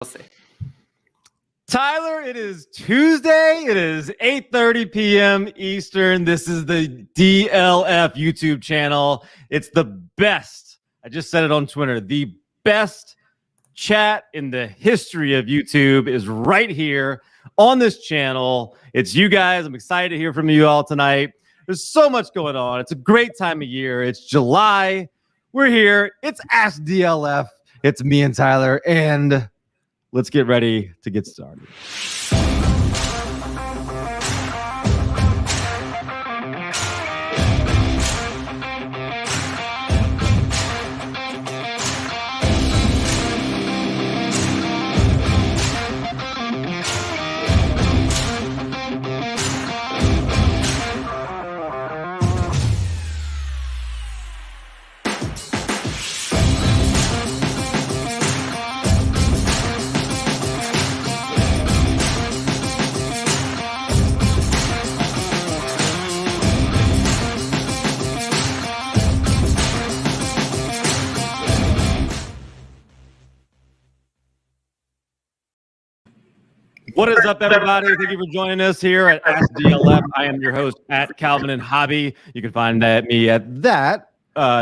We'll see. Tyler, it is Tuesday. It is 8:30 p.m. Eastern. This is the DLF YouTube channel. It's the best. I just said it on Twitter. The best chat in the history of YouTube is right here on this channel. It's you guys. I'm excited to hear from you all tonight. There's so much going on. It's a great time of year. It's July. We're here. It's Ask DLF. It's me and Tyler, and let's get ready to get started. What is up, everybody? Thank you for joining us here at Ask DLF. I am your host at Calvin and Hobby. You can find me at that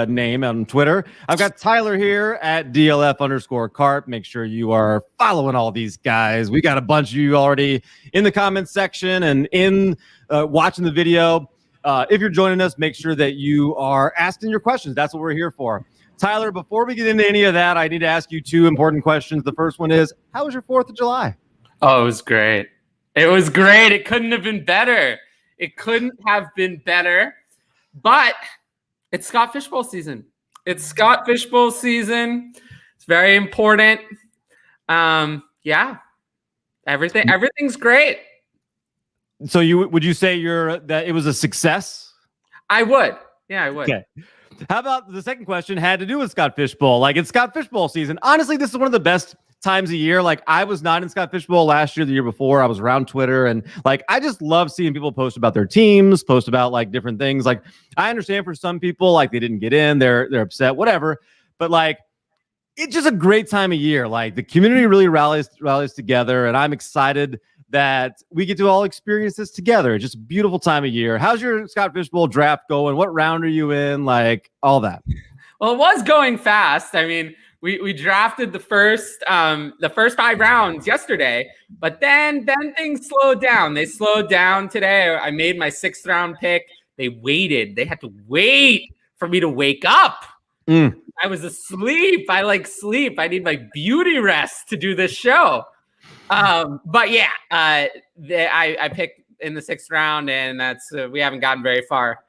name on Twitter. I've got Tyler here at DLF_Carp. Make sure you are following all these guys. We got a bunch of you already in the comments section and in watching the video. If you're joining us, make sure that you are asking your questions. That's what we're here for. Tyler, before we get into any of that, I need to ask you two important questions. The first one is, how was your 4th of July? Oh, it was great. It was great. It couldn't have been better. It couldn't have been better. But it's Scott Fishbowl season. It's Scott Fishbowl season. It's very important. Yeah. Everything's great. So would you say that it was a success? I would. Yeah, I would. Okay. How about the second question had to do with Scott Fishbowl? Like, it's Scott Fishbowl season. Honestly, this is one of the best times a year. Like, I was not in Scott Fishbowl last year, the year before. I was around Twitter, and like, I just love seeing people post about their teams, post about like different things. Like, I understand for some people, like, they didn't get in, they're upset, whatever. But like, it's just a great time of year. Like, the community really rallies together, and I'm excited that we get to all experience this together. It's just a beautiful time of year. How's your Scott Fishbowl draft going? What round are you in? Like, all that. Well, it was going fast. I mean, we drafted the first 5 rounds yesterday, but then things slowed down. They slowed down today. I made my 6th round pick. They waited. They had to wait for me to wake up. I was asleep. I sleep. I need my beauty rest to do this show. But yeah, I picked in the 6th round, and that's we haven't gotten very far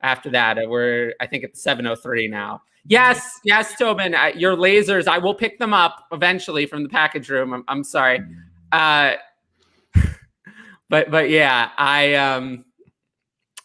after that. We're, I think, at 7:03 now. Yes, Tobin, your lasers, I will pick them up eventually from the package room. I'm sorry. But yeah, I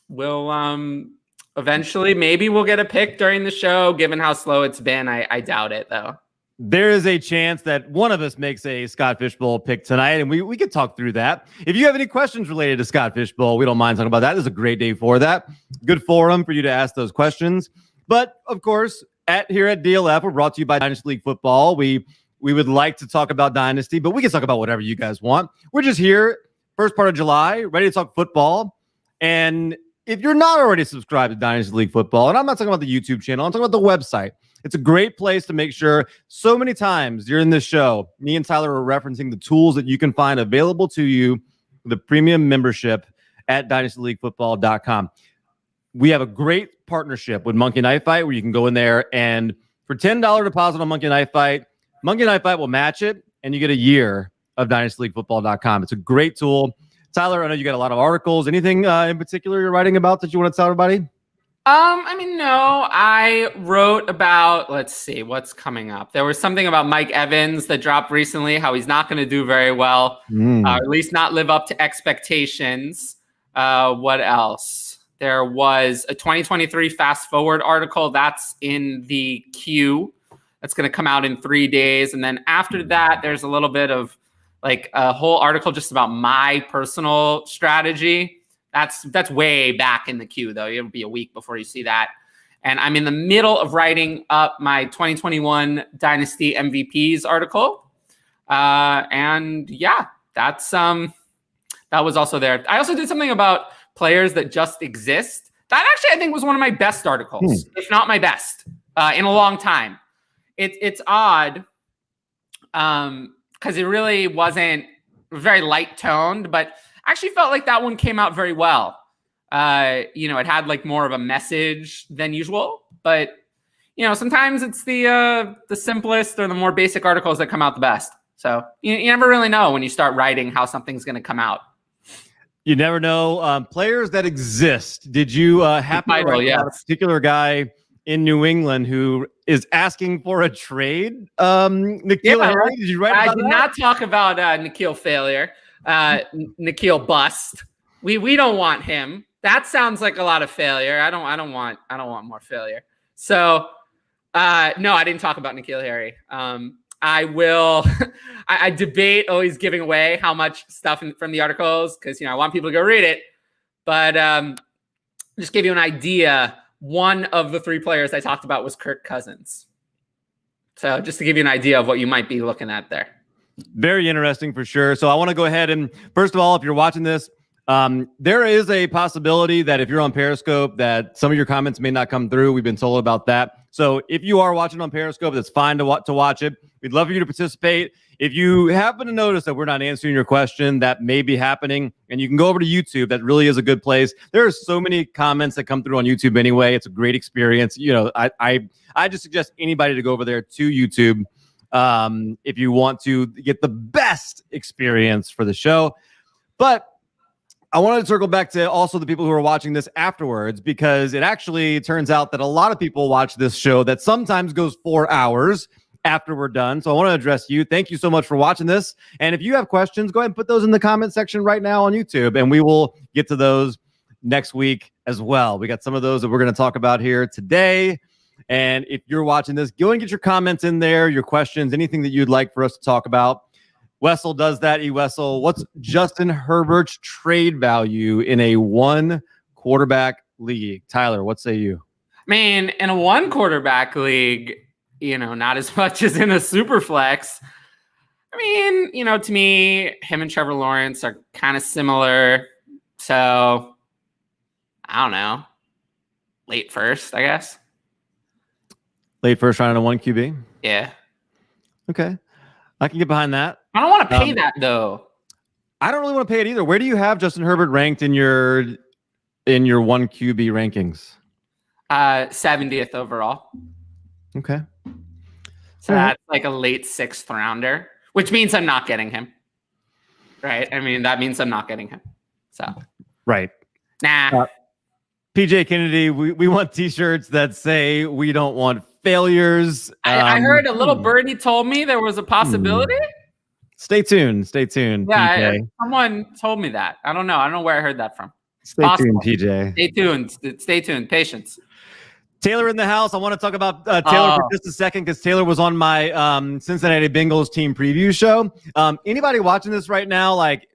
will eventually, maybe we'll get a pick during the show, given how slow it's been. I doubt it, though. There is a chance that one of us makes a Scott Fishbowl pick tonight, and we could talk through that. If you have any questions related to Scott Fishbowl, we don't mind talking about that. This is a great day for that. Good forum for you to ask those questions. But of course, here at DLF, we're brought to you by Dynasty League Football. We would like to talk about Dynasty, but we can talk about whatever you guys want. We're just here, first part of July, ready to talk football. And if you're not already subscribed to Dynasty League Football, and I'm not talking about the YouTube channel, I'm talking about the website. It's a great place to make sure. So many times during this show, me and Tyler are referencing the tools that you can find available to you, the premium membership at dynastyleaguefootball.com. We have a great partnership with Monkey Knife Fight where you can go in there, and for $10 deposit on Monkey Knife Fight will match it, and you get a year of dynastyleaguefootball.com. It's a great tool. Tyler, I know you got a lot of articles. Anything in particular you're writing about that you want to tell everybody? No, I wrote about, let's see, what's coming up. There was something about Mike Evans that dropped recently, how he's not going to do very well, or at least not live up to expectations. What else? There was a 2023 Fast Forward article that's in the queue. That's going to come out in 3 days. And then after that, there's a little bit of like a whole article just about my personal strategy. That's way back in the queue, though. It'll be a week before you see that. And I'm in the middle of writing up my 2021 Dynasty MVPs article. And yeah, that was also there. I also did something about players that just exist. That actually, I think, was one of my best articles, if not my best, in a long time. It's odd because it really wasn't very light toned, but I actually felt like that one came out very well. It had like more of a message than usual, but sometimes it's the simplest or the more basic articles that come out the best. So you never really know when you start writing how something's going to come out. You never know. Players that exist. Did you happen to write about a particular guy in New England who is asking for a trade? N'Keal Harry, did you write about that? I did not talk about N'Keal failure. N'Keal bust. We don't want him. That sounds like a lot of failure. I don't want more failure. So no, I didn't talk about N'Keal Harry. I will. I debate always giving away how much stuff from the articles because I want people to go read it. But just give you an idea. One of the 3 players I talked about was Kirk Cousins. So just to give you an idea of what you might be looking at there. Very interesting for sure. So I want to go ahead and first of all, if you're watching this, there is a possibility that if you're on Periscope that some of your comments may not come through. We've been told about that. So if you are watching on Periscope, that's fine to watch it. We'd love for you to participate. If you happen to notice that we're not answering your question, that may be happening, and you can go over to YouTube. That really is a good place. There are so many comments that come through on YouTube anyway. It's a great experience. I just suggest anybody to go over there to YouTube if you want to get the best experience for the show. But I wanted to circle back to also the people who are watching this afterwards, because it actually turns out that a lot of people watch this show that sometimes goes 4 hours after we're done. So I want to address you. Thank you so much for watching this. And if you have questions, go ahead and put those in the comment section right now on YouTube, and we will get to those next week as well. We got some of those that we're going to talk about here today. And if you're watching this, go and get your comments in there, your questions, anything that you'd like for us to talk about. Wessel does that. Wessel, what's Justin Herbert's trade value in a 1 quarterback league? Tyler, what say you? I mean, in a 1 quarterback league, not as much as in a super flex. I mean, to me, him and Trevor Lawrence are kind of similar. So I don't know. Late first, I guess. Late first round on a 1 QB? Yeah. Okay. I can get behind that. I don't want to pay that though. I don't really want to pay it either. Where do you have Justin Herbert ranked in your 1 QB rankings? 70th overall. Okay. So that's like a late 6th rounder, which means I'm not getting him. Right? I mean, that means I'm not getting him. So. Right. Nah. PJ Kennedy, we want t-shirts that say we don't want failures. I heard a little birdie told me there was a possibility. Stay tuned. Stay tuned. Yeah, PJ. Someone told me that. I don't know. I don't know where I heard that from. Stay tuned, PJ. Stay tuned. Stay tuned. Patience. Taylor in the house. I want to talk about Taylor for just a second because Taylor was on my Cincinnati Bengals team preview show. Anybody watching this right now? Like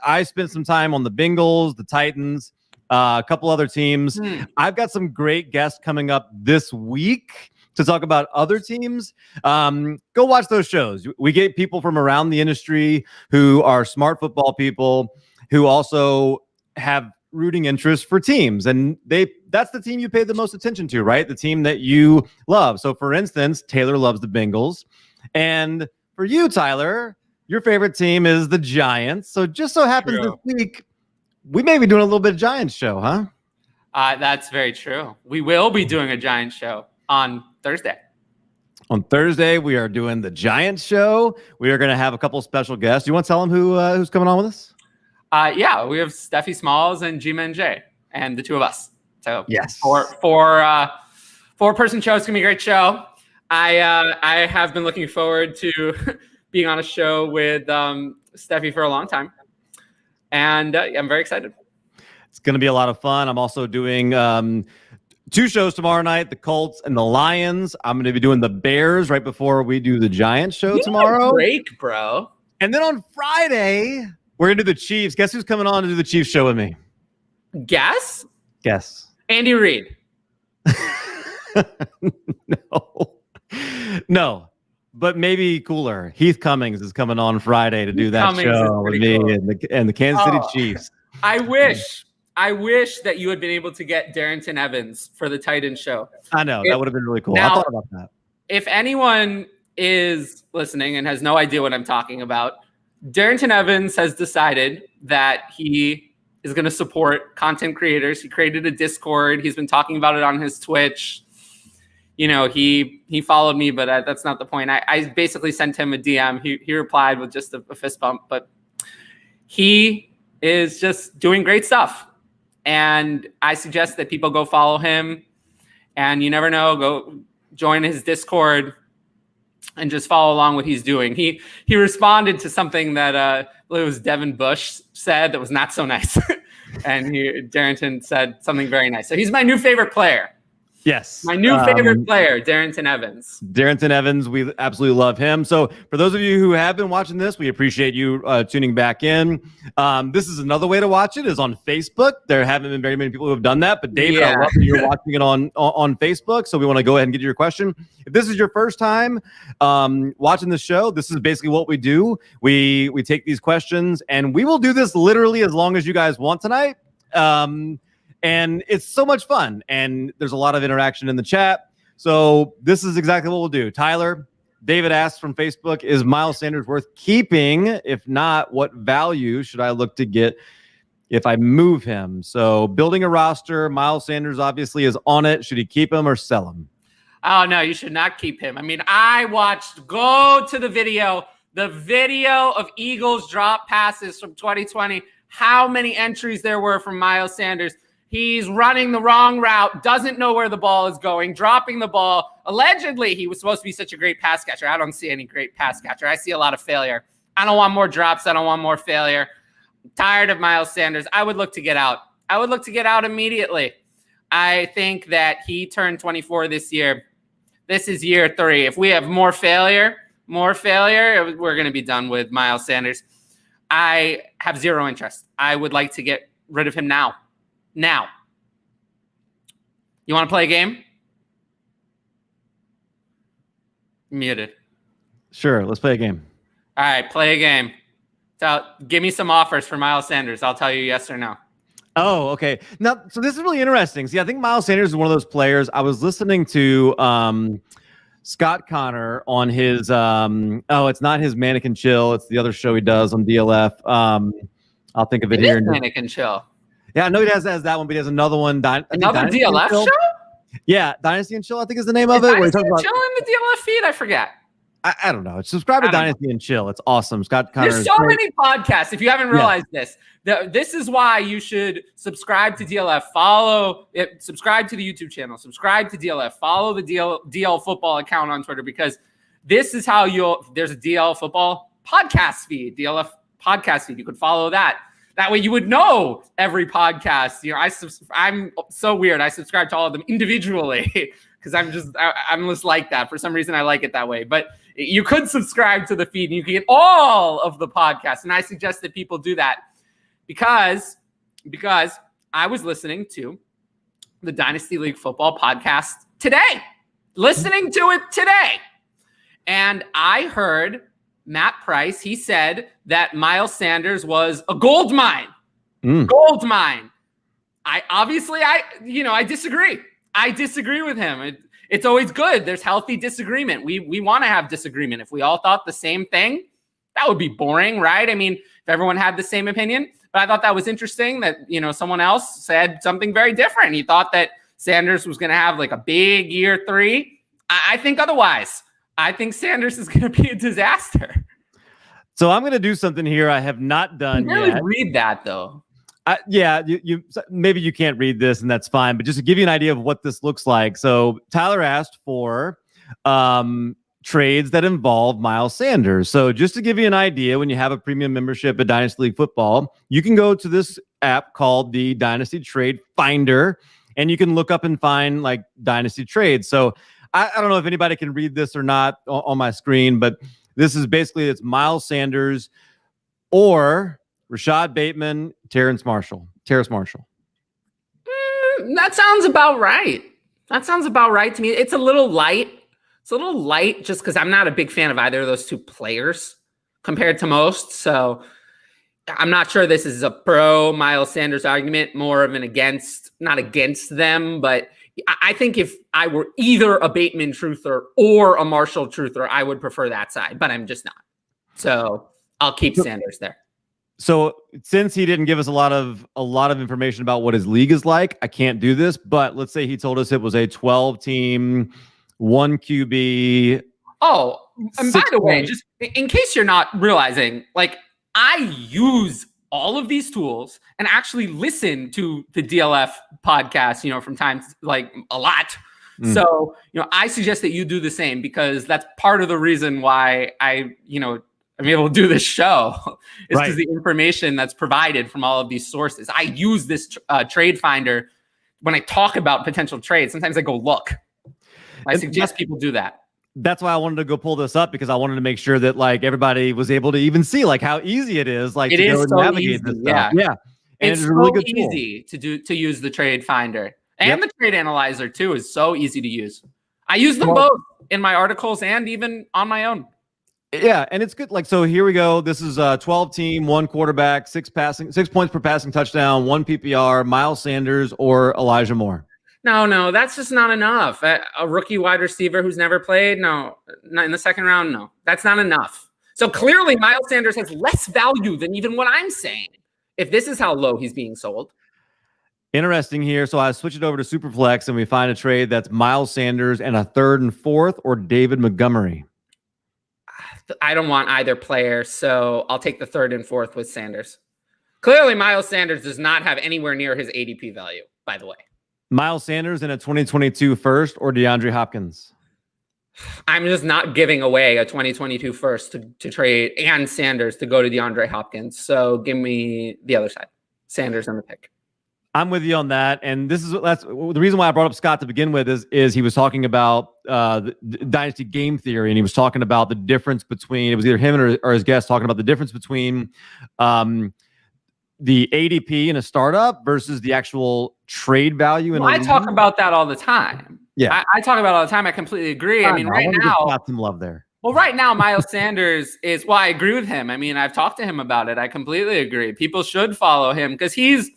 I spent some time on the Bengals, the Titans, a couple other teams. I've got some great guests coming up this week to talk about other teams. Go watch those shows. We get people from around the industry who are smart football people who also have rooting interest for teams. And that's the team you pay the most attention to, right? The team that you love. So for instance, Taylor loves the Bengals. And for you, Tyler, your favorite team is the Giants. So just so happens this week, we may be doing a little bit of Giants show, huh? That's very true. We will be doing a Giants show on Thursday. On Thursday, we are doing the Giants show. We are going to have a couple of special guests. You want to tell them who's coming on with us? Yeah, we have Steffi Smalls and Gma and Jay, and the two of us. So yes, four-person show. It's gonna be a great show. I have been looking forward to being on a show with Steffi for a long time, and I'm very excited. It's gonna be a lot of fun. I'm also doing 2 shows tomorrow night: the Colts and the Lions. I'm gonna be doing the Bears right before we do the Giants show tomorrow. Break, bro. And then on Friday, we're going to do the Chiefs. Guess who's coming on to do the Chiefs show with me? Guess? Andy Andy Reid. No. but maybe cooler. Heath Cummings is coming on Friday to do that show with me and the Kansas City Chiefs. I wish that you had been able to get Darrington Evans for the Titan show. I know. That would have been really cool. Now, I thought about that. If anyone is listening and has no idea what I'm talking about, Darrington Evans has decided that he is going to support content creators. He created a Discord. He's been talking about it on his Twitch. You know, he followed me, but that's not the point. I basically sent him a DM. He replied with just a fist bump, but he is just doing great stuff. And I suggest that people go follow him. And you never know, go join his Discord and just follow along what he's doing. He responded to something that it was Devin Bush said that was not so nice. And Darrington said something very nice. So he's my new favorite player. Yes. My new favorite player, Darrington Evans. Darrington Evans, we absolutely love him. So for those of you who have been watching this, we appreciate you tuning back in. This is another way to watch it is on Facebook. There haven't been very many people who have done that, but David, I love that you're watching it on Facebook. So we want to go ahead and get your question. If this is your first time watching the show, this is basically what we do. We take these questions and we will do this literally as long as you guys want tonight. And it's so much fun. And there's a lot of interaction in the chat. So this is exactly what we'll do. Tyler, David asks from Facebook, is Miles Sanders worth keeping? If not, what value should I look to get if I move him? So building a roster, Miles Sanders obviously is on it. Should he keep him or sell him? Oh, no, you should not keep him. I mean, I watched, go to the video of Eagles drop passes from 2020, how many entries there were from Miles Sanders. He's running the wrong route, doesn't know where the ball is going, dropping the ball. Allegedly, he was supposed to be such a great pass catcher. I don't see any great pass catcher. I see a lot of failure. I don't want more drops. I don't want more failure. I'm tired of Miles Sanders. I would look to get out. I would look to get out immediately. I think that he turned 24 this year. This is year 3. If we have more failure, we're going to be done with Miles Sanders. I have zero interest. I would like to get rid of him now. Now, you want to play a game? Muted. Sure, let's play a game. All right, play a game. So give me some offers for Miles Sanders. I'll tell you yes or no. Oh, okay. Now, so this is really interesting. See, I think Miles Sanders is one of those players. I was listening to Scott Connor on his it's not his Mannequin Chill. It's the other show he does on DLF. I'll think of it here. Mannequin Chill. Yeah, I know he has that one, but he has another one. Another DLF show? Yeah, Dynasty and Chill, I think is the name of it. Dynasty and Chill in the DLF feed? I forget. I don't know. Subscribe to Dynasty and Chill. It's awesome. Scott Connor. There's so many podcasts. If you haven't realized this is why you should subscribe to DLF. Follow it. Subscribe to the YouTube channel. Subscribe to DLF. Follow the DL Football account on Twitter because this is how there's a DL Football podcast feed, DLF podcast feed. You could follow that. That way you would know every podcast. You know, I'm so weird. I subscribe to all of them individually because I'm just like that. For some reason, I like it that way. But you could subscribe to the feed and you can get all of the podcasts. And I suggest that people do that because I was listening to the Dynasty League Football podcast today, and I heard Matt Price, he said that Miles Sanders was a gold mine. Gold mine. I disagree. I disagree with him. It's always good. There's healthy disagreement. We want to have disagreement. If we all thought the same thing, that would be boring, right? I mean, if everyone had the same opinion. But I thought that was interesting that, someone else said something very different. He thought that Sanders was going to have like a big year 3. I think otherwise. I think Sanders is going to be a disaster. So I'm going to do something here I have not done yet. Really yet. Read that though. You maybe you can't read this and that's fine, but just to give you an idea of what this looks like. So Tyler asked for trades that involve Miles Sanders. So just to give you an idea, when you have a premium membership at Dynasty League Football, you can go to this app called the Dynasty Trade Finder, and you can look up and find like Dynasty trades. So I don't know if anybody can read this or not on my screen, but this is basically it's Miles Sanders or Rashad Bateman, Terrace Marshall. That sounds about right. That sounds about right to me. It's a little light. It's a little light just because I'm not a big fan of either of those two players compared to most. So I'm not sure this is a pro Miles Sanders argument, more of an against, not against them, but I think if I were either a Bateman truther or a Marshall truther, I would prefer that side, but I'm just not. So I'll keep Sanders there. So since he didn't give us a lot of information about what his league is like, I can't do this, but let's say he told us it was a 12-team, 1 QB. Oh, and by the way, just in case you're not realizing, like, I use all of these tools and actually listen to the DLF podcast, from time, like, a lot. So, I suggest that you do the same, because that's part of the reason why I'm able to do this show is because the information that's provided from all of these sources. I use this trade finder when I talk about potential trades. Sometimes I go look. I suggest people do that. That's why I wanted to go pull this up, because I wanted to make sure that like everybody was able to even see like how easy it is, like to go and navigate this stuff. Yeah. And it's a really good easy to use the trade finder, and the trade analyzer too is so easy to use. I use them both in my articles and even on my own. Yeah, and it's good. Like, so here we go. This is a 12-team, 1 quarterback, 6 points per passing touchdown, 1 PPR, Miles Sanders or Elijah Moore. No, that's just not enough. A rookie wide receiver who's never played? No, not in the second round. No, that's not enough. So clearly Miles Sanders has less value than even what I'm saying, if this is how low he's being sold. Interesting here. So I switch it over to Superflex and we find a trade that's Miles Sanders and a 3rd and 4th or David Montgomery. I don't want either player, so I'll take the 3rd and 4th with Sanders. Clearly Miles Sanders does not have anywhere near his ADP value, by the way. Miles Sanders in a 2022 first or DeAndre Hopkins? I'm just not giving away a 2022 first to trade and Sanders to go to DeAndre Hopkins. So give me the other side. Sanders on the pick. I'm with you on that. And that's the reason why I brought up Scott to begin with is he was talking about the Dynasty game theory, and he was talking about the difference between, it was either him or his guest talking about the difference between the ADP in a startup versus the actual trade value. I talk about that all the time. Yeah, I talk about it all the time. I completely agree. I mean, right now, got some love there. Well, right now, Miles Sanders is. Well, I agree with him. I mean, I've talked to him about it. I completely agree. People should follow him because he's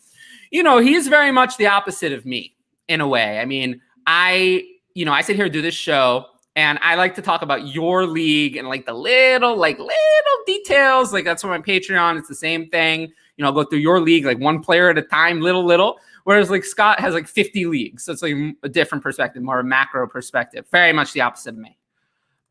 very much the opposite of me in a way. I mean, I sit here and do this show, and I like to talk about your league and like the little details. Like that's what my Patreon. It's the same thing. I'll go through your league like one player at a time, little. Whereas like Scott has like 50 leagues. So it's like a different perspective, more a macro perspective. Very much the opposite of me.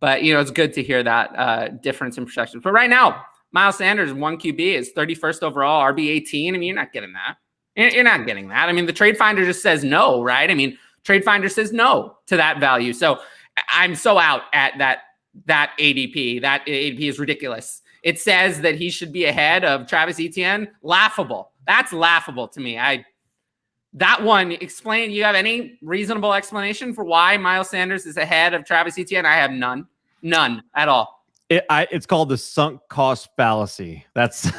But, it's good to hear that difference in perspective. But right now, Miles Sanders, 1 QB is 31st overall, RB 18. I mean, you're not getting that. You're not getting that. I mean, the trade finder just says no, right? I mean, trade finder says no to that value. So I'm so out at that ADP. That ADP is ridiculous. It says that he should be ahead of Travis Etienne. Laughable. That's laughable to me. That one, explain. You have any reasonable explanation for why Miles Sanders is ahead of Travis Etienne? I have none at all. It's called the sunk cost fallacy. That's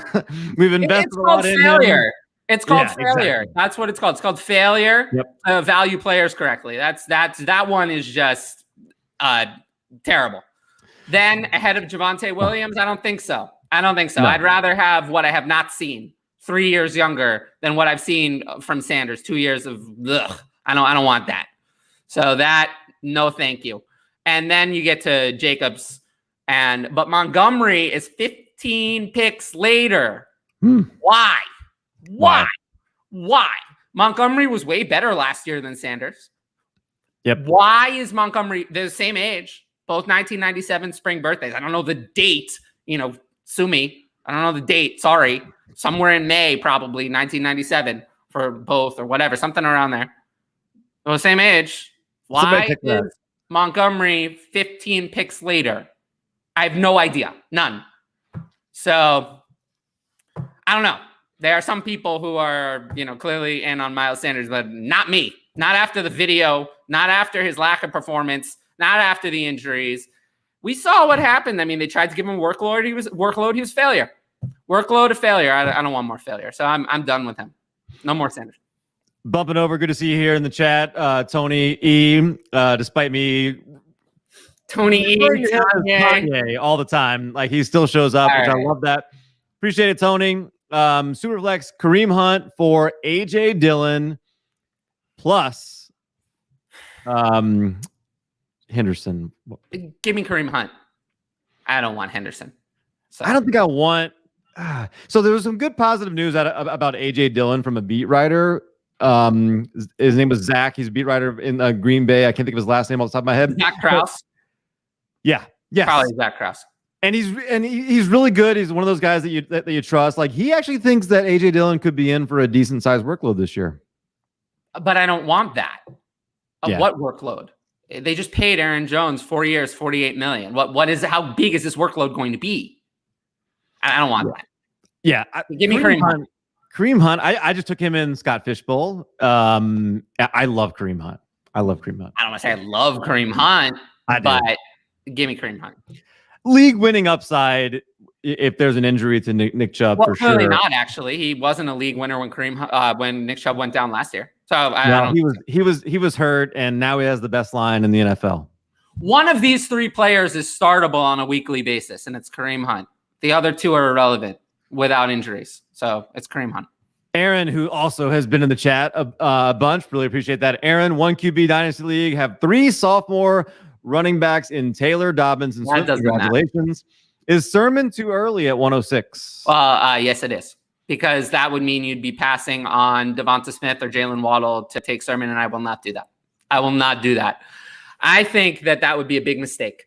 we've invested a lot in failure. It's called failure. Exactly. That's what it's called. It's called failure. Yep. Value players correctly. That one is just terrible. Then ahead of Javonte Williams, I don't think so. No. I'd rather have what I have not seen, 3 years younger than what I've seen from Sanders, 2 years of ugh. I don't want that. So that, no, thank you. And then you get to Jacobs, but Montgomery is 15 picks later. Why? Montgomery was way better last year than Sanders. Yep. Why is Montgomery the same age? Both 1997 spring birthdays. I don't know the date. Sue me. I don't know the date. Sorry. Somewhere in May, probably 1997 for both or whatever. Something around there. They're the same age. Why is Montgomery 15 picks later? I have no idea. None. So I don't know. There are some people who are, clearly in on Miles Sanders, but not me. Not after the video. Not after his lack of performance. Not after the injuries. We saw what happened. I mean, they tried to give him workload. He was failure. Workload of failure. I don't want more failure. So I'm done with him. No more Sanders. Bumping over. Good to see you here in the chat. Tony E. Despite me Tony E, Kanye all the time. Like he still shows up, which I love that. Appreciate it, Tony. Superflex Kareem Hunt for AJ Dillon plus Henderson. Give me Kareem Hunt. I don't want Henderson. So. I don't think I want. So there was some good positive news about AJ Dillon from a beat writer. His name was Zach. He's a beat writer in Green Bay. I can't think of his last name off the top of my head. Zach Krause. Yeah. Yes. Probably Zach Krause. And he's really good. He's one of those guys that you trust. Like he actually thinks that AJ Dillon could be in for a decent sized workload this year. But I don't want that. What workload? They just paid Aaron Jones 4 years, $48 million. How big is this workload going to be? I don't want that. Yeah. Give me Kareem Hunt. Kareem Hunt. I just took him in Scott Fishbowl. I love Kareem Hunt. I don't want to say I love Kareem Hunt, but give me Kareem Hunt. League winning upside if there's an injury to Nick Chubb for sure. Clearly not. Actually, he wasn't a league winner when Nick Chubb went down last year. So he was hurt, and now he has the best line in the NFL. One of these three players is startable on a weekly basis, and it's Kareem Hunt. The other two are irrelevant without injuries. So it's Kareem Hunt. Aaron, who also has been in the chat a bunch, really appreciate that. Aaron, 1QB Dynasty League, have 3 sophomore running backs in Taylor, Dobbins, and Swift. Congratulations. Is Sermon too early at 106? Yes, it is. Because that would mean you'd be passing on Devonta Smith or Jalen Waddle to take Sermon, and I will not do that. I will not do that. I think that would be a big mistake.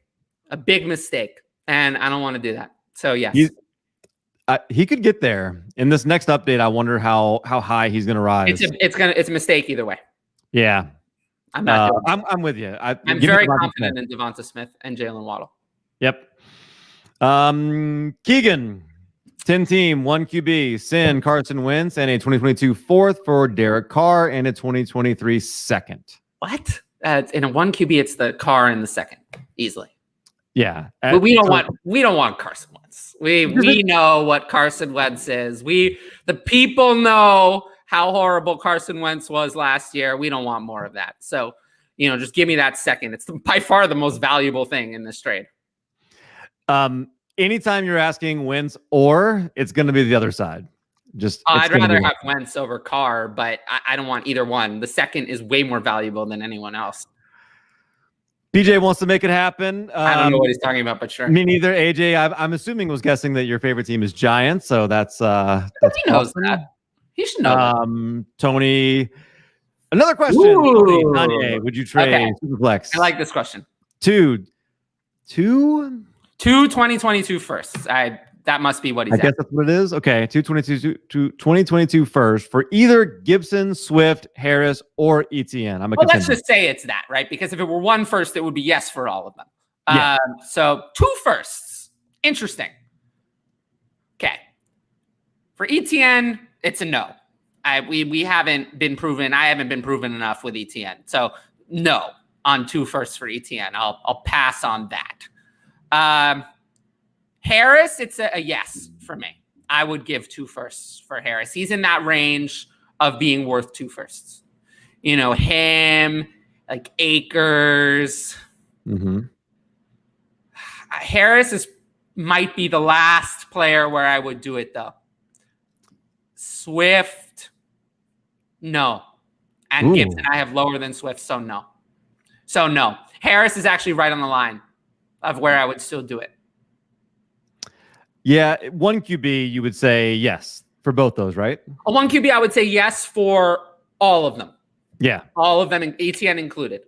And I don't want to do that. So, yes. He could get there. In this next update, I wonder how high he's going to rise. It's a mistake either way. Yeah. I'm with you. I'm very confident in Devonta Smith and Jalen Waddle. Yep. Keegan, 10-team, 1QB, Sin, Carson Wentz, and a 2022 fourth for Derek Carr, and a 2023 second. What? In a 1QB, it's the Carr in the second, easily. Yeah. But we don't want Carson Wentz. We know what Carson Wentz is. The people know how horrible Carson Wentz was last year. We don't want more of that. So, just give me that second. It's by far the most valuable thing in this trade. Anytime you're asking Wentz or it's going to be the other side. I'd rather have Wentz over Carr, but I don't want either one. The second is way more valuable than anyone else. BJ wants to make it happen. I don't know what he's talking about, but sure. Me neither. AJ, I'm assuming was guessing that your favorite team is Giants, so that's he knows that. He should know that. Tony, another question. Tony, Kanye, would you trade Superflex? I like this question. Two 2022 firsts. That must be what he's I guess that's what it is. Okay, 2022 first for either Gibson, Swift, Harris, or ETN. Let's just say it's that, right? Because if it were one first, it would be yes for all of them. Yeah. So 2 firsts. Interesting. Okay. For ETN, it's a no. We haven't been proven. I haven't been proven enough with ETN. So no on 2 firsts for ETN. I'll pass on that. Harris, it's a yes for me. I would give 2 firsts for Harris. He's in that range of being worth 2 firsts. Him, like Akers. Mm-hmm. Harris might be the last player where I would do it, though. Swift, no. And Gibson, I have lower than Swift, so no. Harris is actually right on the line of where I would still do it. Yeah, 1 QB, you would say yes for both those, right? A 1 QB, I would say yes for all of them. Yeah. All of them, ETN included.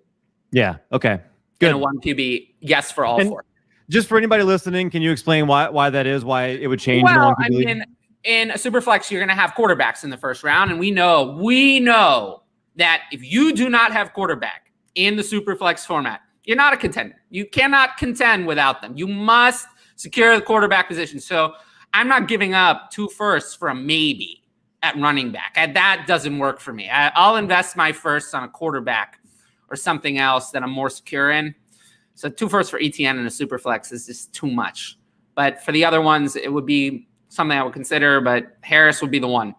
Yeah, okay. Good. And a 1 QB, yes for all 4. Just for anybody listening, can you explain why that is, why it would change? Well, I mean, in a Superflex, you're going to have quarterbacks in the first round, and we know that if you do not have quarterback in the Superflex format, you're not a contender. You cannot contend without them. You must secure the quarterback position. So I'm not giving up 2 firsts for a maybe at running back. That doesn't work for me. I'll invest my firsts on a quarterback or something else that I'm more secure in. So 2 firsts for ETN and a Superflex is just too much. But for the other ones, it would be something I would consider, but Harris would be the one.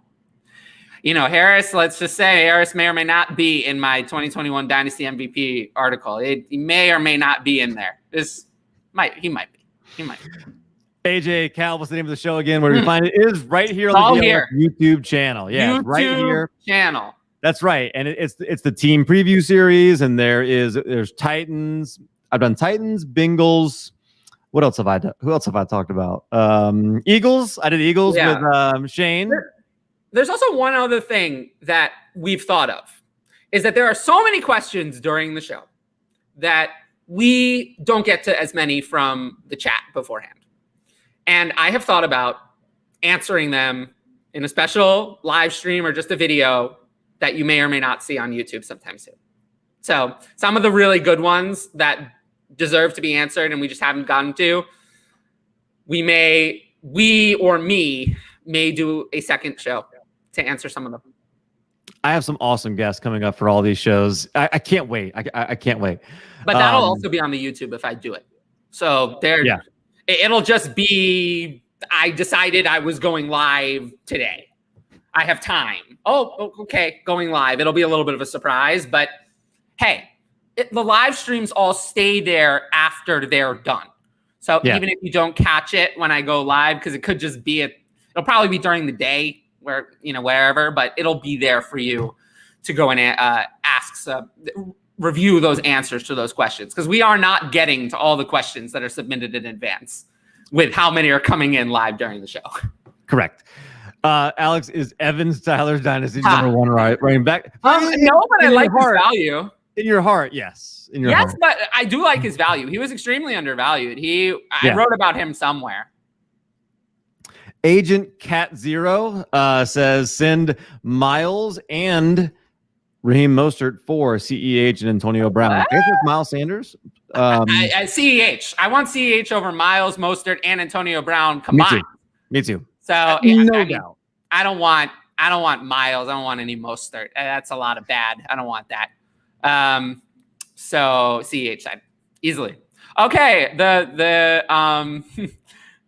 Harris, let's just say Harris may or may not be in my 2021 Dynasty MVP article. He may or may not be in there. He might be. AJ, Cal, what's the name of the show again? Where do we find it? It is right here All on the here. YouTube channel. Yeah, YouTube right here. channel. That's right. And it's the team preview series, and there's Titans. I've done Titans, Bengals. What else have I done? Who else have I talked about? Eagles. I did Eagles with Shane. There's also one other thing that we've thought of, is that there are so many questions during the show that we don't get to as many from the chat beforehand. And I have thought about answering them in a special live stream or just a video that you may or may not see on YouTube sometime soon. So some of the really good ones that deserve to be answered and we just haven't gotten to, we or me may do a second show to answer some of them. I have some awesome guests coming up for all these shows. I can't wait. I can't wait. But that'll also be on the YouTube if I do it. So it'll just be, I decided I was going live today. I have time. Oh, okay, going live. It'll be a little bit of a surprise, but hey, the live streams all stay there after they're done. So even if you don't catch it when I go live, because it could just be it'll probably be during the day wherever, but it'll be there for you to go and review those answers to those questions, because we are not getting to all the questions that are submitted in advance with how many are coming in live during the show. Correct. Alex, is Evans Tyler's Dynasty number one running back? No, but I like his value. In your heart, yes. In your heart. But I do like his value. He was extremely undervalued. I wrote about him somewhere. Agent Cat Zero says send Miles and Raheem Mostert for CEH and Antonio Brown. I guess it's Miles Sanders. CEH. I want CEH over Miles, Mostert, and Antonio Brown combined. Me too. So no doubt. I don't want Miles. I don't want any Mostert. That's a lot of bad. I don't want that. So CEH side easily. Okay.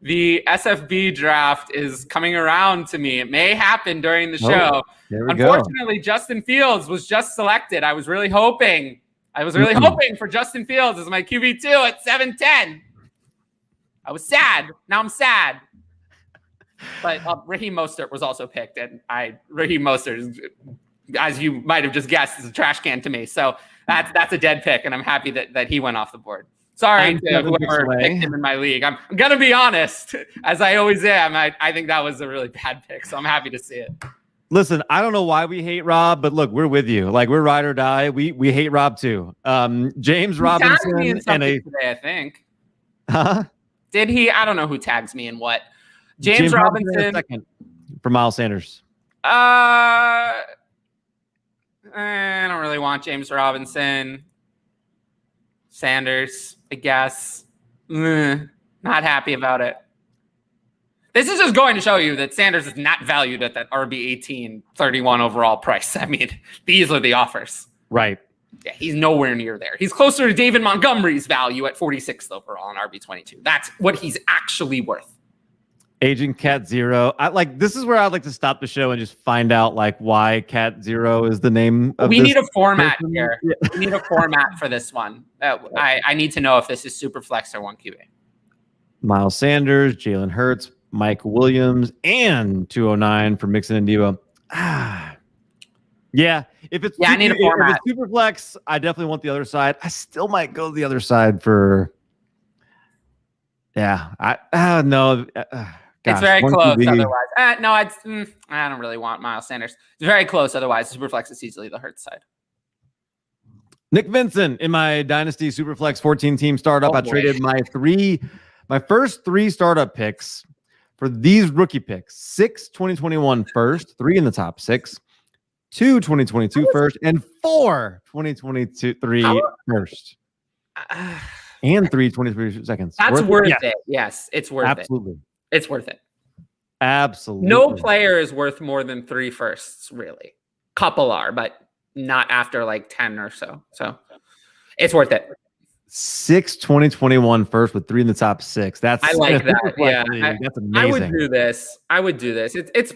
The SFB draft is coming around to me. It may happen during the show. Unfortunately, Justin Fields was just selected. I was really hoping for Justin Fields as my QB2 at 7-10. I was sad. Now I'm sad. But Raheem Mostert was also picked, and Raheem Mostert, as you might have just guessed, is a trash can to me. So that's a dead pick, and I'm happy that he went off the board. Sorry to whoever picked him in my league. I'm gonna be honest, as I always am. I think that was a really bad pick, so I'm happy to see it. Listen, I don't know why we hate Rob, but look, we're with you. Like, we're ride or die. We hate Rob too. James Robinson me in today, I think. Huh? Did he? I don't know who tags me in what. James Robinson second for Miles Sanders. I don't really want James Robinson. Sanders, I guess. Not happy about it. This is just going to show you that Sanders is not valued at that RB 18, 31 overall price. I mean, these are the offers. Right. Yeah, he's nowhere near there. He's closer to David Montgomery's value at 46th overall on RB 22. That's what he's actually worth. Agent Cat Zero. This is where I'd like to stop the show and just find out why Cat Zero is the name of We this need a format person. here. Yeah. We need a format for this one. I need to know if this is super flex or 1QA. Miles Sanders, Jalen Hurts, Mike Williams, and 209 for Mixon and Debo. Yeah. If it's I need a format. If it's super flex, I definitely want the other side. I still might go the other side for. Yeah. No. It's very close otherwise. No, I don't really want Miles Sanders. It's very close otherwise. Superflex is easily the Hurts side. Nick Vincent in my Dynasty Superflex 14-team startup. I traded my first three startup picks for these rookie picks. 6 2021 first, 3 in the top 6, 2 2022 first, and 4 2023 first. And 3 23 seconds. That's worth it. Yes, it's worth it. Absolutely. It's worth it. Absolutely. No player is worth more than 3 firsts, really. Couple are, but not after like 10 or so. So it's worth it. 6 2021 first with 3 in the top 6. I like that. Yeah. That's amazing. I would do this. It's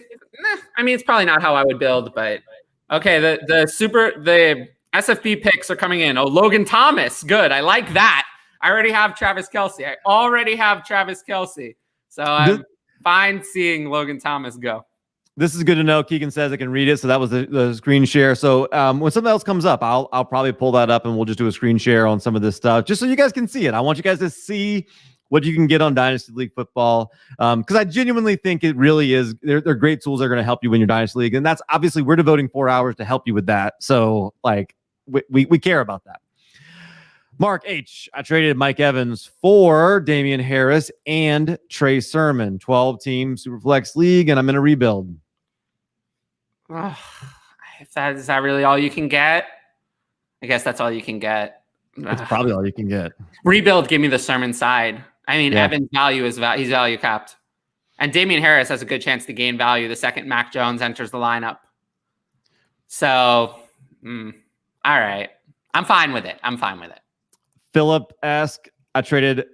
I mean, it's probably not how I would build, but okay. The SFB picks are coming in. Oh, Logan Thomas, good. I like that. I already have Travis Kelce. So I'm fine seeing Logan Thomas go. This is good to know. Keegan says I can read it. So that was the screen share. So when something else comes up, I'll probably pull that up and we'll just do a screen share on some of this stuff just so you guys can see it. I want you guys to see what you can get on Dynasty League football. Because I genuinely think it really is. They're great tools that are going to help you win your Dynasty League. And that's obviously we're devoting 4 hours to help you with that. So like we care about that. Mark H. I traded Mike Evans for Damian Harris and Trey Sermon. 12-team Superflex League, and I'm in a rebuild. Is that really all you can get? I guess that's all you can get. That's probably all you can get. Rebuild, give me the Sermon side. I mean, Evans' value is he's value capped. And Damian Harris has a good chance to gain value the second Mac Jones enters the lineup. So, all right. I'm fine with it. Philip asked, I traded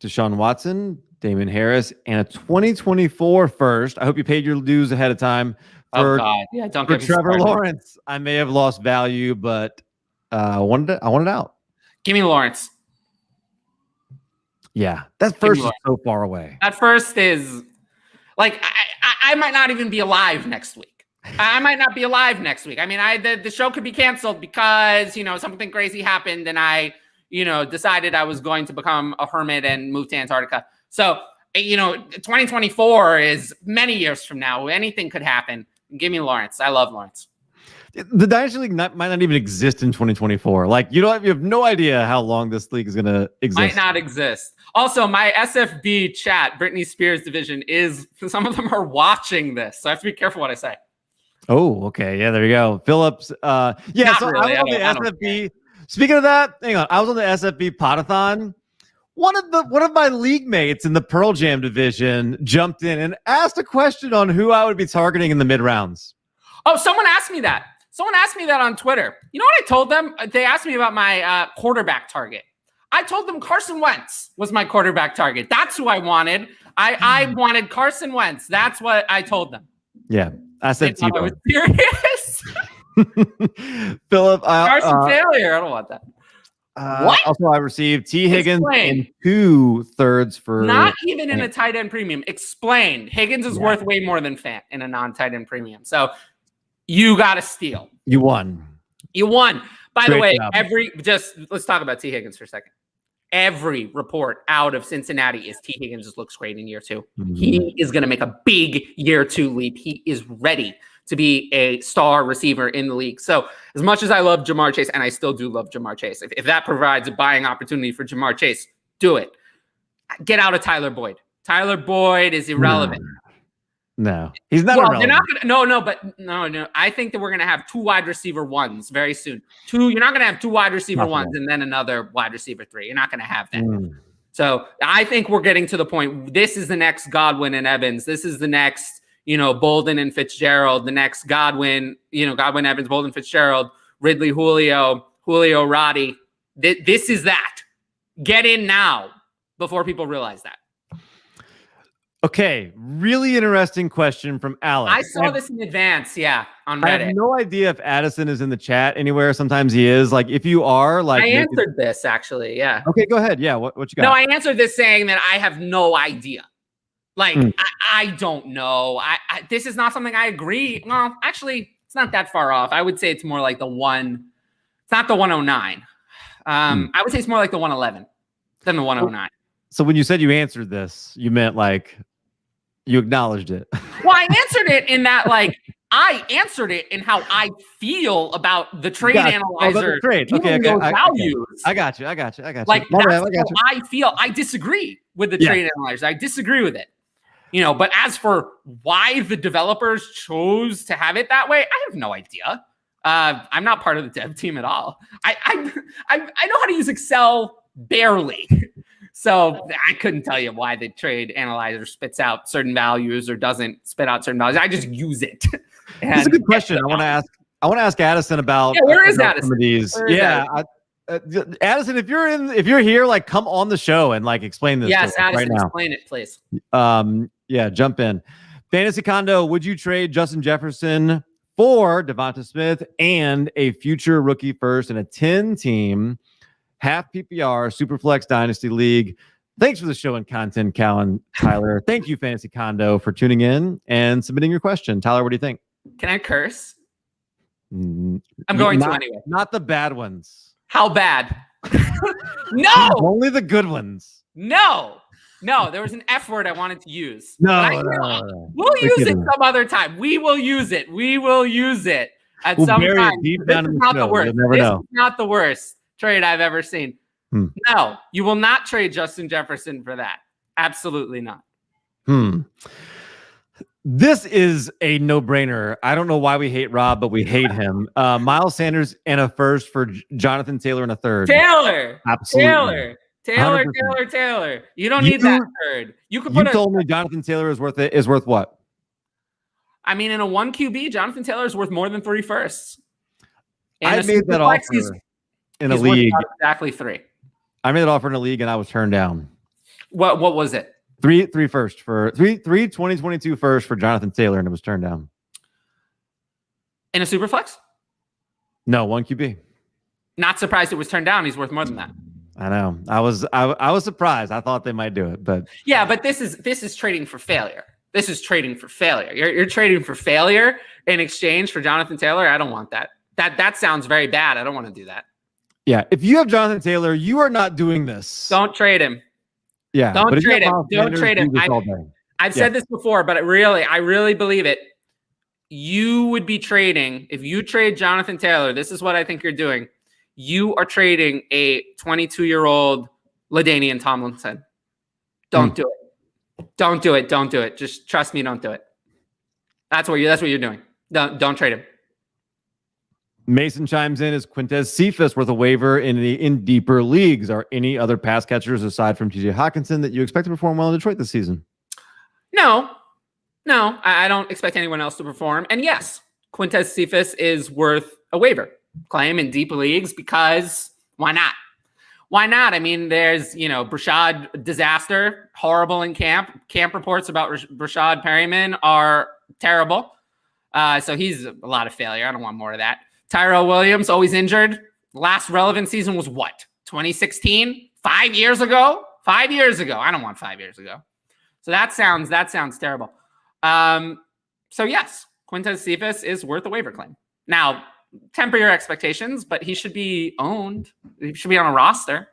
Deshaun Watson, Damian Harris, and a 2024 first. I hope you paid your dues ahead of time. For Trevor Lawrence. I may have lost value, but I wanted it out. Give me Lawrence. Yeah, that first is so far away. That first is like I might not even be alive next week. I might not be alive next week. I mean, the show could be canceled because something crazy happened, and I decided I was going to become a hermit and move to Antarctica. So 2024 is many years from now. Anything could happen. Give me Lawrence. I love Lawrence. The Dynasty League might not even exist in 2024. Like you have no idea how long this league is going to exist. Might not exist. Also, my SFB chat, Britney Spears division, some of them are watching this, so I have to be careful what I say. Oh, okay. Yeah, there you go. Phillips. Not so really. I was on the SFB. Speaking of that, hang on. I was on the SFB Potathon. One of my league mates in the Pearl Jam division jumped in and asked a question on who I would be targeting in the mid rounds. Oh, someone asked me that. Someone asked me that on Twitter. You know what I told them? They asked me about my quarterback target. I told them Carson Wentz was my quarterback target. That's who I wanted. I wanted Carson Wentz. That's what I told them. Yeah, I said I was serious. Philip, Carson failure. I don't want that. What? Also, I received T. Higgins in 2/3 for not even in a tight end premium. Explained. Higgins is worth way more than Fant in a non-tight end premium. So you got to steal. You won. By the way, let's talk about T. Higgins for a second. Every report out of Cincinnati is T. Higgins just looks great in year 2. Mm-hmm. He is going to make a big year 2 leap. He is ready to be a star receiver in the league. So as much as I love Jamar Chase, and I still do love Jamar Chase, if that provides a buying opportunity for Jamar Chase, do it. Get out of Tyler Boyd. Tyler Boyd is irrelevant. No, he's not irrelevant. They're not gonna, no. I think that we're going to have 2 wide receiver 1s very soon. You're not going to have 2 wide receiver 1s and then another wide receiver 3. You're not going to have that. So I think we're getting to the point. This is the next Godwin and Evans. This is the next Bolden and Fitzgerald, the next Godwin, Godwin, Evans, Bolden, Fitzgerald, Ridley, Julio, Roddy. This is that. Get in now before people realize that. Okay, really interesting question from Alex. I saw this in advance, on Reddit. I have no idea if Addison is in the chat anywhere. Sometimes he is. Like, if you are, like, I answered this actually. Yeah. Okay, go ahead. Yeah, what you got? No, I answered this saying that I have no idea. Like, I don't know. I this is not something I agree. Well, actually, it's not that far off. I would say it's more like the one. It's not the 109. I would say it's more like the 111 than the 109. So when you said you answered this, you meant like you acknowledged it. Well, I answered it in that, like, I answered it in how I feel about the trade analyzer. The trade. Okay, values. I got you. Like, that's how I feel. I disagree with the trade analyzer. I disagree with it. But as for why the developers chose to have it that way, I have no idea. I'm not part of the dev team at all. I know how to use Excel barely. So I couldn't tell you why the trade analyzer spits out certain values or doesn't spit out certain values. I just use it. That's a good question. I want to ask Addison about. Yeah, where is Addison? Some of these. Addison, if you're here, like, come on the show and like explain this. Yes, Addison, right now. Explain it, please. Yeah, jump in. Fantasy Condo, would you trade Justin Jefferson for Devonta Smith and a future rookie first in a 10-team half PPR Superflex Dynasty League? Thanks for the show and content, Cal and Tyler. Thank you, Fantasy Condo, for tuning in and submitting your question. Tyler, what do you think? Can I curse? I'm going to anyway. Not the bad ones. How bad? No! Only the good ones. No, there was an F word I wanted to use. No. We'll use it some other time. We will use it. At some time. Deep down in the not snow. the worst. You'll never know. Is not the worst trade I've ever seen. No, you will not trade Justin Jefferson for that. Absolutely not. This is a no-brainer. I don't know why we hate Rob, but we hate him. Miles Sanders and a first for Jonathan Taylor and a third. Taylor. Absolutely. Taylor. You don't need that third. You told me Jonathan Taylor is worth what? I mean, in a 1 QB, Jonathan Taylor is worth more than 3 firsts. I made that offer in a league. Exactly 3. I made an offer in a league and I was turned down. What was it? 3 first for 2022 first for Jonathan Taylor, and it was turned down. In a Superflex? No, 1 QB. Not surprised it was turned down. He's worth more than that. I know. I was surprised. I thought they might do it, but yeah, but this is trading for failure. This is trading for failure. You're trading for failure in exchange for Jonathan Taylor. I don't want that. That sounds very bad. I don't want to do that. Yeah, if you have Jonathan Taylor, you are not doing this. Don't trade him. Yeah, don't trade him. Don't trade him. I've said this before, but I really believe it. You would be trading, if you trade Jonathan Taylor, this is what I think you're doing. You are trading a 22-year-old LaDainian Tomlinson. Don't do it. Don't do it. Don't do it. Just trust me. Don't do it. That's what you're doing. Don't trade him. Mason chimes in, is Quintez Cephas worth a waiver in deeper leagues? Are any other pass catchers aside from TJ Hawkinson that you expect to perform well in Detroit this season? No, I don't expect anyone else to perform. And yes, Quintez Cephas is worth a waiver claim in deep leagues because why not? Why not? I mean, there's, Brashad disaster, horrible in camp. Camp reports about Brashad Perryman are terrible. So he's a lot of failure. I don't want more of that. Tyrell Williams, always injured. Last relevant season was what? 2016? 5 years ago? 5 years ago. I don't want 5 years ago. So that sounds terrible. So yes, Quintez Cephas is worth a waiver claim. Now, temper your expectations, but he should be owned. He should be on a roster.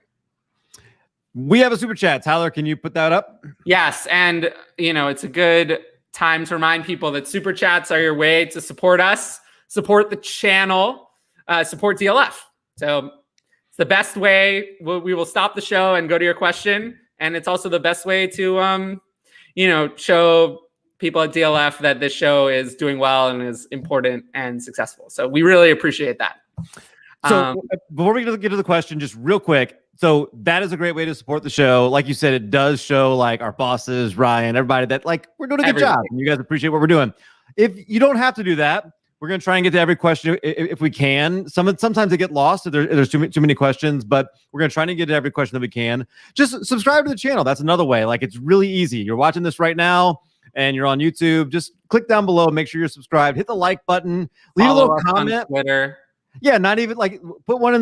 We have a super chat. Tyler, can you put that up? Yes, and it's a good time to remind people that super chats are your way to support us, support the channel, support DLF. So it's the best way. We will stop the show and go to your question, and it's also the best way to show people at DLF that this show is doing well and is important and successful. So we really appreciate that. So before we get to the question, just real quick. So that is a great way to support the show. Like you said, it does show like our bosses, Ryan, everybody that we're doing a good job and you guys appreciate what we're doing. If you don't have to do that, we're going to try and get to every question if we can. Sometimes they get lost if there's too many questions, but we're going to try and get to every question that we can. Just subscribe to the channel. That's another way. It's really easy. You're watching this right now and you're on YouTube. Just click down below. Make sure you're subscribed. Hit the like button. Leave a little comment. On Twitter. Yeah, not even put one in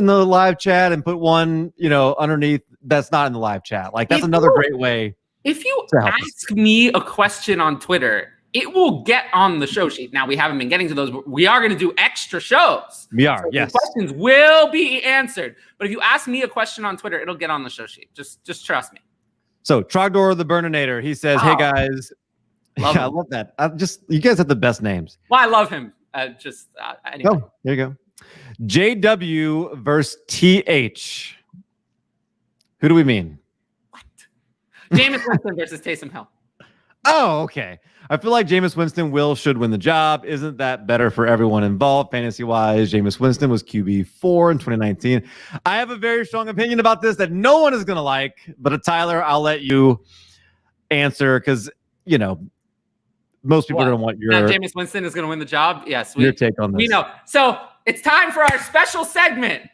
the live chat and put one underneath that's not in the live chat. That's another great way. If you ask me a question on Twitter, it will get on the show sheet. Now we haven't been getting to those, but we are going to do extra shows. We are, so yes. The questions will be answered. But if you ask me a question on Twitter, it'll get on the show sheet. Just trust me. So Trogdor the Burninator, he says, "Hey guys, I love that. You guys have the best names." Well, I love him. Anyway. Oh, there you go. JW versus TH. Who do we mean? What? Jameis Winston versus Taysom Hill. Oh, okay. I feel like Jameis Winston should win the job. Isn't that better for everyone involved? Fantasy-wise, Jameis Winston was QB4 in 2019. I have a very strong opinion about this that no one is going to like, but Tyler, I'll let you answer because, most people don't want your... Now Jameis Winston is going to win the job? Yes. Your take on this. We know. So it's time for our special segment.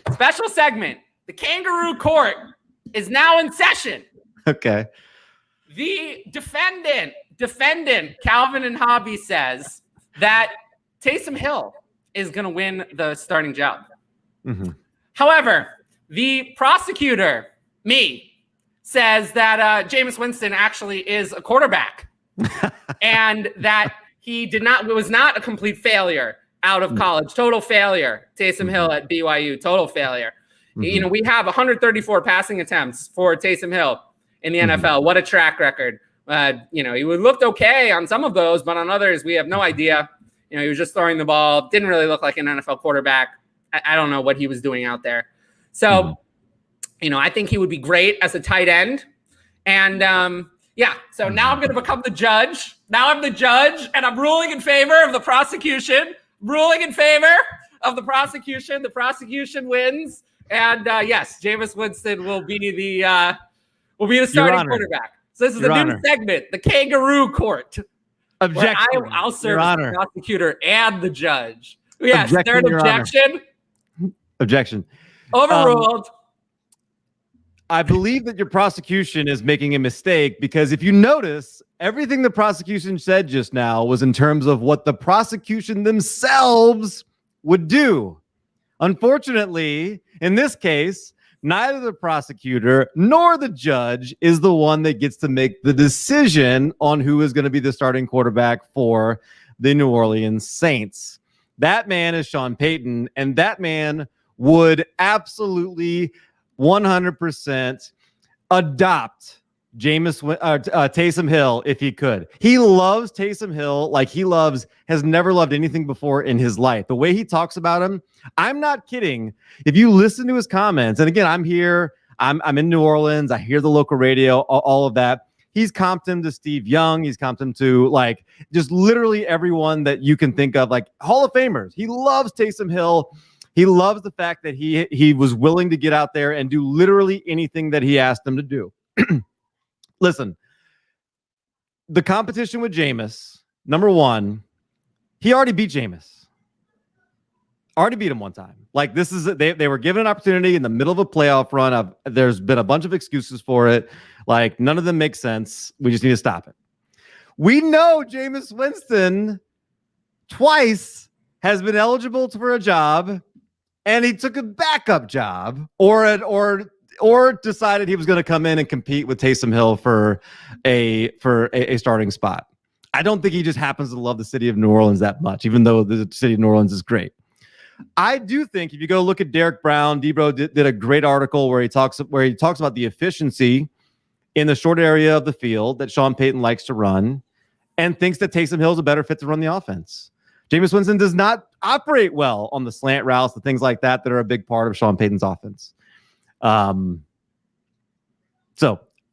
The Kangaroo Court is now in session. Okay. The defendant, defendant Calvin and Hobby says that Taysom Hill is going to win the starting job. Mm-hmm. However, the prosecutor, me, says that Jameis Winston actually is a quarterback and that he was not a complete failure out of college. Total failure. Taysom Hill at BYU, total failure. You know, we have 134 passing attempts for Taysom Hill in the NFL. What a track record. You know, he looked okay on some of those, but on others, we have no idea. You know, he was just throwing the ball. Didn't really look like an NFL quarterback. I don't know what he was doing out there. So, you know, I think he would be great as a tight end. And, yeah, so now I'm going to become the judge. Now I'm the judge, and I'm ruling in favor of the prosecution. Ruling in favor of the prosecution. The prosecution wins. And, yes, Jameis Winston will be the starting quarterback. So this is a new segment, the Kangaroo Court. Objection. I'll serve as the prosecutor and the judge. Yes, third objection. Objection. Overruled. I believe that your prosecution is making a mistake because if you notice, everything the prosecution said just now was in terms of what the prosecution themselves would do. Unfortunately, in this case, neither the prosecutor nor the judge is the one that gets to make the decision on who is going to be the starting quarterback for the New Orleans Saints. That man is Sean Payton, and that man would absolutely 100% adopt Taysom Hill if he could. He loves Taysom Hill like has never loved anything before in his life. The way he talks about him, I'm not kidding. If you listen to his comments, and again, I'm in New Orleans, I hear the local radio, all of that. He's comped him to Steve Young. He's comped him to like just literally everyone that you can think of, like Hall of Famers. He loves Taysom Hill. He loves the fact that he was willing to get out there and do literally anything that he asked him to do. Listen, the competition with Jameis, number one, he already beat Jameis. Already beat him one time. Like this is they were given an opportunity in the middle of a playoff run. There's been a bunch of excuses for it. Like none of them make sense. We just need to stop it. We know Jameis Winston twice has been eligible for a job, and he took a backup job or decided he was going to come in and compete with Taysom Hill for a starting spot. I don't think he just happens to love the city of New Orleans that much, even though the city of New Orleans is great. I do think if you go look at Derek Brown, Debro did a great article where he talks about the efficiency in the short area of the field that Sean Payton likes to run and thinks that Taysom Hill is a better fit to run the offense. Jameis Winston does not operate well on the slant routes, the things like that are a big part of Sean Payton's offense. So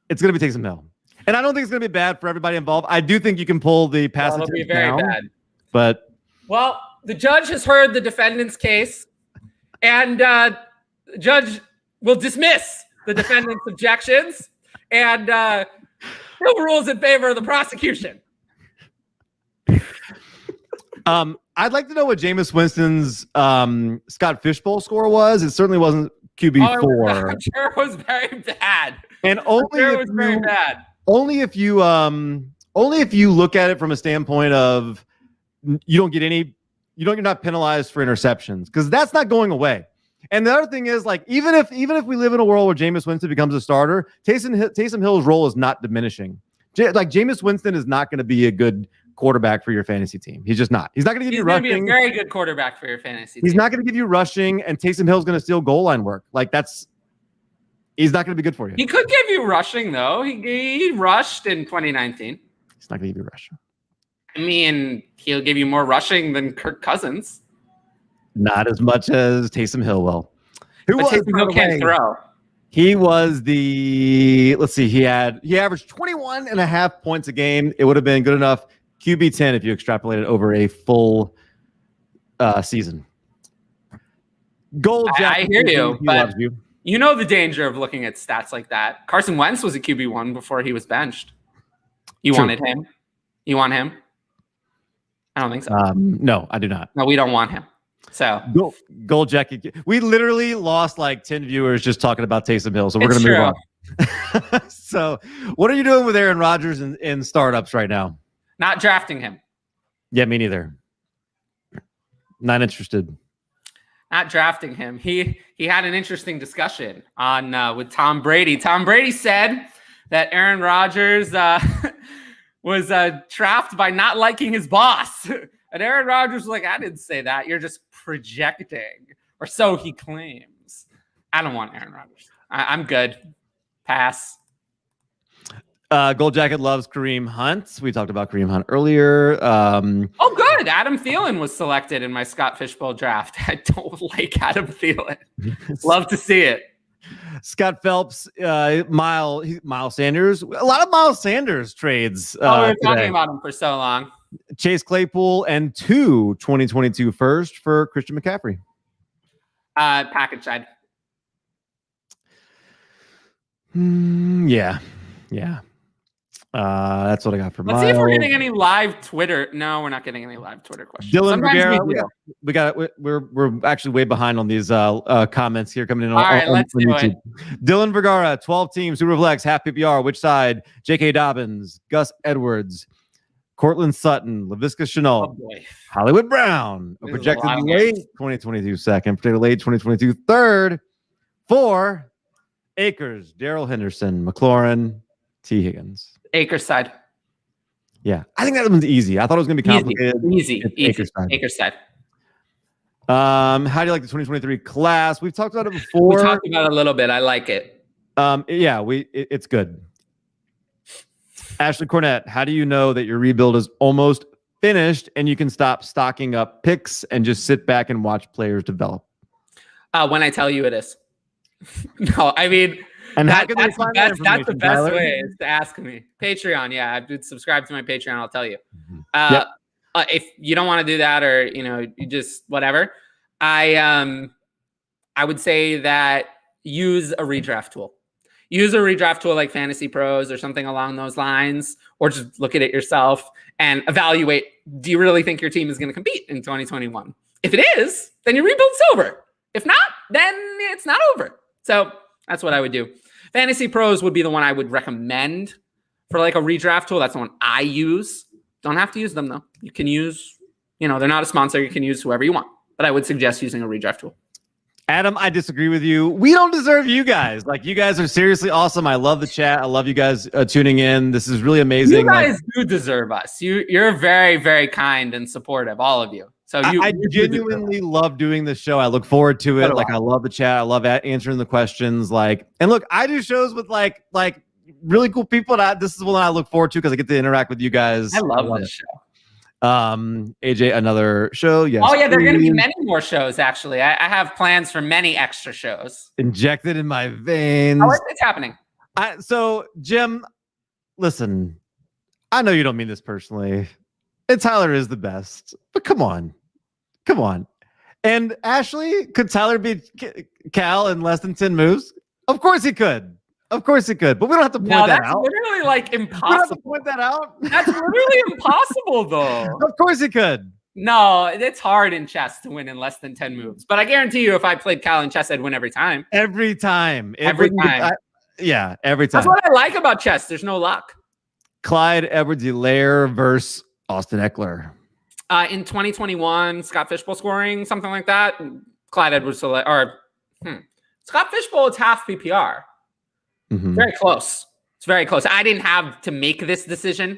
it's going to be Taysom Hill. And I don't think it's going to be bad for everybody involved. I do think you can pull the pass it'll be very bad. But the judge has heard the defendant's case, and the judge will dismiss the defendant's objections, and he'll rules in favor of the prosecution. I'd like to know what Jameis Winston's Scott Fishbowl score was. It certainly wasn't QB4. I'm sure it was very bad. And only if you look at it from a standpoint of you're not penalized for interceptions, because that's not going away. And the other thing is, like, even if we live in a world where Jameis Winston becomes a starter, Taysom Hill's role is not diminishing. Jameis Winston is not going to be a good quarterback for your fantasy team. He's just not. He's not going to give you rushing. He's going to be a very good quarterback for your fantasy team. He's not going to give you rushing, and Taysom Hill's going to steal goal line work. He's not going to be good for you. He could give you rushing, though. He rushed in 2019. He's not going to give you rushing. I mean, he'll give you more rushing than Kirk Cousins. Not as much as Taysom Hill will. Taysom Hill can't throw. He was he averaged 21.5 points a game. It would have been good enough QB 10 if you extrapolated over a full season. I hear you, but you know the danger of looking at stats like that. Carson Wentz was a QB1 before he was benched. You True. wanted him? You want him? I don't think so. No, I do not. No, we don't want him. So Gold jacket. We literally lost like 10 viewers just talking about Taysom Hill. So we're going to move on. So, what are you doing with Aaron Rodgers in startups right now? Not drafting him. Yeah, me neither. Not interested. Not drafting him. He had an interesting discussion on with Tom Brady. Tom Brady said that Aaron Rodgers was trapped by not liking his boss. And Aaron Rodgers was like, I didn't say that. You're just projecting. Or so he claims. I don't want Aaron Rodgers. I'm good. Pass. Gold Jacket loves Kareem Hunt. We talked about Kareem Hunt earlier. Oh, good. Adam Thielen was selected in my Scott Fishbowl draft. I don't like Adam Thielen. Love to see it. Scott Phelps, Miles Sanders. A lot of Miles Sanders trades. We were talking about him for so long. Chase Claypool and 2 2022 first for Christian McCaffrey. Package side. Yeah. That's what I got for Let's see if we're getting any live Twitter. No, we're not getting any live Twitter questions. Dylan Vergara, we're actually way behind on these comments here coming in. All right, let's do YouTube. it. Dylan Vergara, 12 teams, Super Flex, half PPR. Which side? J.K. Dobbins, Gus Edwards, Cortland Sutton, Laviska Shenault, Hollywood Brown, a projected late 2022 second, projected late 2022 third, 4 Akers, Darrell Henderson, McLaurin, T. Higgins. Akers side. Yeah, I think that one's easy. I thought it was going to be complicated. Easy. Akers side. Akers side. How do you like the 2023 class? We've talked about it before. We talked about it a little bit. I like it. Yeah, it's good. Ashley Cornett, how do you know that your rebuild is almost finished and you can stop stocking up picks and just sit back and watch players develop? When I tell you it is. No, I mean, and that's the best Tyler? way is to ask me. Patreon, yeah, I've subscribed to my Patreon. I'll tell you. Yep. If you don't want to do that, or you just whatever, I would say that use a redraft tool. Use a redraft tool like Fantasy Pros or something along those lines, or just look at it yourself and evaluate. Do you really think your team is going to compete in 2021? If it is, then your rebuild's over. If not, then it's not over. So that's what I would do. Fantasy Pros would be the one I would recommend for like a redraft tool. That's the one I use. Don't have to use them though. You can use, they're not a sponsor. You can use whoever you want, but I would suggest using a redraft tool. Adam, I disagree with you. We don't deserve you guys. Like, you guys are seriously awesome. I love the chat. I love you guys tuning in. This is really amazing. You guys do deserve us. You're very, very kind and supportive, all of you. So I genuinely love doing this show. I look forward to it. I love the chat. I love answering the questions. And look, I do shows with like really cool people. This is one I look forward to because I get to interact with you guys. I love this show. AJ, another show. Yes. Oh yeah, there are going to be many more shows. Actually, I have plans for many extra shows. Injected in my veins. How is this happening? So Jim, listen, I know you don't mean this personally. And Tyler is the best, but come on. And Ashley, could Tyler beat Cal in less than 10 moves? Of course he could. But we don't have to point that out. That's literally like impossible. We don't have to point that out. That's literally impossible, though. Of course he could. No, it's hard in chess to win in less than 10 moves. But I guarantee you, if I played Cal in chess, I'd win every time. Every time. Every time. Every time. That's what I like about chess. There's no luck. Clyde Edwards-Helaire versus Austin Eckler. In 2021, Scott Fishbowl scoring, something like that. Clyde Edwards-Helaire, or Scott Fishbowl, it's half PPR. Mm-hmm. Very close. It's very close. I didn't have to make this decision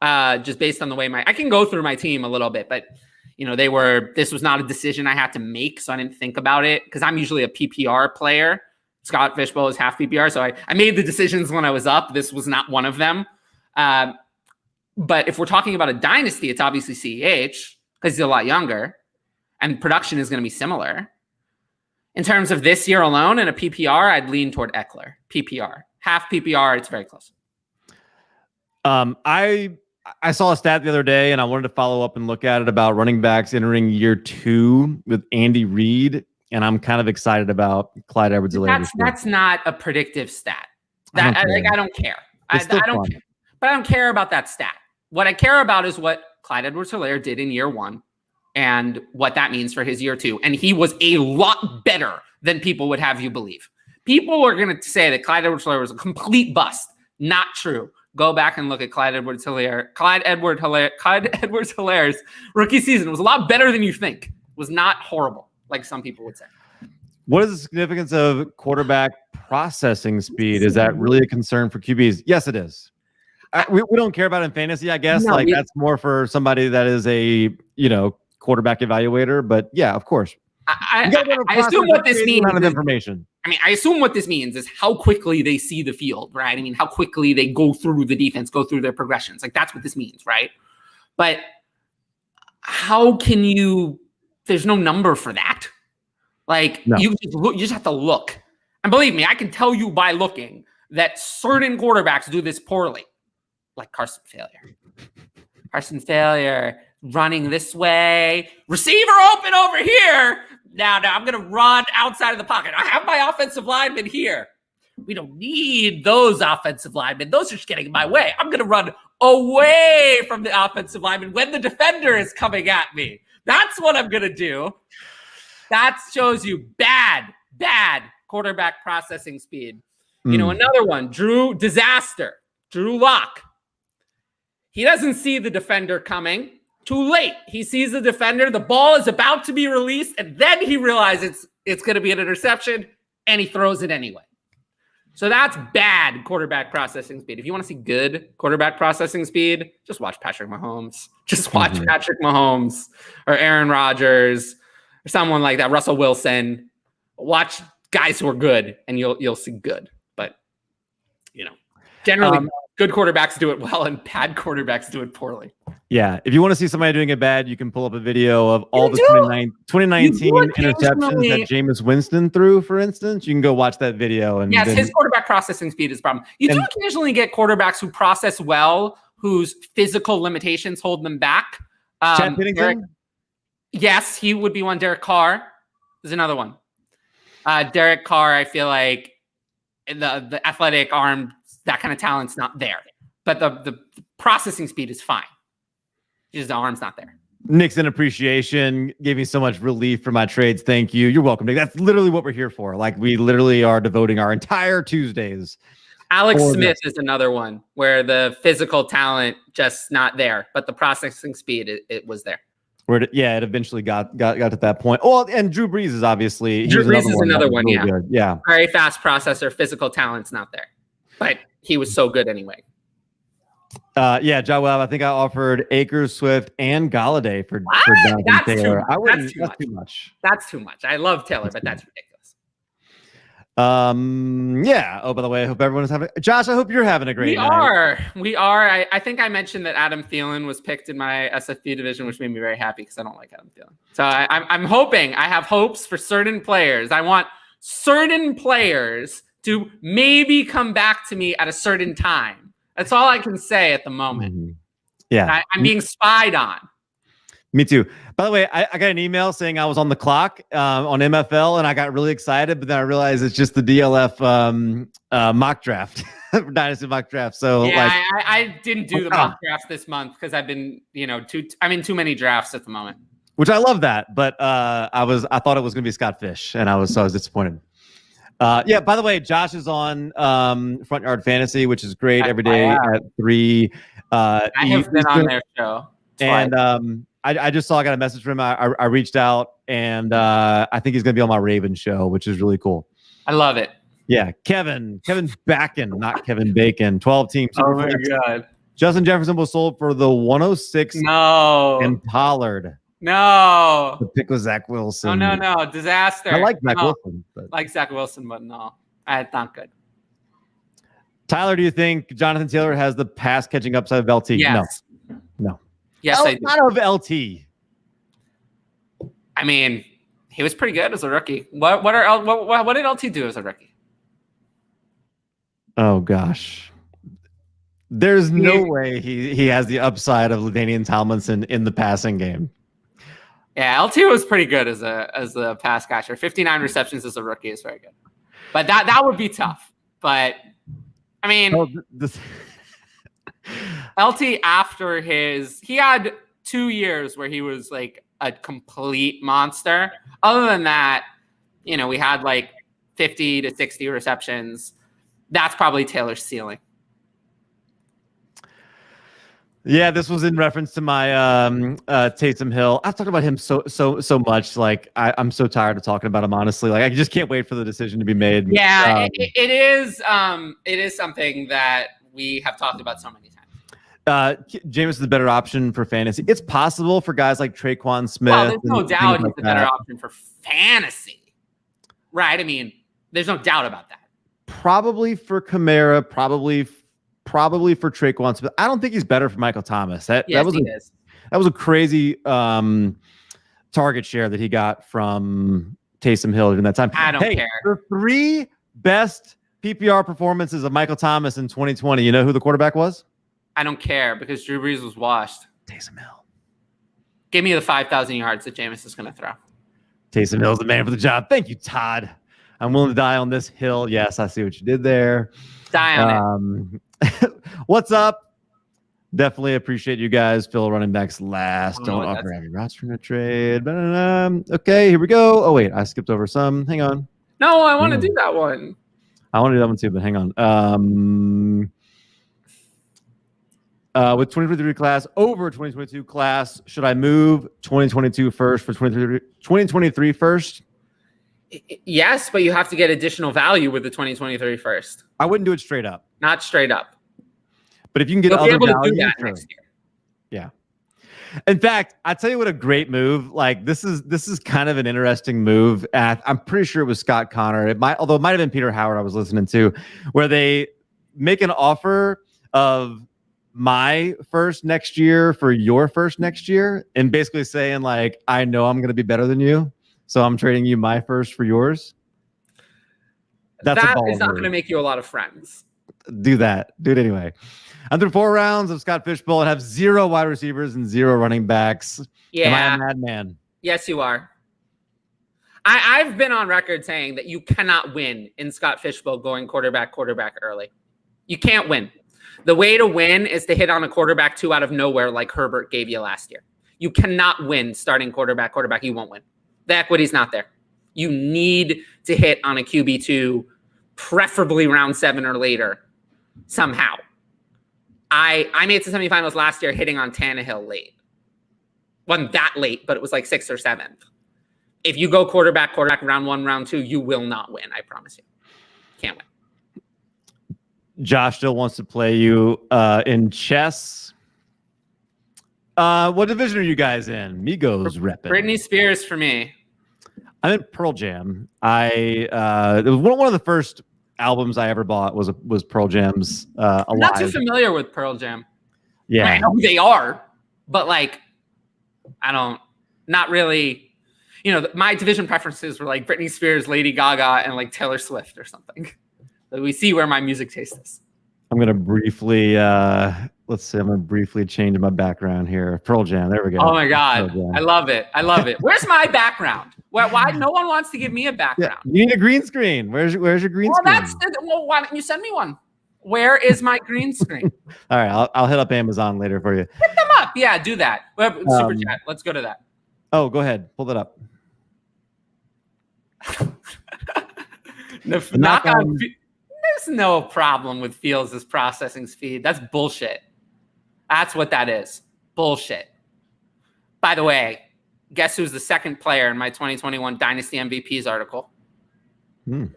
just based on the way I can go through my team a little bit, but this was not a decision I had to make. So I didn't think about it because I'm usually a PPR player. Scott Fishbowl is half PPR. So I made the decisions when I was up. This was not one of them. But if we're talking about a dynasty, it's obviously CEH because he's a lot younger and production is going to be similar. In terms of this year alone in a PPR, I'd lean toward Eckler. PPR. Half PPR, it's very close. I saw a stat the other day, and I wanted to follow up and look at it about running backs entering year 2 with Andy Reid, and I'm kind of excited about Clyde Edwards-Helaire. That's not a predictive stat. I don't care. I don't care. But I don't care about that stat. What I care about is what Clyde Edwards-Helaire did in year 1. And what that means for his year 2. And he was a lot better than people would have you believe. People are going to say that Clyde Edwards-Helaire was a complete bust. Not true. Go back and look at Clyde Edwards-Helaire's rookie season. It was a lot better than you think. It was not horrible, like some people would say. What is the significance of quarterback processing speed? Is that really a concern for QBs? Yes, it is. We don't care about it in fantasy, I guess. No, that's more for somebody that is a quarterback evaluator. But yeah, of course. I assume what this means amount of information. I assume what this means is how quickly they see the field, right? I mean, how quickly they go through the defense, go through their progressions. Like, that's what this means, right? But how can you? There's no number for that. Like, no. You just have to look. And believe me, I can tell you by looking that certain quarterbacks do this poorly. Like Carson Failure, running this way, receiver open over here. Now I'm going to run outside of the pocket. I have my offensive lineman here. We don't need those offensive linemen. Those are just getting in my way. I'm going to run away from the offensive lineman when the defender is coming at me. That's what I'm going to do. That shows you bad quarterback processing speed. Another one, Drew Lock. He doesn't see the defender coming. Too late. He sees the defender. The ball is about to be released, and then he realizes it's going to be an interception, and he throws it anyway. So that's bad quarterback processing speed. If you want to see good quarterback processing speed, just watch Patrick Mahomes. Patrick Mahomes or Aaron Rodgers or someone like that, Russell Wilson. Watch guys who are good, and you'll see good. But generally, good quarterbacks do it well, and bad quarterbacks do it poorly. Yeah. If you want to see somebody doing it bad, you can pull up a video of all the 2019 interceptions that Jameis Winston threw, for instance. You can go watch that video. And yes, his quarterback processing speed is a problem. You do occasionally get quarterbacks who process well, whose physical limitations hold them back. Chad Pennington? Yes, he would be one. Derek Carr is another one. Derek Carr, I feel like the athletic arm, that kind of talent's not there. But the processing speed is fine. Just the arm's not there. Nick's in appreciation gave me so much relief for my trades. Thank you. You're welcome, Nick. That's literally what we're here for. Like, we literally are devoting our entire Tuesdays. Alex Smith is another one where the physical talent just not there, but the processing speed it was there. It eventually got to that point. Oh, and Drew Brees is obviously another one. Really good. Yeah, very fast processor. Physical talent's not there, but he was so good anyway. John Webb, I think I offered Akers, Swift, and Galladay for Jonathan Taylor. That's too much. That's too much. I love Taylor, but that's ridiculous. Oh, by the way, I hope everyone's having. Josh, I hope you're having a great night. We are. I think I mentioned that Adam Thielen was picked in my SFB division, which made me very happy because I don't like Adam Thielen. So I'm hoping. I have hopes for certain players. I want certain players to maybe come back to me at a certain time. That's all I can say at the moment. Mm-hmm. Yeah. I'm being spied on. Me too. By the way, I got an email saying I was on the clock on MFL, and I got really excited, but then I realized it's just the DLF mock draft, Dynasty mock draft. So yeah, I didn't do the mock drafts this month because I've been, I'm in too many drafts at the moment. Which I love that, but I thought it was going to be Scott Fish, and I was disappointed. By the way, Josh is on Front Yard Fantasy, which is great every day at 3. I have been on their show twice. And I just got a message from him. I reached out, and I think he's going to be on my Raven show, which is really cool. I love it. Yeah, Kevin Backen, not Kevin Bacon. 12 teams. Oh my God. Justin Jefferson was sold for the 106. No. And Pollard. No. The pick was Zach Wilson. No. Disaster. I like Zach Wilson. But... like Zach Wilson, but no. It's not good. Tyler, do you think Jonathan Taylor has the pass catching upside of LT? Yes. No. Yes, I do. Not of LT. I mean, he was pretty good as a rookie. What did LT do as a rookie? Oh gosh. There's no way he has the upside of LaDainian Tomlinson in the passing game. Yeah, LT was pretty good as a pass catcher. 59 receptions as a rookie is very good. But that would be tough. But I mean, LT after he had 2 years where he was like a complete monster. Other than that, we had like 50 to 60 receptions. That's probably Taylor's ceiling. Yeah, this was in reference to my Taysom Hill. I've talked about him so much. Like I'm so tired of talking about him. Honestly, like I just can't wait for the decision to be made. Yeah, it is. It is something that we have talked about so many times. Jameis is the better option for fantasy. It's possible for guys like Traquan Smith. Well, there's no doubt he's like the better option for fantasy, right? I mean, there's no doubt about that. Probably for Kamara, probably for Traquan Smith. I don't think he's better for Michael Thomas. That was a crazy target share that he got from Taysom Hill during that time. I don't care. The 3 best PPR performances of Michael Thomas in 2020. You know who the quarterback was? I don't care because Drew Brees was washed. Taysom Hill. Give me the 5,000 yards that Jameis is going to throw. Taysom Hill's the man for the job. Thank you, Todd. I'm willing to die on this hill. Yes, I see what you did there. Die on it. What's up? Definitely appreciate you guys. Phil running backs last. Don't offer every roster in a trade. Okay, here we go. Oh, wait. I skipped over some. Hang on. No, I want to do that one. I want to do that one too, but hang on. With 2023 class over 2022 class, should I move 2022 first for 2023 first? Yes, but you have to get additional value with the 2023 first. I wouldn't do it straight up. Not straight up. But if you can get You'll other be able value, to do that next year. Yeah. In fact, I tell you what, a great move. Like this is kind of an interesting move. I'm pretty sure it was Scott Connor. Although it might have been Peter Howard I was listening to, where they make an offer of my first next year for your first next year, and basically saying like, I know I'm going to be better than you, so I'm trading you my first for yours. That is not going to make you a lot of friends. Do that. Do it anyway. I'm through 4 rounds of Scott Fishbowl and have 0 wide receivers and 0 running backs. Yeah. Am I a madman? Yes, you are. I've been on record saying that you cannot win in Scott Fishbowl going quarterback early. You can't win. The way to win is to hit on a quarterback 2 out of nowhere like Herbert gave you last year. You cannot win starting quarterback. You won't win. The equity's not there. You need to hit on a QB2, preferably round 7 or later, somehow. I made the semifinals last year hitting on Tannehill late. Wasn't that late, but it was like 6th or 7th. If you go quarterback round 1, round 2, you will not win. I promise you. Can't win. Josh still wants to play you in chess. What division are you guys in? Migos repping. Britney Spears for me. I'm in Pearl Jam. It was one of the first albums I ever bought was Pearl Jam's Alive. I'm not too familiar with Pearl Jam. Yeah. I know who they are, but like, not really. You know, my division preferences were like Britney Spears, Lady Gaga, and like Taylor Swift or something. So we see where my music taste is. I'm going to briefly, I'm going to briefly change my background here. Pearl Jam. There we go. Oh my God. I love it. Where's my background? Why no one wants to give me a background? Yeah, you need a green screen. Where's your green screen? Why don't you send me one? Where is my green screen? All right. I'll hit up Amazon later for you. Hit them up. Yeah, do that. Super chat. Let's go to that. Oh, go ahead. Pull that up. There's no problem with Fields' processing speed. That's bullshit. That's what that is. Bullshit. By the way, guess who's the second player in my 2021 Dynasty MVPs article? I'm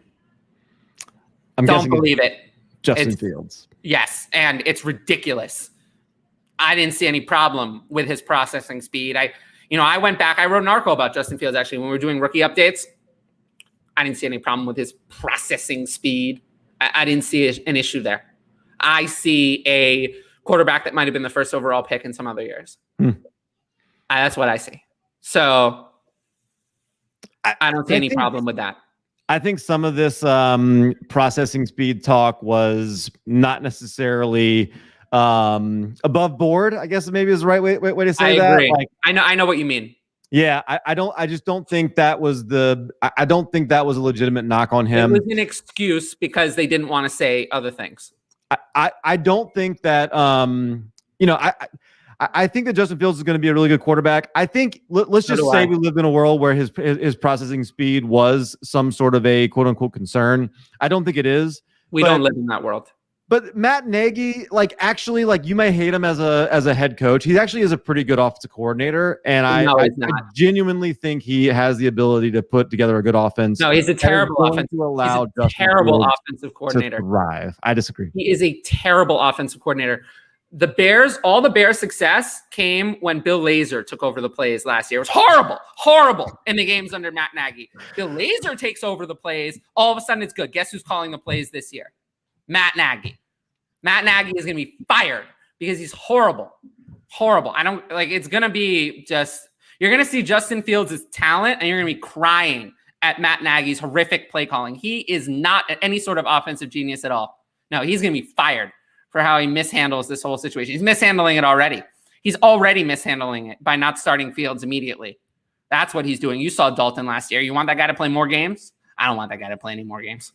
Don't believe it. Justin Fields. Yes, and it's ridiculous. I didn't see any problem with his processing speed. I went back. I wrote an article about Justin Fields actually when we were doing rookie updates. I didn't see any problem with his processing speed. I didn't see an issue there. I see a quarterback that might have been the first overall pick in some other years. That's what I see. So I don't see any problem with that. I think some of this processing speed talk was not necessarily above board, I guess maybe is the right way to say that. I agree. I know what you mean. Yeah, I just don't think that was I don't think that was a legitimate knock on him. It was an excuse because they didn't want to say other things. I don't think that I think that Justin Fields is going to be a really good quarterback. I think let's just say we lived in a world where his processing speed was some sort of a quote unquote concern. I don't think it is. We don't live in that world. But Matt Nagy, actually, you may hate him as a head coach. He actually is a pretty good offensive coordinator, and I genuinely think he has the ability to put together a good offense. No, he's a terrible offensive coordinator. To thrive. I disagree. He is a terrible offensive coordinator. All the Bears' success came when Bill Lazor took over the plays last year. It was horrible in the games under Matt Nagy. Bill Lazor takes over the plays. All of a sudden, it's good. Guess who's calling the plays this year? Matt Nagy. Matt Nagy is going to be fired because he's horrible. It's going to be you're going to see Justin Fields' talent and you're going to be crying at Matt Nagy's horrific play calling. He is not any sort of offensive genius at all. No, he's going to be fired for how he mishandles this whole situation. He's mishandling it already. He's already mishandling it by not starting Fields immediately. That's what he's doing. You saw Dalton last year. You want that guy to play more games? I don't want that guy to play any more games.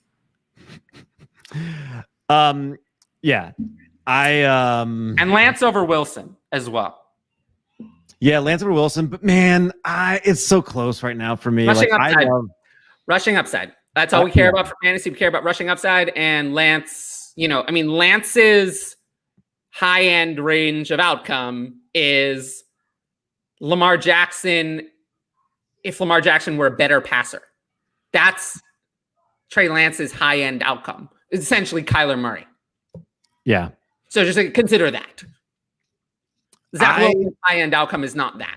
Yeah. And Lance over Wilson as well. Yeah, Lance over Wilson, but man, it's so close right now for me. Rushing upside. That's all we care about for fantasy. We care about rushing upside, and Lance, Lance's high-end range of outcome is Lamar Jackson if Lamar Jackson were a better passer. That's Trey Lance's high-end outcome. It's essentially Kyler Murray. Yeah. So just consider that. Zach Wilson's high-end outcome is not that.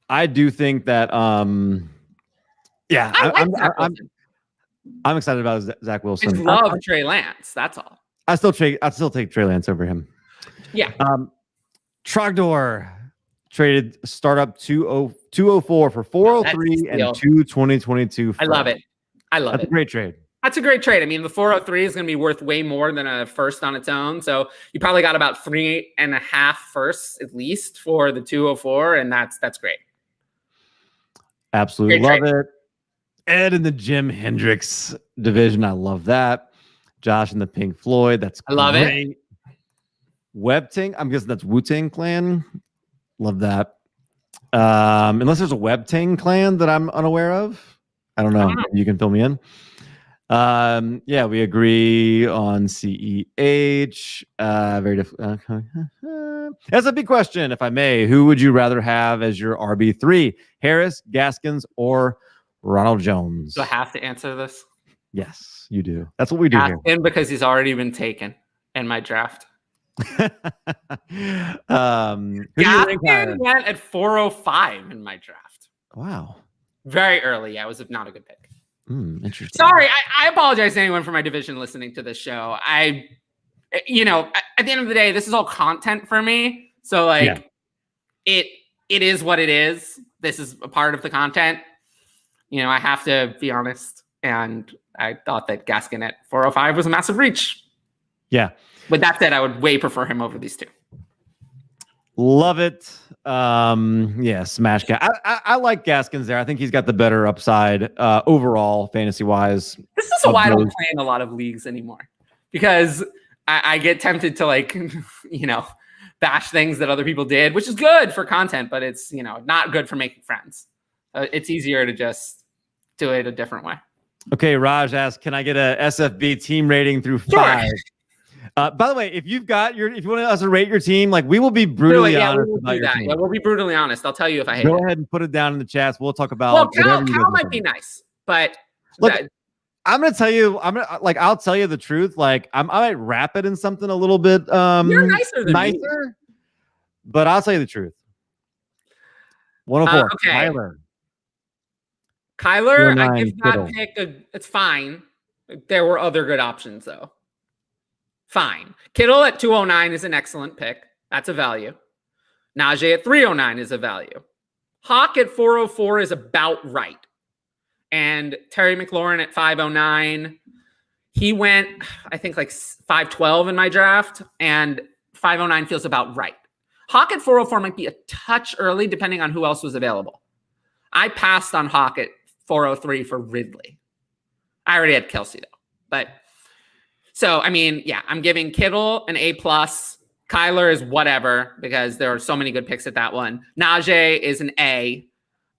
I do think that, I'm excited about Zach Wilson. I just love Trey Lance. That's all. I'd still take Trey Lance over him. Yeah. Trogdor traded startup 204 for 403 and 2022. I love it. That's a great trade. That's a great trade. I mean, the 403 is going to be worth way more than a first on its own. So you probably got about 3.5 firsts at least for the 204, and that's great. Absolutely love it. Ed in the Jim Hendrix division. I love that. Josh in the Pink Floyd. I love it. Web-Ting. I'm guessing that's Wu-Tang Clan. Love that. Unless there's a Web-Ting Clan that I'm unaware of. I don't know. You can fill me in. Yeah, we agree on CEH. Very difficult. That's a big question, if I may. Who would you rather have as your RB3? Harris, Gaskins, or Ronald Jones? Do I have to answer this? Yes, you do. That's what we do here. And because he's already been taken in my draft. Gaskins went at 405 in my draft. Wow. Very early. Yeah, it was not a good pick. Interesting. Sorry, I apologize to anyone from my division listening to this show. At the end of the day, this is all content for me. So it is what it is. This is a part of the content. I have to be honest. And I thought that Gaskin at 405 was a massive reach. Yeah. With that said, I would way prefer him over these two. Love it. Smash guy. I like Gaskins there. I think he's got the better upside overall, fantasy wise. This is why I don't play in a lot of leagues anymore, because I get tempted to bash things that other people did, which is good for content, but it's not good for making friends. It's easier to just do it a different way. Okay, Raj asks, can I get a SFB team rating through 5? By the way, if you want us to rate your team, we will be brutally honest about your team. Yeah, we'll be brutally honest. I'll tell you if I hate it. Go ahead and put it down in the chats. We'll talk about. Cal might be nice, but look, I'm gonna tell you. I'll tell you the truth. I might wrap it in something a little bit you're nicer than me. But I'll tell you the truth. 104. Okay. Kyler, I give that pick it's fine. There were other good options though. Fine. Kittle at 209 is an excellent pick. That's a value. Najee at 309 is a value. Hawk at 404 is about right. And Terry McLaurin at 509. He went, I think, 512 in my draft, and 509 feels about right. Hawk at 404 might be a touch early, depending on who else was available. I passed on Hawk at 403 for Ridley. I already had Kelsey, though. But so, I'm giving Kittle an A+, Kyler is whatever because there are so many good picks at that one. Najee is an A.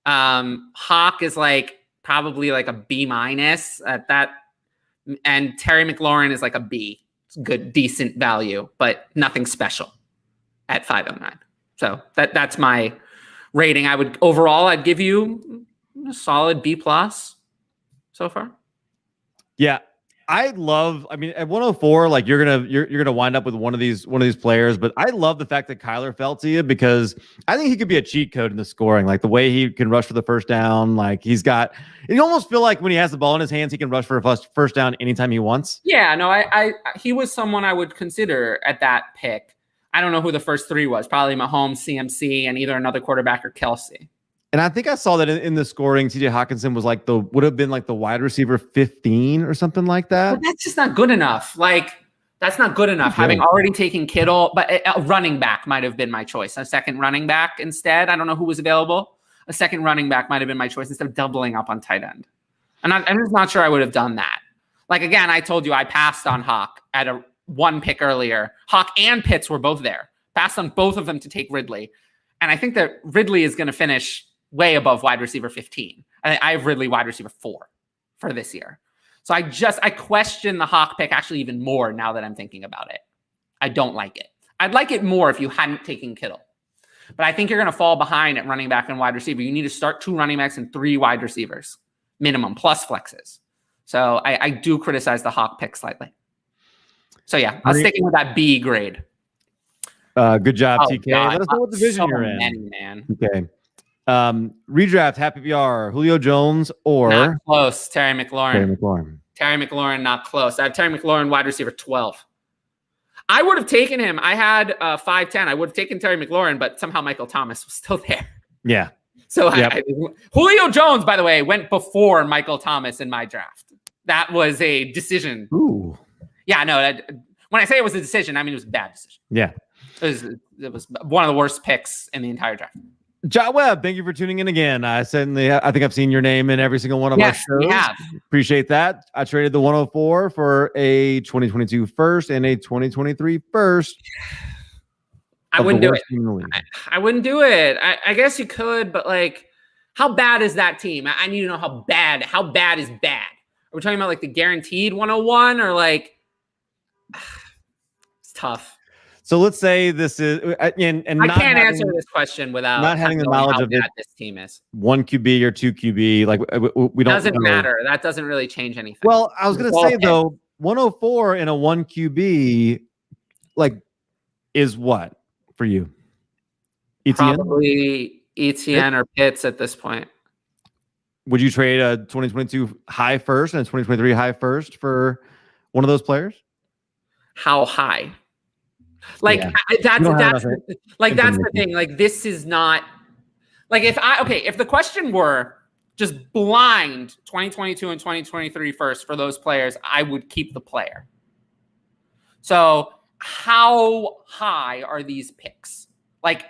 Hawk is like probably like a B- at that. And Terry McLaurin is like a B. It's good, decent value, but nothing special at 509. So that's my rating. I'd give you a solid B+ so far. Yeah. I mean, at 104, like you're gonna wind up with one of these players, but I love the fact that Kyler fell to you because I think he could be a cheat code in the scoring, like the way he can rush for the first down. Like you almost feel like when he has the ball in his hands, he can rush for a first down anytime he wants. Yeah, no, he was someone I would consider at that pick. I don't know who the first three was. Probably Mahomes, CMC, and either another quarterback or Kelsey. And I think I saw that in the scoring, TJ Hawkinson was like would have been like the wide receiver 15 or something like that. But that's just not good enough. Like, that's not good enough. Having already taken Kittle, but a running back might have been my choice. A second running back instead. I don't know who was available. A second running back might have been my choice instead of doubling up on tight end. And I'm just not sure I would have done that. Like, again, I told you I passed on Hawk at one pick earlier. Hawk and Pitts were both there. Passed on both of them to take Ridley. And I think that Ridley is going to finish way above wide receiver 15. I have Ridley wide receiver 4 for this year. So I question the Hawk pick actually even more now that I'm thinking about it. I don't like it. I'd like it more if you hadn't taken Kittle. But I think you're going to fall behind at running back and wide receiver. You need to start 2 running backs and 3 wide receivers minimum plus flexes. So I do criticize the Hawk pick slightly. So yeah, I'm sticking with that B grade. Good job, TK. God, let us know what division you're in. Man. Okay. Redraft, Happy VR, Julio Jones or not close, Terry McLaurin. Terry McLaurin, not close. I have Terry McLaurin, wide receiver 12. I would have taken him. I had 5'10". I would have taken Terry McLaurin, but somehow Michael Thomas was still there. Yeah. So Julio Jones, by the way, went before Michael Thomas in my draft. That was a decision. Ooh. Yeah, no. When I say it was a decision, I mean it was a bad decision. Yeah. It was one of the worst picks in the entire draft. Ja Webb, thank you for tuning in again. I think I've seen your name in every single one of our shows. We have. Appreciate that. I traded the 104 for a 2022 first and a 2023 first. I wouldn't do it. I wouldn't do it. I guess you could, but like, how bad is that team? I need to know how bad is bad. Are we talking about like the guaranteed 101 or like, it's tough. So let's say this is, and I can't answer this question without not having the knowledge of bad this team is. 1 QB or 2 QB, like we don't. Doesn't matter. That doesn't really change anything. Well, I was going to say though, 104 in a 1 QB, like, is what for you? ETN? Probably ETN or Pitts at this point. Would you trade a 2022 high first and a 2023 high first for one of those players? How high? Like that's the thing. Like this is not like if the question were just blind 2022 and 2023 first for those players, I would keep the player. So how high are these picks? Like,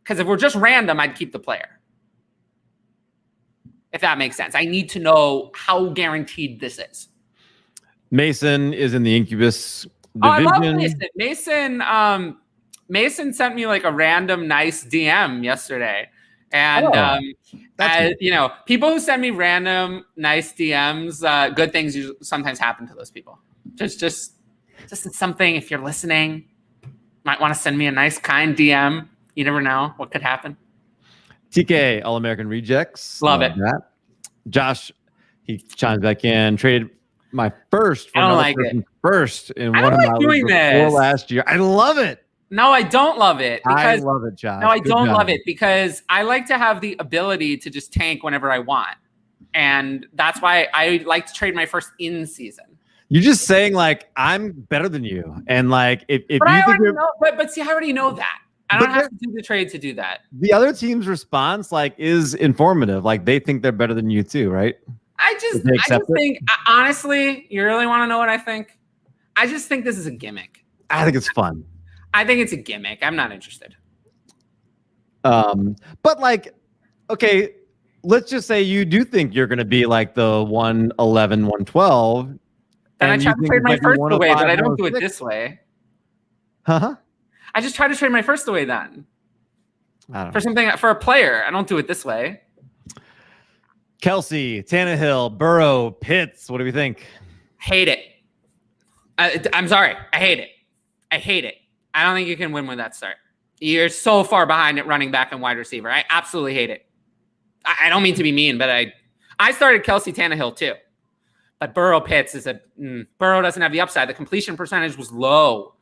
because if we're just random, I'd keep the player. If that makes sense. I need to know how guaranteed this is. Mason is in the Incubus division. Oh, I love Mason. Mason sent me like a random nice DM yesterday. And you know, people who send me random nice DMs, good things sometimes happen to those people. Just something, if you're listening, might want to send me a nice kind DM. You never know what could happen. TK, All-American Rejects. Love it. That. Josh, he chimes back in. Traded my first for first in one of my leagues before last year. I love it. No, I don't love it. I love it, Josh. No, I don't love it because I like to have the ability to just tank whenever I want. And that's why I like to trade my first in season. You're just saying like I'm better than you. And like if you think but see, I already know that. I don't have to do the trade to do that. The other team's response like is informative. Like they think they're better than you too, right? I just think, honestly, you really want to know what I think? I just think this is a gimmick. I think it's fun. I think it's a gimmick. I'm not interested. But like, okay, let's just say you do think you're going to be like the 111, 112. Then I try to trade my first away, but I don't do it this way. Huh? I just try to trade my first away then. I don't For know. something, for a player. I don't do it this way. Kelsey, Tannehill, Burrow, Pitts. What do we think? Hate it. I'm sorry. I hate it. I hate it. I don't think you can win with that start. You're so far behind at running back and wide receiver. I absolutely hate it. I don't mean to be mean, but I started Kelsey Tannehill too. But Burrow Pitts is Burrow doesn't have the upside. The completion percentage was low.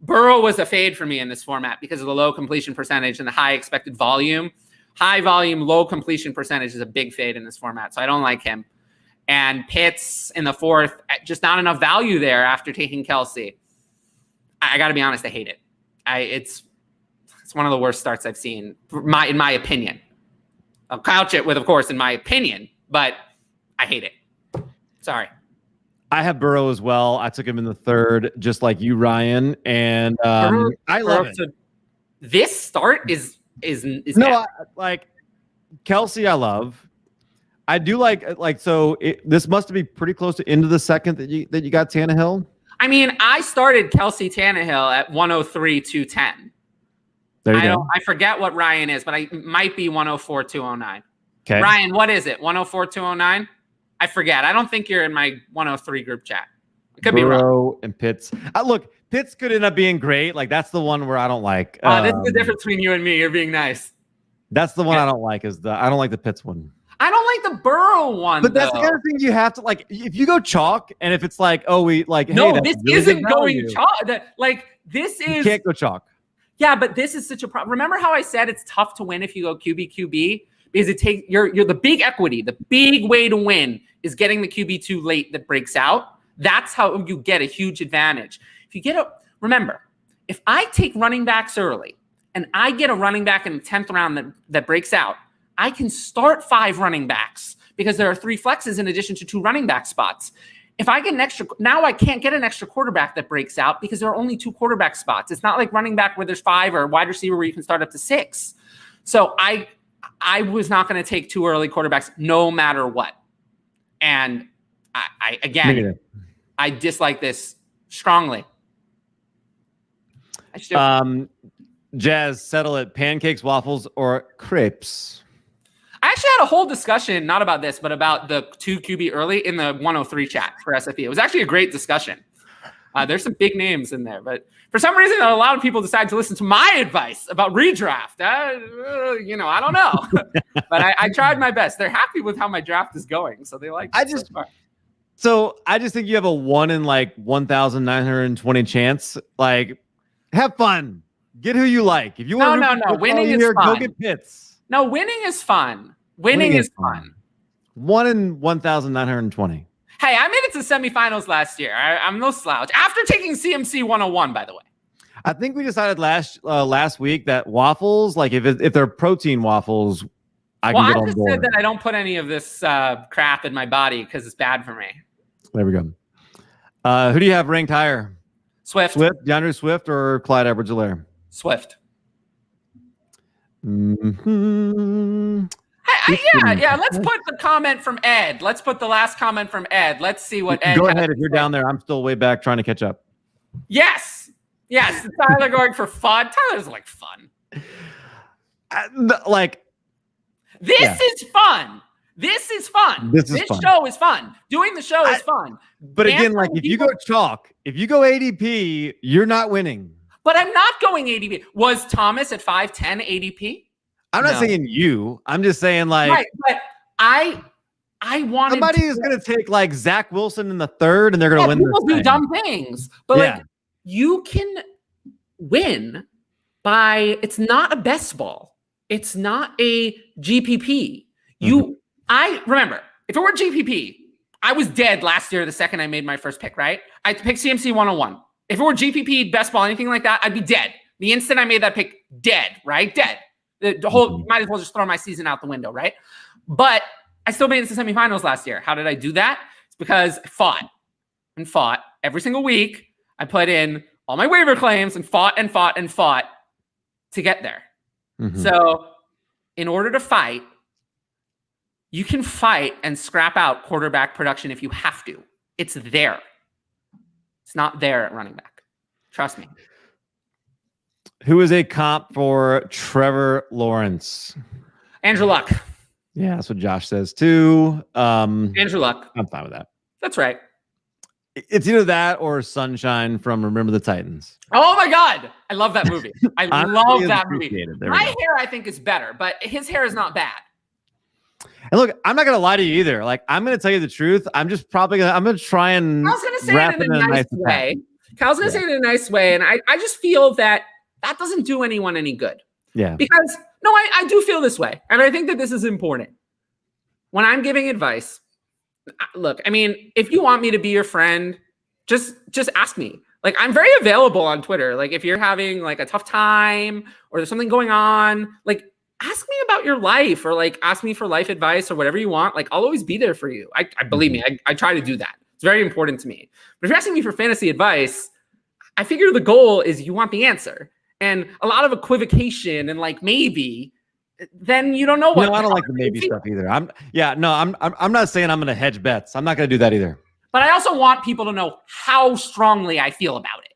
Burrow was a fade for me in this format because of the low completion percentage and the high expected volume. High volume, low completion percentage is a big fade in this format, so I don't like him. And Pitts in the fourth, just not enough value there after taking Kelsey. I got to be honest, I hate it. It's one of the worst starts I've seen, in my opinion. I'll couch it with, of course, in my opinion, but I hate it. Sorry. I have Burrow as well. I took him in the third, just like you, Ryan, and I love it. This start is no, like Kelsey. I love. I do like so. This must be pretty close to into the second that you got Tannehill. I mean, I started Kelsey Tannehill at 103, 210. There you go. I forget what Ryan is, but I might be 104, 209. Okay, Ryan, what is it? 104, 209? I forget. I don't think you're in my 103 group chat. It could be wrong. Burrow and Pitts. Look, Pitts could end up being great. Like that's the one where I don't like. This is the difference between you and me. You're being nice. That's the one I don't like. I don't like the Pitts one. I don't like the Burrow one. But that's the kind of thing you have to like. If you go chalk, and if it's like, oh, we like, no, hey, this really isn't going chalk. Like this is. You can't go chalk. Yeah, but this is such a problem. Remember how I said it's tough to win if you go QB because it takes you're the big equity. The big way to win is getting the QB2 late that breaks out. That's how you get a huge advantage. If you get remember, if I take running backs early and I get a running back in the 10th round that breaks out, I can start 5 running backs because there are 3 flexes in addition to 2 running back spots. If I get an extra, now I can't get an extra quarterback that breaks out because there are only 2 quarterback spots. It's not like running back where there's 5 or wide receiver where you can start up to 6. So I was not going to take 2 early quarterbacks no matter what. And I dislike this strongly. Jazz, settle it. Pancakes, waffles, or crepes? I actually had a whole discussion, not about this, but about the 2 QB early in the 103 chat for SFE. It was actually a great discussion. There's some big names in there, but for some reason, a lot of people decide to listen to my advice about redraft. I don't know, but I tried my best. They're happy with how my draft is going, so they like. So I just think you have a 1 in like 1,920 chance. Like, have fun. Get who you like. If you want no. Winning is fun. Go get Pitts. No, winning is fun. Winning is fun. 1 in 1,920. Hey, I made it to semifinals last year. I'm no slouch. After taking CMC 101, by the way. I think we decided last week that waffles, like if they're protein waffles, I can get on board. I just said that I don't put any of this crap in my body because it's bad for me. There we go. Who do you have ranked higher? Swift, DeAndre Swift, or Clyde Edwards-Helaire? Swift. Mm-hmm. Yeah. Let's put the comment from Ed. Let's put the last comment from Ed. Let's see what Ed. Go ahead. If you're down there, I'm still way back trying to catch up. Yes. Tyler going for fun. Tyler's like fun. This is fun. This is fun. This show is fun. Doing the show is fun. But again, like if you go chalk, if you go ADP, you're not winning. But I'm not going ADP. Was Thomas at 5'10 ADP? I'm not saying you. I'm just saying like. Right, but I wanted somebody is going to take like Zach Wilson in the third, and they're going to win. People do dumb things, but like you can win by. It's not a best ball. It's not a GPP. I remember if it were GPP, I was dead last year. The second I made my first pick, right? I picked CMC 101. If it were GPP, best ball, anything like that, I'd be dead. The instant I made that pick, dead, right? Dead. The whole might as well just throw my season out the window, right? But I still made it to semifinals last year. How did I do that? It's because I fought every single week. I put in all my waiver claims and fought to get there. Mm-hmm. So in order to fight, you can fight and scrap out quarterback production if you have to. It's there. It's not there at running back. Trust me. Who is a comp for Trevor Lawrence? Andrew Luck. Yeah, that's what Josh says too. Andrew Luck. I'm fine with that. That's right. It's either that or Sunshine from Remember the Titans. Oh my God. I love that movie. I love that movie. My hair, I think, is better, but his hair is not bad. And look, I'm not gonna lie to you either. Like, I'm gonna tell you the truth. I'm just probably I'm gonna try and I was gonna say it in a nice way. Kyle's gonna say it in a nice way, and I just feel that doesn't do anyone any good. Yeah. Because no, I do feel this way, and I think that this is important. When I'm giving advice, look, I mean, if you want me to be your friend, just ask me. Like, I'm very available on Twitter. Like, if you're having like a tough time or there's something going on, like, ask me about your life, or like ask me for life advice or whatever you want. Like, I'll always be there for you. I believe me, I try to do that. It's very important to me. But if you're asking me for fantasy advice, I figure the goal is you want the answer. And a lot of equivocation and like maybe, then you don't know what. No, I don't like the maybe stuff either. I'm not saying I'm gonna hedge bets. I'm not gonna do that either. But I also want people to know how strongly I feel about it.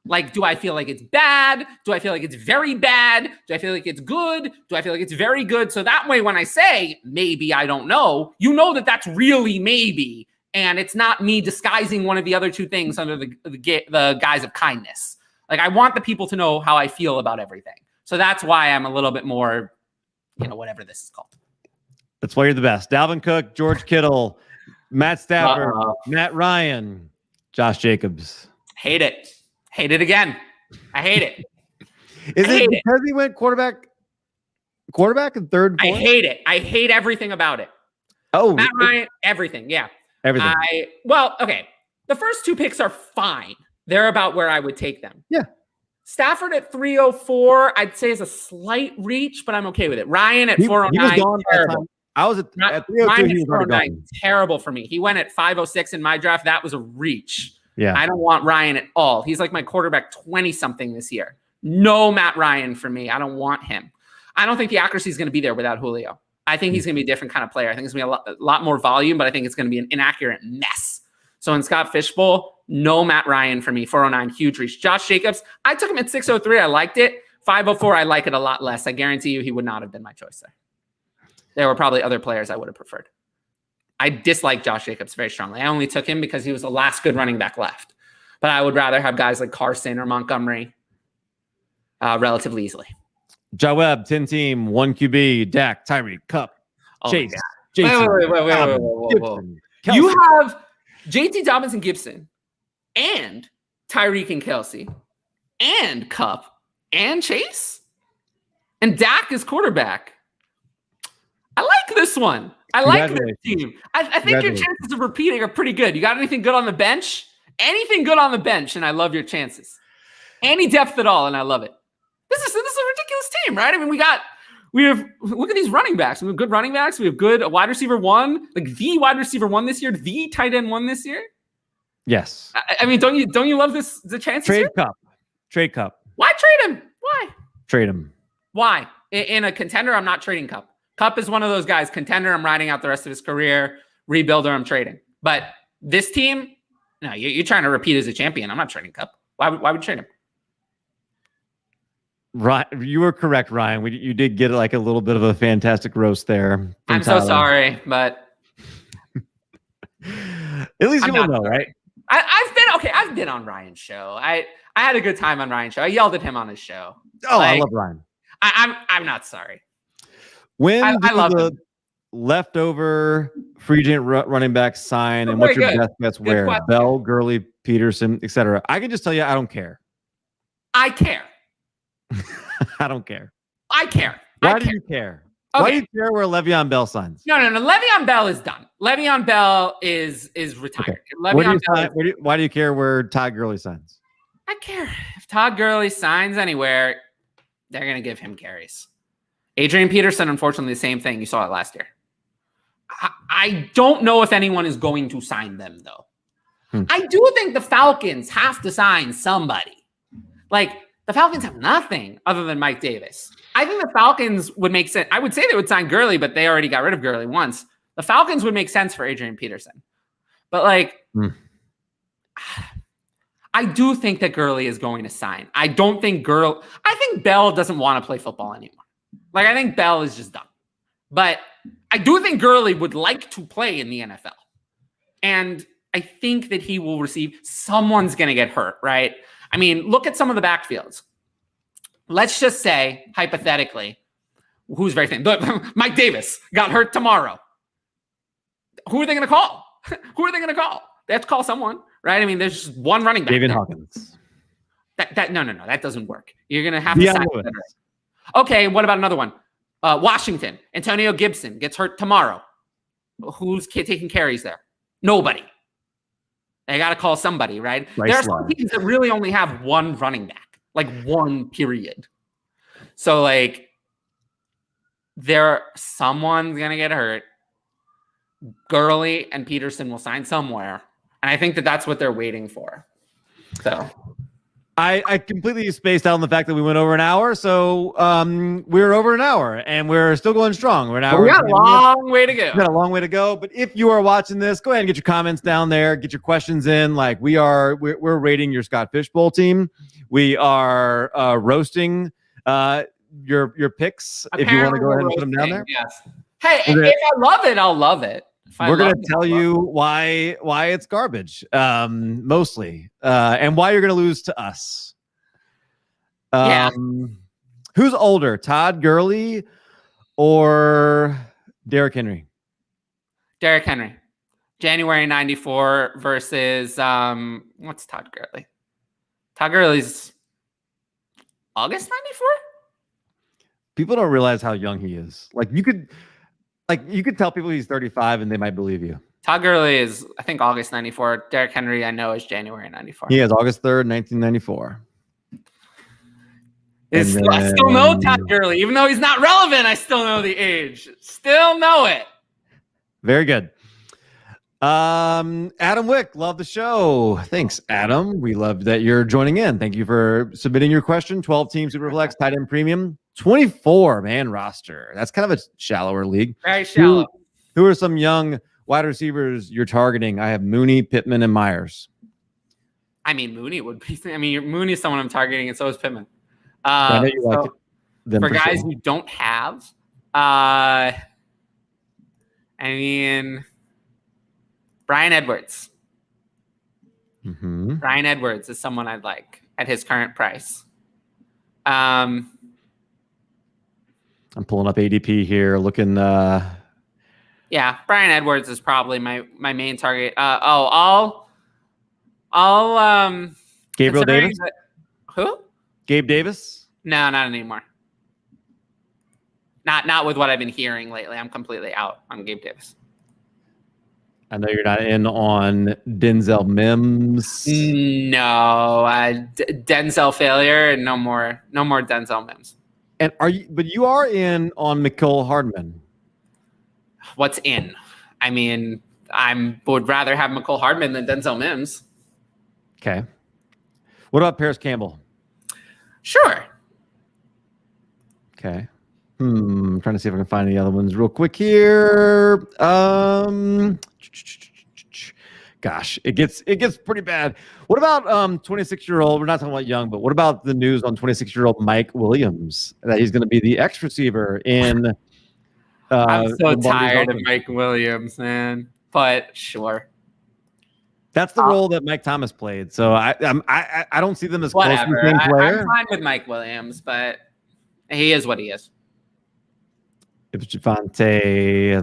Like, do I feel like it's bad? Do I feel like it's very bad? Do I feel like it's good? Do I feel like it's very good? So that way, when I say maybe, I don't know, you know that that's really maybe. And it's not me disguising one of the other two things under the guise of kindness. Like, I want the people to know how I feel about everything. So that's why I'm a little bit more, whatever this is called. That's why you're the best. Dalvin Cook, George Kittle, Matt Stafford, Matt Ryan, Josh Jacobs. Hate it. Hate it again. I hate it. Is it because he went quarterback and third? I hate it. I hate everything about it. Oh, Matt Ryan, everything. Yeah. Everything. Okay. The first two picks are fine. They're about where I would take them. Yeah. Stafford at 304, I'd say is a slight reach, but I'm okay with it. Ryan at 409, terrible. I was at 302. Ryan at 409, terrible for me. He went at 506 in my draft. That was a reach. Yeah. I don't want Ryan at all. He's like my quarterback 20-something this year. No Matt Ryan for me. I don't want him. I don't think the accuracy is going to be there without Julio. I think he's going to be a different kind of player. I think it's going to be a lot more volume, but I think it's going to be an inaccurate mess. So in Scott Fishbowl, no Matt Ryan for me. 409, huge reach. Josh Jacobs, I took him at 603. I liked it. 504, I like it a lot less. I guarantee you he would not have been my choice there. There were probably other players I would have preferred. I dislike Josh Jacobs very strongly. I only took him because he was the last good running back left. But I would rather have guys like Carson or Montgomery relatively easily. Ja Webb, 10-team, 1 QB, Dak, Tyreek, Cup, Chase, Jason. Wait. You have JT Dobbins and Gibson and Tyreek and Kelsey and Cup and Chase and Dak is quarterback. I like this one. I like this team. I think your chances of repeating are pretty good. You got anything good on the bench? Anything good on the bench, and I love your chances. Any depth at all, and I love it. This is a ridiculous team, right? I mean, we have look at these running backs. We have good running backs. We have good wide receiver one, like the wide receiver one this year, the tight end one this year. Yes. I mean, don't you love the chances? Trade Cup. Why trade him? Why? Trade him. Why? In a contender, I'm not trading Cup. Cup is one of those guys. Contender, I'm riding out the rest of his career. Rebuilder, I'm trading. But this team, no, you're trying to repeat as a champion. I'm not trading Cup. Why would you trade him? Right, you were correct, Ryan. You did get like a little bit of a fantastic roast there. I'm so sorry, but at least you will know, right? I've been on Ryan's show. I had a good time on Ryan's show. I yelled at him on his show. Oh, I love Ryan. I'm not sorry. When I love the leftover free agent running back sign, and what's your best bets where? Bell, Gurley, Peterson, etc. I can just tell you, I don't care. I care. I don't care. I care. Why do you care? Okay. Why do you care where Le'Veon Bell signs? No. Le'Veon Bell is done. Le'Veon Bell is retired. Okay. Why do you care where Todd Gurley signs? I care. If Todd Gurley signs anywhere, they're going to give him carries. Adrian Peterson, unfortunately, the same thing. You saw it last year. I don't know if anyone is going to sign them, though. I do think the Falcons have to sign somebody. Like, the Falcons have nothing other than Mike Davis. I think the Falcons would make sense. I would say they would sign Gurley, but they already got rid of Gurley once. The Falcons would make sense for Adrian Peterson. But, like, I do think that Gurley is going to sign. I think Bell doesn't want to play football anymore. Like, I think Bell is just done. But I do think Gurley would like to play in the NFL. And I think that he will receive, someone's going to get hurt, right? I mean, look at some of the backfields. Let's just say, hypothetically, who's very famous? Mike Davis got hurt tomorrow. Who are they going to call? Who are they going to call? They have to call someone, right? I mean, there's just one running back. David Hawkins. No, that doesn't work. You're going to have to sign. Okay, what about another one? Washington. Antonio Gibson gets hurt tomorrow. Who's taking carries there? Nobody. They got to call somebody, right? There are some teams that really only have one running back, like one period. So, like, someone's going to get hurt. Gurley and Peterson will sign somewhere. And I think that that's what they're waiting for. So I completely spaced out on the fact that we went over an hour. So we're over an hour and we're still going strong. We got a long way to go. We got a long way to go. But if you are watching this, go ahead and get your comments down there. Get your questions in. Like we're rating your Scott Fishbowl team. We are roasting your picks. Apparently, if you want to go ahead and put them down there. Yes. Hey, if I love it, I'll love it. We're going to tell you why it's garbage, mostly, and why you're going to lose to us. Who's older, Todd Gurley or Derrick Henry? Derrick Henry. January 94 versus, what's Todd Gurley? Todd Gurley's August 94? People don't realize how young he is. You could tell people he's 35 and they might believe you. Todd Gurley is, I think, August 94. Derrick Henry, I know, is January 94. He is August 3rd, 1994. I still know Todd Gurley. Even though he's not relevant, I still know the age. Still know it. Very good. Adam Wick, love the show. Thanks, Adam. We love that you're joining in. Thank you for submitting your question. 12 team Superflex, tight end premium. 24-man roster. That's kind of a shallower league. Very shallow. Who are some young wide receivers you're targeting? I have Mooney, Pittman, and Myers. I mean, Mooney would be. I mean, Mooney is someone I'm targeting, and so is Pittman. I know you like them for guys you don't have, I mean, Bryan Edwards. Mm-hmm. Bryan Edwards is someone I'd like at his current price. I'm pulling up ADP here, looking. Yeah, Bryan Edwards is probably my main target. I'll Gabriel Davis. Who? Gabe Davis? No, not anymore. Not with what I've been hearing lately. I'm completely out on Gabe Davis. I know you're not in on Denzel Mims. No, Denzel failure and no more Denzel Mims. And you are in on Mecole Hardman. What's in? I mean, I would rather have Mecole Hardman than Denzel Mims. Okay. What about Paris Campbell? Sure. Okay. I'm trying to see if I can find any other ones real quick here. Gosh, it gets pretty bad. What about 26-year-old? We're not talking about young, but what about the news on 26-year-old Mike Williams that he's going to be the X receiver in? I'm so tired of Mike Williams, man. But sure, that's the role that Mike Thomas played. So I don't see them as close to the same player. I'm fine with Mike Williams, but he is what he is. Javante,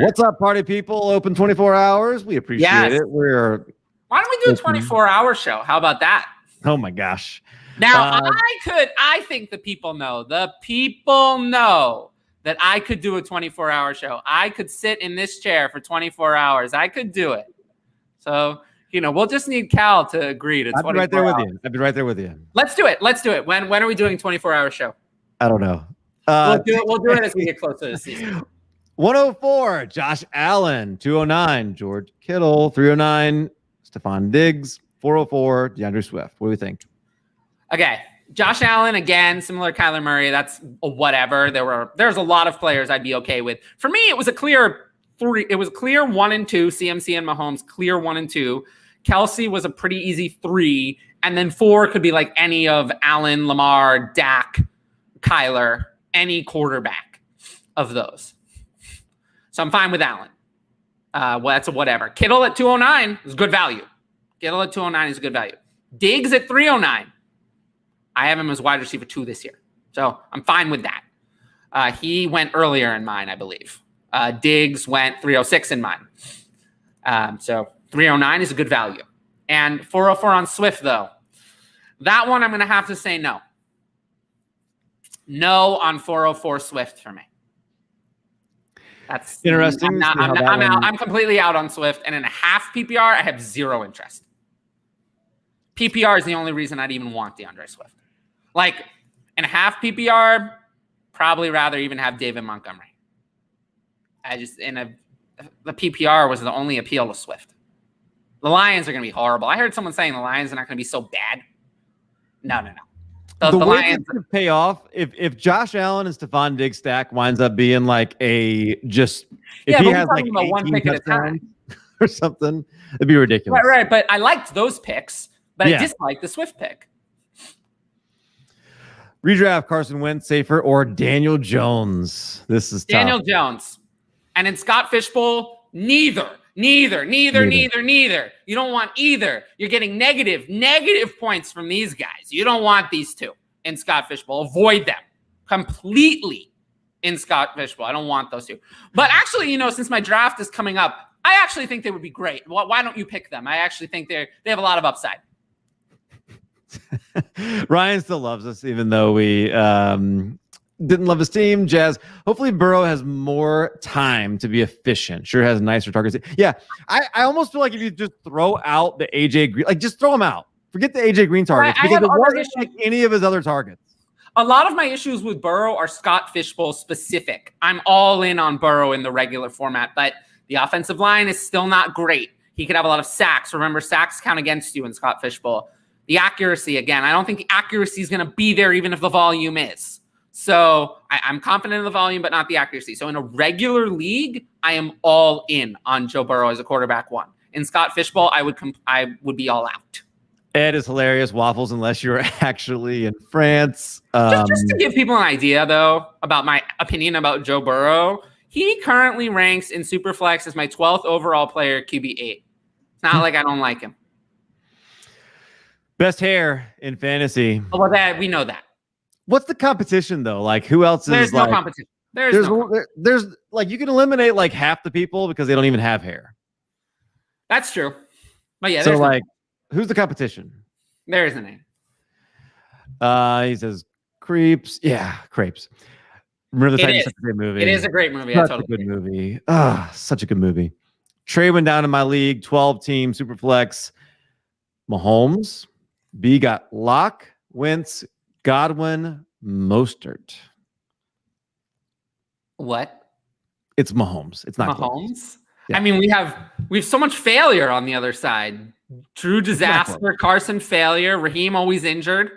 what's up, party people? Open 24 hours. We appreciate it. Why don't we do a 24-hour show? How about that? Oh my gosh. Now I think the people know. The people know that I could do a 24-hour show. I could sit in this chair for 24 hours. I could do it. So, we'll just need Cal to agree to 24 I'd be right there hours. with you. I'd be right there with you. Let's do it. When are we doing a 24-hour show? I don't know. We'll do it as we get closer to the season. 104, Josh Allen. 209, George Kittle. 309, Stephon Diggs. 404, DeAndre Swift. What do we think? Okay. Josh Allen, again, similar to Kyler Murray. That's a whatever. There's a lot of players I'd be okay with. For me, it was a clear 3. It was clear 1 and 2. CMC and Mahomes, clear 1 and 2. Kelsey was a pretty easy 3. And then 4 could be like any of Allen, Lamar, Dak, Kyler, any quarterback of those. So I'm fine with Allen. Well, that's a whatever. Kittle at 209 is good value. Kittle at 209 is good value. Diggs at 309. I have him as wide receiver 2 this year. So I'm fine with that. He went earlier in mine, I believe. Diggs went 306 in mine. So 309 is a good value. And 404 on Swift, though. That one I'm going to have to say no. No on 404 Swift for me. That's interesting. I'm out. I'm completely out on Swift. And in a half PPR, I have zero interest. PPR is the only reason I'd even want DeAndre Swift. Like, in a half PPR, probably rather even have David Montgomery. The PPR was the only appeal to Swift. The Lions are going to be horrible. I heard someone saying the Lions are not going to be so bad. No. The Lions could pay off if Josh Allen and Stephon Diggs stack winds up being like if he has like one pick at a time or something, it'd be ridiculous. Right. But I liked those picks, but I disliked the Swift pick. Redraft Carson Wentz safer or Daniel Jones. This is Daniel tough. Jones. And in Scott Fishbowl, neither. You don't want either. You're getting negative points from these guys. You don't want these two in Scott Fishbowl. Avoid them completely in Scott Fishbowl. I don't want those two. But actually, since my draft is coming up, I actually think they would be great. Why don't you pick them? I actually think they have a lot of upside. Ryan still loves us, even though we didn't love his team. Jazz. Hopefully Burrow has more time to be efficient. Sure has nicer targets. Yeah, I almost feel like if you just throw out the AJ Green, just throw him out. Forget the AJ Green targets because it wasn't like any of his other targets. A lot of my issues with Burrow are Scott Fishbowl specific. I'm all in on Burrow in the regular format, but the offensive line is still not great. He could have a lot of sacks. Remember, sacks count against you in Scott Fishbowl. The accuracy, again, I don't think the accuracy is going to be there even if the volume is. So I'm confident in the volume, but not the accuracy. So in a regular league, I am all in on Joe Burrow as a quarterback 1. In Scott Fishbowl, I would be all out. Ed is hilarious. Waffles, unless you're actually in France. Just to give people an idea, though, about my opinion about Joe Burrow, he currently ranks in Superflex as my 12th overall player, QB8. It's not like I don't like him. Best hair in fantasy. Well, we know that. What's the competition though? Like who else is There's no competition. There's like you can eliminate like half the people because they don't even have hair. That's true. But yeah, so like who's the competition? There is a name. He says creeps. Yeah, crepes. Remember the time? Such a great movie. It is a great movie. Such a good movie. Such a good movie. Trey went down in my league, 12 team super flex. Mahomes. B got Locke, Wentz, Godwin, Mostert. What? It's Mahomes. It's not Mahomes. Yeah. I mean, we have so much failure on the other side. Drew disaster, Carson failure, Raheem always injured.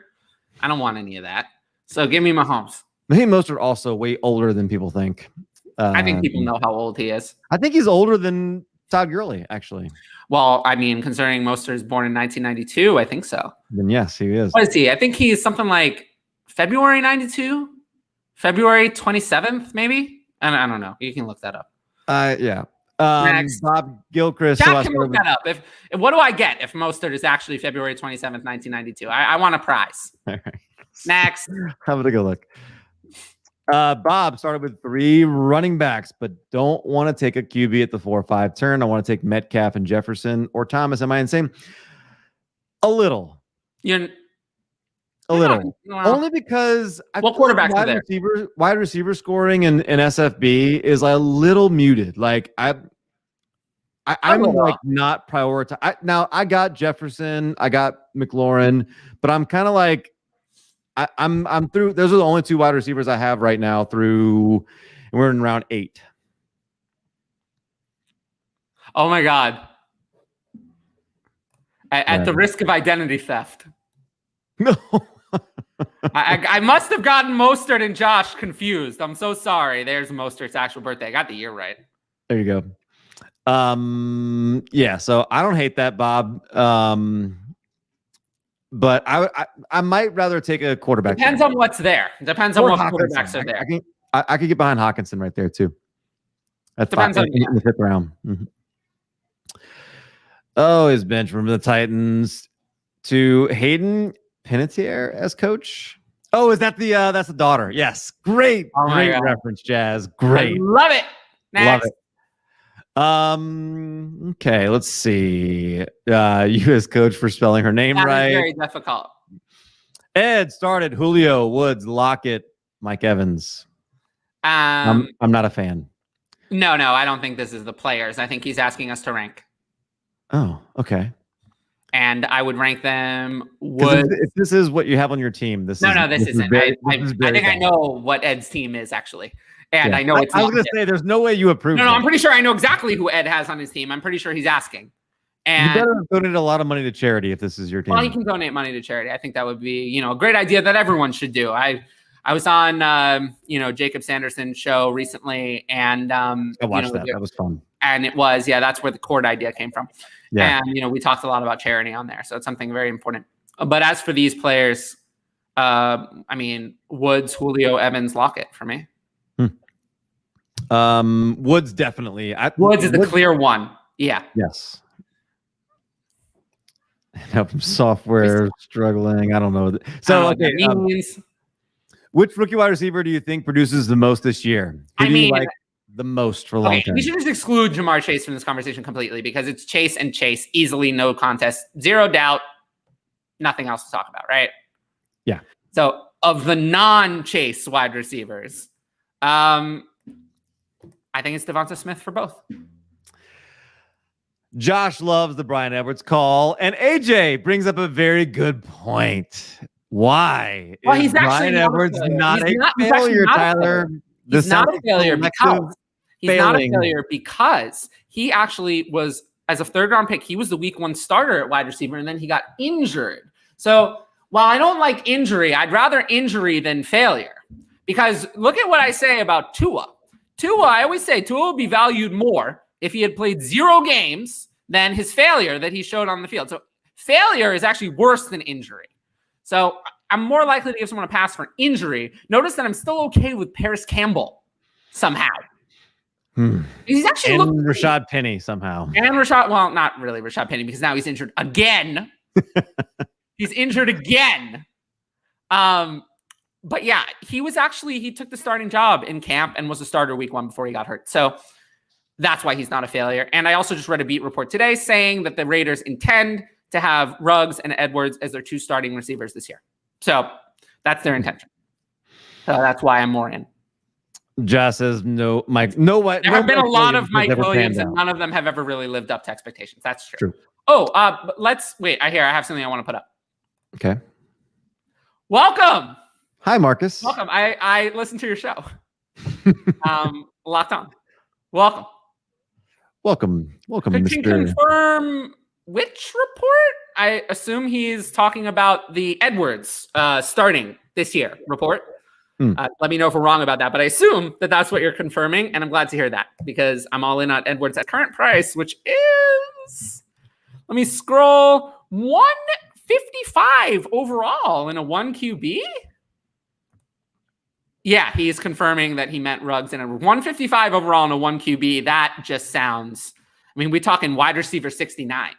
I don't want any of that. So give me Mahomes. Raheem Mostert also way older than people think. I think people know how old he is. I think he's older than Todd Gurley, actually. Well, I mean, considering Mostert is born in 1992, I think so. Then yes, he is. What is he? I think he's something like February 92, February 27th, maybe. I don't know. You can look that up. Yeah. Bob Gilchrist. Jack can look that up. If what do I get if Mostert is actually February 27th, 1992? I want a prize. All right. Next. Have a good look. Bob started with 3 running backs, but don't want to take a QB at the 4-5 turn. I want to take Metcalf and Jefferson or Thomas. Am I insane? A little. Little. Well, only because what quarterbacks are there? Wide receiver scoring in SFB is a little muted. Like I'm like not prioritized. Now I got Jefferson, I got McLaurin, but I'm kind of like I'm through. Those are the only 2 wide receivers I have right now through, and we're in round 8. Oh my God. At the risk of identity theft. No. I must have gotten Mostert and Josh confused. I'm so sorry. There's Mostert's actual birthday. I got the year right. There you go. Yeah, so I don't hate that, Bob. But I might rather take a quarterback. Depends on what's there. Depends on what quarterbacks are there. I could get behind Hawkinson right there too. Depends on in the 5th round. Mm-hmm. Oh, his bench from the Titans to Hayden Panettiere as coach. Oh, is that that's the daughter? Yes, great reference, Jazz. Great, I love it. Next. Love it. Okay, let's see. You as coach for spelling her name right. Very difficult. Ed started Julio, Woods, Lockett, Mike Evans. I'm not a fan. No, I don't think this is the players. I think he's asking us to rank. Oh, okay. And I would rank them. If this is what you have on your team, this isn't. I think I know what Ed's team is actually. And I know it's. I was going to say, there's no way you approve. No, I'm pretty sure I know exactly who Ed has on his team. I'm pretty sure he's asking. And you better donate a lot of money to charity if this is your team. Well, he can donate money to charity. I think that would be, a great idea that everyone should do. I was on, Jacob Sanderson's show recently, and I watched that. That was fun. And it was, that's where the court idea came from. Yeah. And we talked a lot about charity on there, so it's something very important. But as for these players, Woods, Julio, Evans, Lockett for me. Woods definitely. Woods is the clear one. Yeah. Yes. Software struggling. I don't know. So okay. Which rookie wide receiver do you think produces the most this year? Who do you like the most for long term? We should just exclude Jamar Chase from this conversation completely because it's Chase and Chase, easily, no contest, zero doubt, nothing else to talk about, right? Yeah. So of the non-Chase wide receivers, I think it's Devonta Smith for both. Josh loves the Bryan Edwards call, and AJ brings up a very good point. Why? Well, he's Bryan Edwards not a failure, Tyler? He's not a failure because he actually was, as a 3rd-round pick, he was the week 1 starter at wide receiver, and then he got injured. So while I don't like injury, I'd rather injury than failure. Because look at what I say about Tua. I always say Tua would be valued more if he had played 0 games than his failure that he showed on the field. So failure is actually worse than injury. So I'm more likely to give someone a pass for injury. Notice that I'm still okay with Paris Campbell somehow. He's actually Rashad Penny somehow. And well, not really Rashad Penny because now he's injured again. He's injured again. But yeah, he took the starting job in camp and was a starter week 1 before he got hurt. So that's why he's not a failure. And I also just read a beat report today saying that the Raiders intend to have Ruggs and Edwards as their 2 starting receivers this year. So that's their intention. So that's why I'm more in. Josh says no, Mike. No, what? There have been a lot of Mike Williams, and none of them have ever really lived up to expectations. That's true. Oh, let's wait. I have something I want to put up. Okay. Welcome. Hi, Marcus. Welcome. I listened to your show. Locked on. Welcome. Welcome, Could you confirm which report? I assume he's talking about the Edwards starting this year report. Let me know if we're wrong about that, but I assume that that's what you're confirming, and I'm glad to hear that because I'm all in on Edwards at current price, which is, let me scroll, 155 overall in a 1 QB. Yeah, he's confirming that he meant Ruggs in a 155 overall in a 1 QB. That just sounds, we're talking wide receiver 69.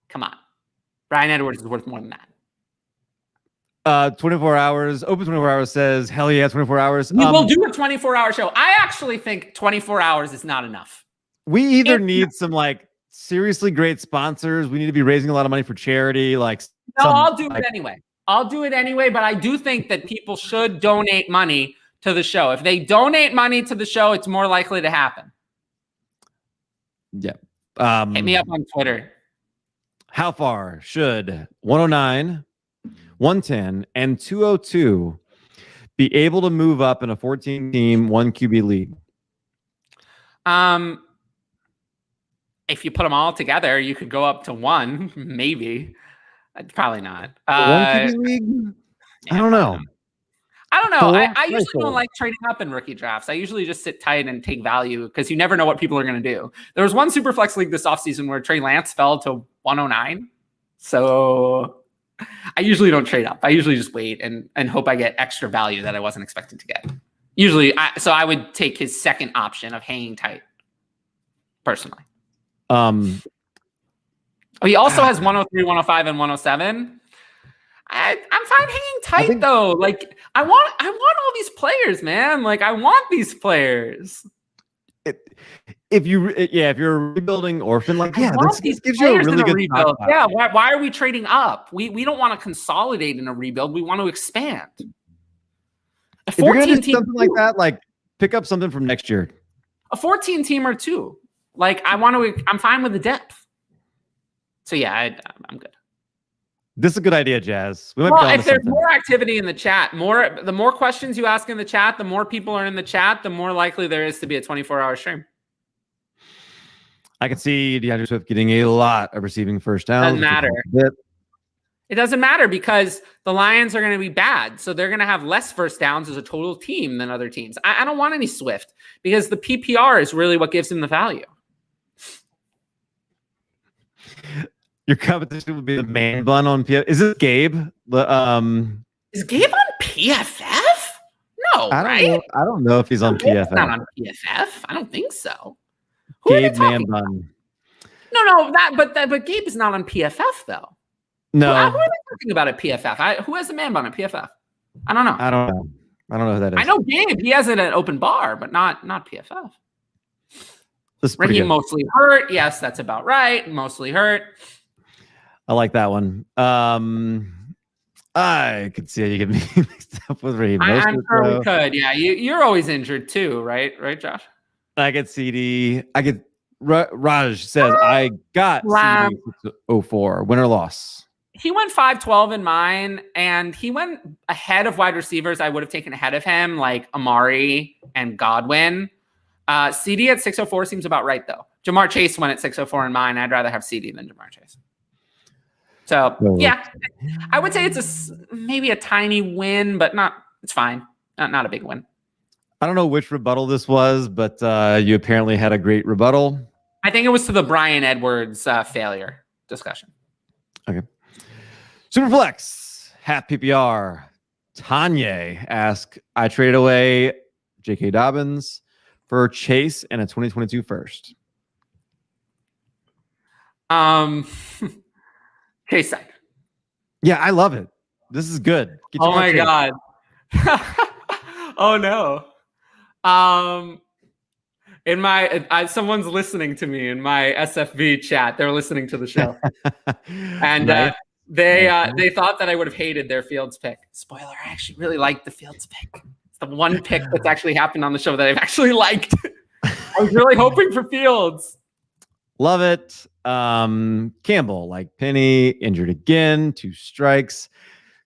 Come on. Bryan Edwards is worth more than that. 24 hours, open 24 hours says, hell yeah, 24 hours. We will do a 24-hour show. I actually think 24 hours is not enough. We either need some seriously great sponsors. We need to be raising a lot of money for charity. I'll do it anyway. But I do think that people should donate money to the show. If they donate money to the show, it's more likely to happen. Yeah. Hit me up on Twitter. How far should 109, 110, and 202 be able to move up in a 14-team 1 QB league? If you put them all together, you could go up to 1, maybe. Probably not. 1 QB league? I don't know. I don't know. I Very usually don't like trading up in rookie drafts. I usually just sit tight and take value because you never know what people are going to do. There was one super flex league this offseason where Trey Lance fell to 109. So I usually don't trade up. I usually just wait and hope I get extra value that I wasn't expecting to get. Usually, so I would take his second option of hanging tight, personally. He also has 103, 105, and 107. I'm fine hanging tight though. Like I want all these players, man. Like I want these players. If you're a rebuilding orphan, like this gives you a really good rebuild. Yeah, why are we trading up? We don't want to consolidate in a rebuild. We want to expand. If you're gonna do something like that, like pick up something from next year. A 14 teamer too. Like I'm fine with the depth. So yeah, I'm good. This is a good idea, Jazz. Well, if there's more activity in the chat, the more questions you ask in the chat, the more people are in the chat, the more likely there is to be a 24-hour stream. I can see DeAndre Swift getting a lot of receiving first downs. Doesn't matter. It doesn't matter because the Lions are going to be bad. So they're going to have less first downs as a total team than other teams. I don't want any Swift because the PPR is really what gives him the value. Your competition would be the man bun on PFF. Is it Gabe? Is Gabe on PFF? No, right? I don't know if he's on PFF. Not on PFF. I don't think so. Gabe man bun. No, but Gabe is not on PFF though. No. Who are they talking about at PFF? Who has the man bun at PFF? I don't know. I don't know who that is. I know Gabe. He has it at open bar, but not PFF. Raheem mostly hurt. Yes, that's about right. Mostly hurt. I like that one. I could see how you get me mixed up with Raheem. I'm sure we could. Yeah, you're always injured too, right? Right, Josh? I get CD. I get Raj says I got CD 604. Win or loss. He went 5-12 in mine, and he went ahead of wide receivers I would have taken ahead of him, like Amari and Godwin. CD at 604 seems about right, though. Jamar Chase went at 604 in mine. I'd rather have CD than Jamar Chase. So, yeah, I would say it's maybe a tiny win, but it's fine. Not a big win. I don't know which rebuttal this was, but you apparently had a great rebuttal. I think it was to the Brian Edwards failure discussion. Okay. Superflex, half PPR. Tanya asked, I traded away J.K. Dobbins for Chase and a 2022 first. Chase side. Yeah, I love it. This is good. Oh my God. Oh no. In my someone's listening to me in my SFB chat. They're listening to the show. And they thought that I would have hated their Fields pick. Spoiler, I actually really liked the Fields pick. It's the one pick that's actually happened on the show that I've actually liked. I was really hoping for Fields. Love it. Campbell, like Penny, injured again, 2 strikes.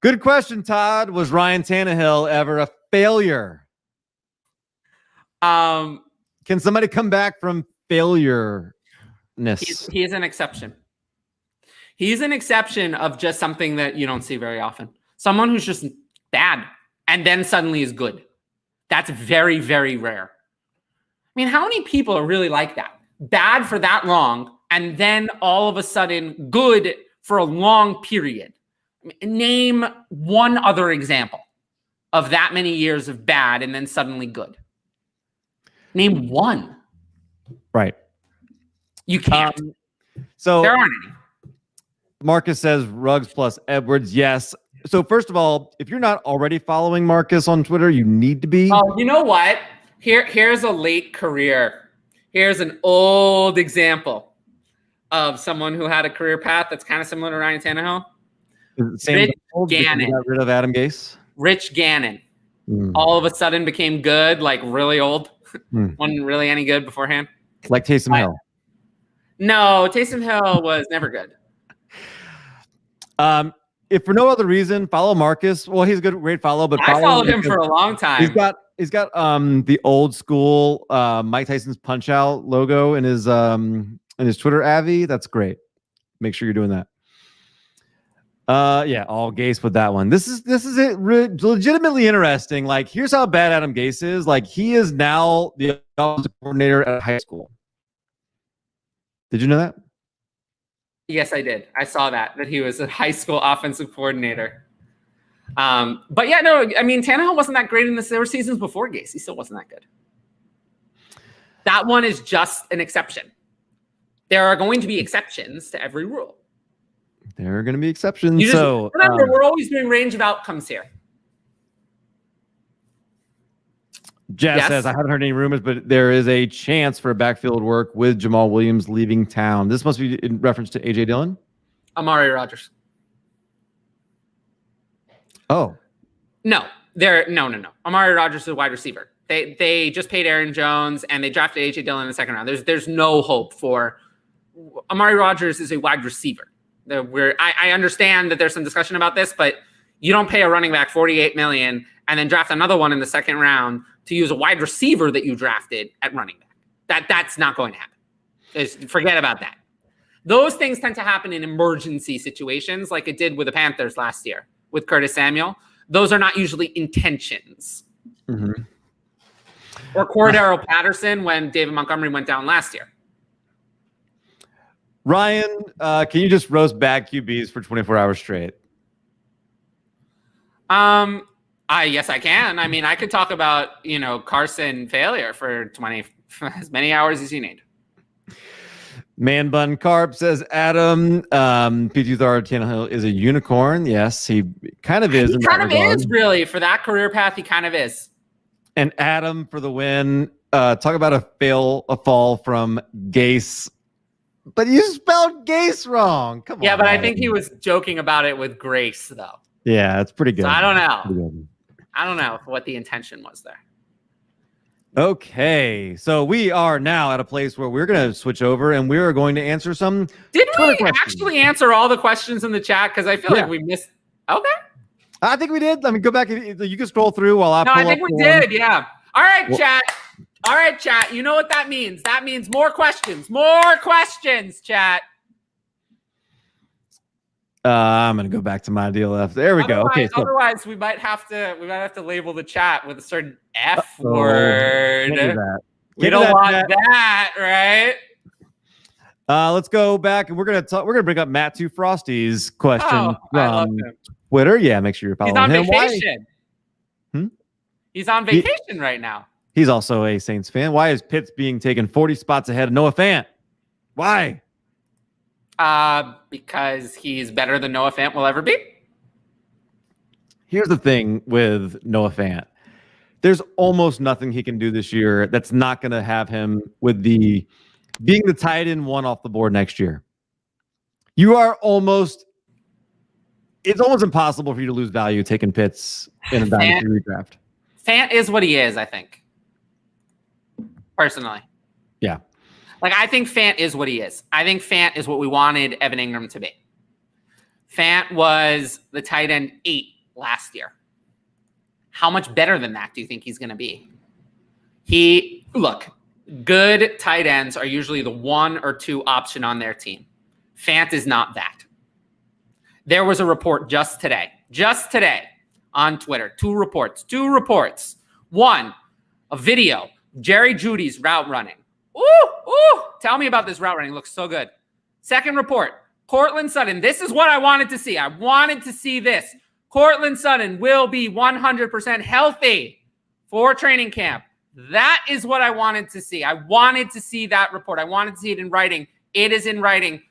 Good question, Todd. Was Ryan Tannehill ever a failure? Can somebody come back from failure-ness? He is an exception. He's an exception of just something that you don't see very often. Someone who's just bad and then suddenly is good. That's very, very rare. I mean, how many people are really like that? Bad for that long and then all of a sudden good for a long period. Name one other example of that many years of bad and then suddenly good. Name one. Right. You can't. So there aren't any. Marcus says Ruggs plus Edwards. Yes. So first of all, if you're not already following Marcus on Twitter, you need to be. Oh, you know what? Here's a late career. Here's an old example of someone who had a career path that's kind of similar to Ryan Tannehill. Rich Gannon. Got rid of Adam Gase. Rich Gannon. All of a sudden became good, like really old. Wasn't really any good beforehand. Like Taysom Hill. No, Taysom Hill was never good. If for no other reason, follow Marcus. Well, he's a good, great follow, but I followed him for a long time. He's got the old school Mike Tyson's Punch Out logo in his Twitter Avi. That's great. Make sure you're doing that. Yeah, all Gase with that one. This is it. Legitimately interesting. Like, here's how bad Adam Gase is. Like, he is now the offensive coordinator at high school. Did you know that? Yes, I did. I saw that he was a high school offensive coordinator. But yeah, no, I mean, Tannehill wasn't that great in this. There were seasons before Gase. He still wasn't that good. That one is just an exception. There are going to be exceptions to every rule. There are going to be exceptions. So remember, we're always doing range of outcomes here. Jess says, I haven't heard any rumors, but there is a chance for backfield work with Jamal Williams leaving town. This must be in reference to A.J. Dillon? Amari Rodgers. Oh. No. Amari Rodgers is a wide receiver. They just paid Aaron Jones, and they drafted A.J. Dillon in the second round. There's no hope for – Amari Rodgers is a wide receiver. I understand that there's some discussion about this, but you don't pay a running back $48 million and then draft another one in the second round to use a wide receiver that you drafted at running back. That's not going to happen. Just forget about that. Those things tend to happen in emergency situations like it did with the Panthers last year with Curtis Samuel. Those are not usually intentions. Mm-hmm. Or Cordero Patterson when David Montgomery went down last year. Ryan, can you just roast bad QBs for 24 hours straight? Yes, I can. I mean, I could talk about, Carson failure for as many hours as you need. Man Bun Carp says, Adam, P2 Tannehill is a unicorn. Yes, he kind of is. He kind of is, really. For that career path, he kind of is. And Adam for the win. Talk about a fall from Gase. But you spelled Gase wrong. Come on. Yeah, but I think he was joking about it with grace, though. Yeah, that's pretty good. So I don't know what the intention was there. Okay, so we are now at a place where we're going to switch over and we are going to answer some. Did we actually answer all the questions in the chat? Because I feel like we missed. Okay. I think we did. Let me go back. You can scroll through while I pull up. No, I think we did. Yeah. All right, chat. All right, chat. You know what that means? That means more questions. More questions, chat. I'm gonna go back to my DLF. There we go. Okay. So. Otherwise, we might have to label the chat with a certain F word. We don't want that, right? Let's go back and we're gonna bring up Matt Two Frosty's question from Twitter. Yeah, make sure you're following him. He's on vacation. He's on vacation right now. He's also a Saints fan. Why is Pitts being taken 40 spots ahead of Noah Fant? Why? Because he's better than Noah Fant will ever be. Here's the thing with Noah Fant. There's almost nothing he can do this year that's not going to have him with being the tight end one off the board next year. It's almost impossible for you to lose value taking Pitts in a dynasty redraft. Fant is what he is, I think. Personally. Yeah. I think Fant is what he is. I think Fant is what we wanted Evan Ingram to be. Fant was the tight end 8 last year. How much better than that do you think he's going to be? Good tight ends are usually the 1 or 2 option on their team. Fant is not that. There was a report just today on Twitter. 2 reports. 1, a video, Jerry Jeudy's route running. Ooh, tell me about this route running. It looks so good. Second report, Courtland Sutton. This is what I wanted to see. I wanted to see this. Courtland Sutton will be 100% healthy for training camp. That is what I wanted to see. I wanted to see that report. I wanted to see it in writing. It is in writing.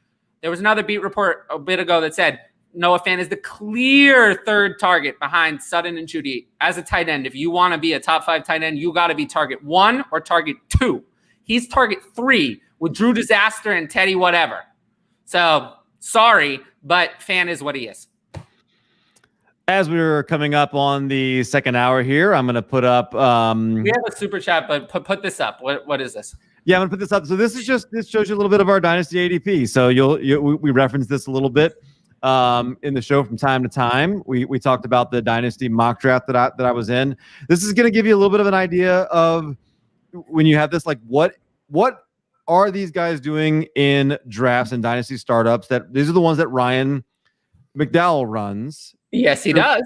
There was another beat report a bit ago that said Noah Fant is the clear third target behind Sutton and Jeudy as a tight end. If you want to be a top 5 tight end, you got to be target 1 or target 2. He's target 3 with Drew Disaster and Teddy whatever. So, sorry, but Fant is what he is. As we were coming up on the second hour here, I'm going to put up... we have a super chat, but put this up. What is this? Yeah, I'm going to put this up. So this shows you a little bit of our Dynasty ADP. So we referenced this a little bit in the show from time to time. We talked about the Dynasty mock draft that I was in. This is going to give you a little bit of an idea of when you have this, what are these guys doing in drafts and dynasty startups? These are the ones that Ryan McDowell runs. Yes, he does.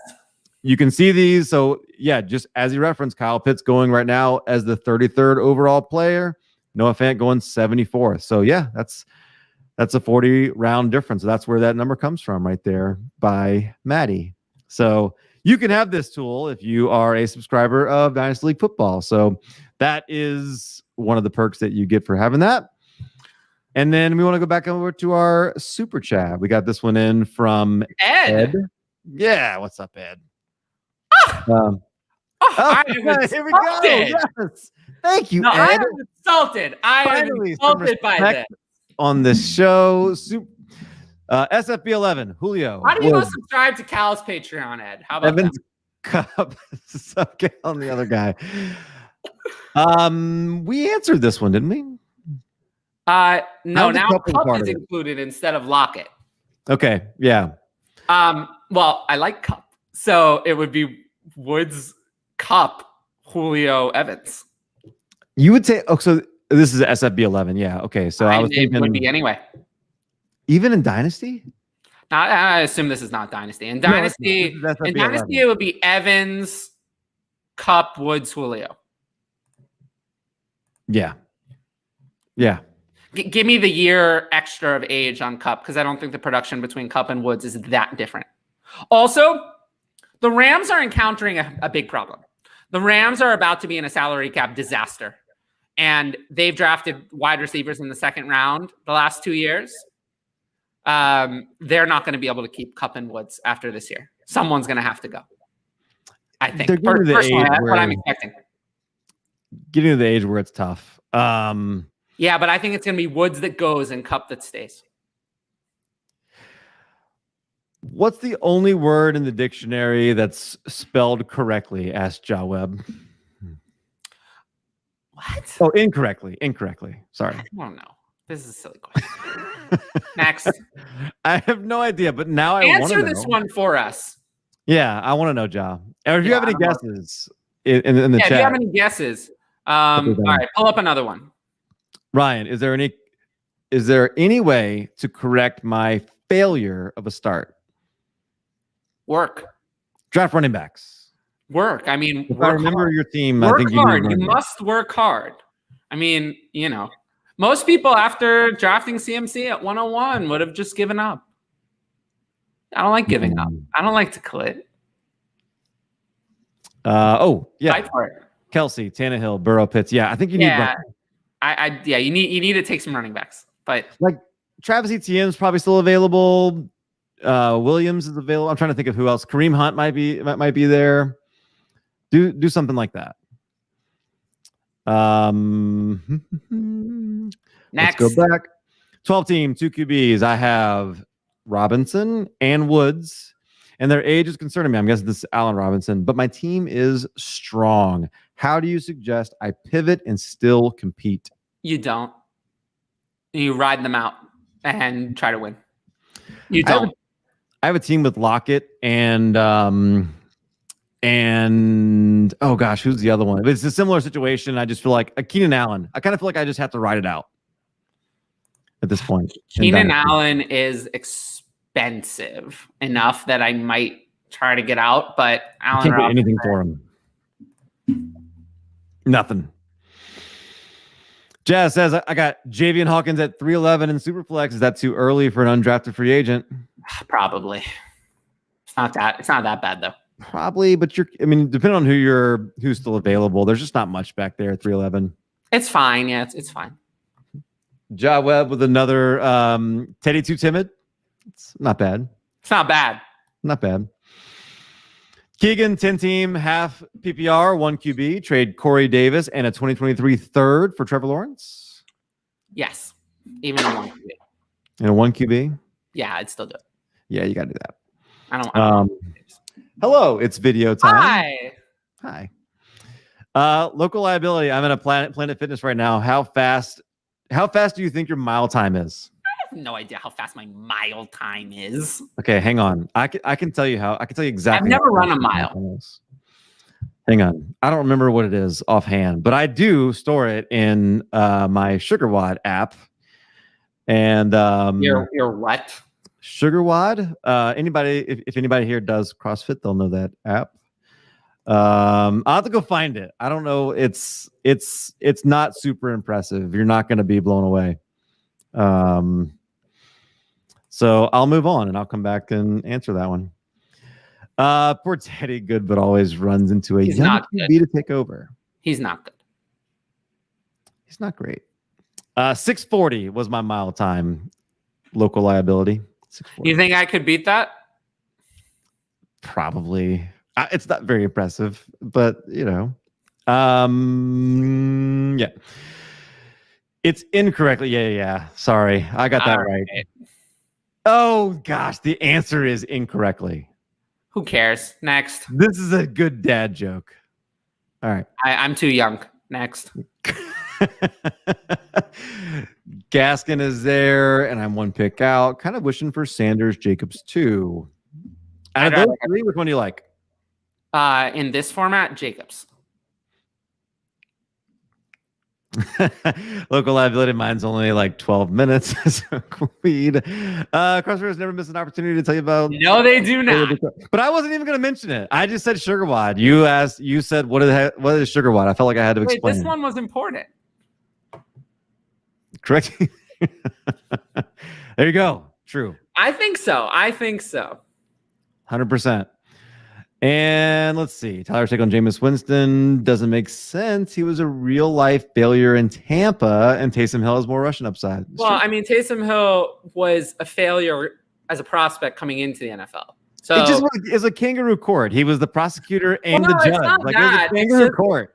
You can see these. So, yeah, just as you referenced, Kyle Pitts going right now as the 33rd overall player. Noah Fant going 74th. So, yeah, that's a 40-round difference. That's where that number comes from right there by Maddie. So, you can have this tool if you are a subscriber of Dynasty League Football. So, that is one of the perks that you get for having that. And then we want to go back over to our super chat. We got this one in from Ed. Yeah, what's up, Ed? Here we go. Yes. Thank you, no, Ed. I am insulted. I am insulted by this. On the show, SFB11, Julio. How do you go subscribe to Cal's Patreon, Ed? How about Evans Cup? Okay, on the other guy. We answered this one, didn't we? No, now Cup is included instead of Lockett. Okay, yeah. Well, I like Cup. So it would be Woods, Cup, Julio, Evans. You would say, so this is SFB11. Yeah. Okay. So I was thinking it would be anyway. Even in Dynasty? I assume this is not Dynasty. In Dynasty, it would be Evans, Cup, Woods, Julio. Yeah. Yeah. Give me the year extra of age on Cup because I don't think the production between Cup and Woods is that different. Also, the Rams are encountering a big problem. The Rams are about to be in a salary cap disaster, and they've drafted wide receivers in the second round the last 2 years. They're not going to be able to keep Cup and Woods after this year. Someone's going to have to go. I think. Personally, that's what I'm expecting. Getting to the age where it's tough. Yeah, but I think it's going to be Woods that goes and Cup that stays. What's the only word in the dictionary that's spelled correctly? Asked Jaweb. What? Oh, incorrectly. Sorry. I don't know. This is a silly question. Next. I have no idea, but now I want to know. Answer this one for us. Yeah, I want to know, Ja. Or if you have any guesses in the chat. If you have any guesses. All right, pull up another one. Ryan, is there any way to correct my failure of a start? Work. Draft running backs. Work. I mean, if I remember hard. Your team, work I think hard. You must work hard. I mean, most people after drafting CMC at 101 would have just given up. I don't like giving up. I don't like to quit. Fight for it. Kelsey, Tannehill, Burrow, Pitts. Yeah, I think you need. You need to take some running backs, but like Travis Etienne is probably still available. Williams is available. I'm trying to think of who else. Kareem Hunt might be there. Do something like that. Next. Let's go back. 12 team, 2 QBs. I have Robinson and Woods, and their age is concerning me. I'm guessing this is Allen Robinson, but my team is strong. How do you suggest I pivot and still compete? You don't. You ride them out and try to win. You don't. I have a team with Lockett and oh gosh, who's the other one? It's a similar situation. I just feel like Keenan Allen. I kind of feel like I just have to ride it out at this point. Keenan Allen is expensive enough that I might try to get out, but Allen can't get anything for him. Nothing. Jazz says I got Javian Hawkins at 311 in Superflex. Is that too early for an undrafted free agent? Probably. It's not that bad though. Probably, but depending on who's still available, there's just not much back there at 311. It's fine. Yeah, it's fine. Ja Webb with another Teddy Too Timid. It's not bad. It's not bad. Not bad. Keegan, 10 team, half PPR, 1 QB. Trade Corey Davis and a 2023 third for Trevor Lawrence. Yes. Even a 1 QB. And a 1 QB? Yeah, I'd still do it. Yeah, you got to do that. I don't hello, it's video time. Hi. Local liability. I'm in a Planet Fitness right now. How fast do you think your mile time is? I have no idea how fast my mile time is. Okay, hang on. I can tell you exactly. I've never run a mile. Hang on. I don't remember what it is offhand, but I do store it in my SugarWatt app. And your what? Sugar Wad. Anybody, if anybody here does CrossFit, they'll know that app. I'll have to go find it. I don't know. It's not super impressive. You're not going to be blown away. So I'll move on and I'll come back and answer that one. Poor Teddy, good, but always runs into a young QB to take over. He's not good. He's not great. 640 was my mile time. Local liability. You think I could beat that? Probably. It's not very impressive, but yeah. It's incorrectly. Yeah. Sorry, I got that right. Oh gosh, the answer is incorrectly. Who cares? Next. This is a good dad joke. All right. I'm too young. Next. Gaskin is there, and I'm one pick out. Kind of wishing for Sanders, Jacobs too. Out of those three, which one do you like? In this format, Jacobs. Local liability, mine's only like 12 minutes. So Queen. CrossFitters never miss an opportunity to tell you about. No, they do not. But I wasn't even going to mention it. I just said Sugar Wad. You said, what is Sugar Wad? I felt like I had to explain. This one was important. Correct. There you go. True. I think so. 100%. And let's see. Tyler's take on Jameis Winston doesn't make sense. He was a real life failure in Tampa, and Taysom Hill has more rushing upside. It's true. I mean, Taysom Hill was a failure as a prospect coming into the NFL. So it just was a kangaroo court. He was the prosecutor and the judge. Like it was a kangaroo court.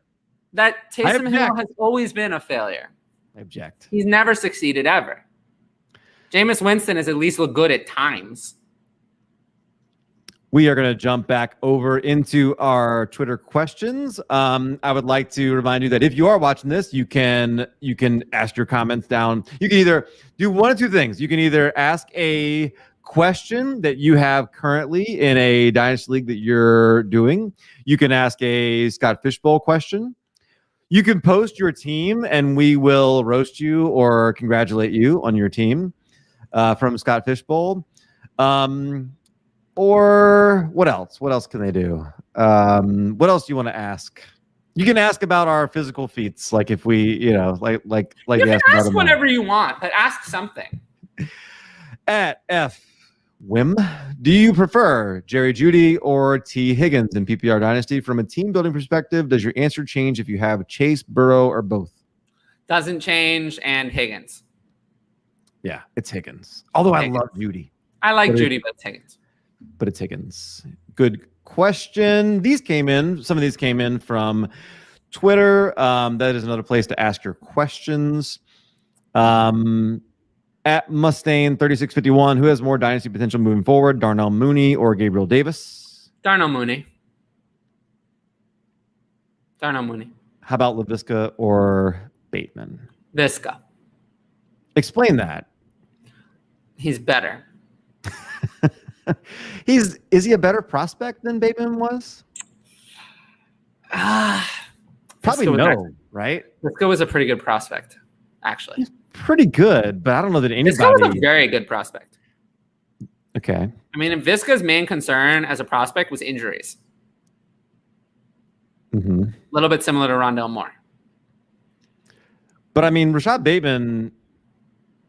That Taysom Hill has always been a failure. I object. He's never succeeded ever. Jameis Winston has at least looked good at times. We are going to jump back over into our Twitter questions. I would like to remind you that if you are watching this, you can ask your comments down. You can either do one of two things. You can either ask a question that you have currently in a Dynasty League that you're doing. You can ask a Scott Fishbowl question. You can post your team, and we will roast you or congratulate you on your team from Scott Fishbowl. Or what else? What else can they do? What else do you want to ask? You can ask about our physical feats, like if we, like you can ask whatever you want, but ask something. At F Whim, do you prefer Jerry Jeudy or T Higgins in PPR Dynasty? From a team building perspective, does your answer change if you have Chase, Burrow, or both? Doesn't change, and Higgins. Yeah, it's Higgins. Although Higgins. I love Jeudy. I like Jeudy, but it's Higgins. But it's Higgins. Good question. Some of these came in from Twitter. That is another place to ask your questions. At Mustaine 3651, who has more dynasty potential moving forward, Darnell Mooney or Gabriel Davis? Darnell Mooney. How about LaVisca or Bateman? Visca. Explain that. He's better. Is he a better prospect than Bateman was? Probably no, right? Visca was a pretty good prospect, actually. He's pretty good, but I don't know that anybody. Visca was a very good prospect. Okay. I mean, Visca's main concern as a prospect was injuries. Mm-hmm. A little bit similar to Rondale Moore. But I mean, Rashad Bateman,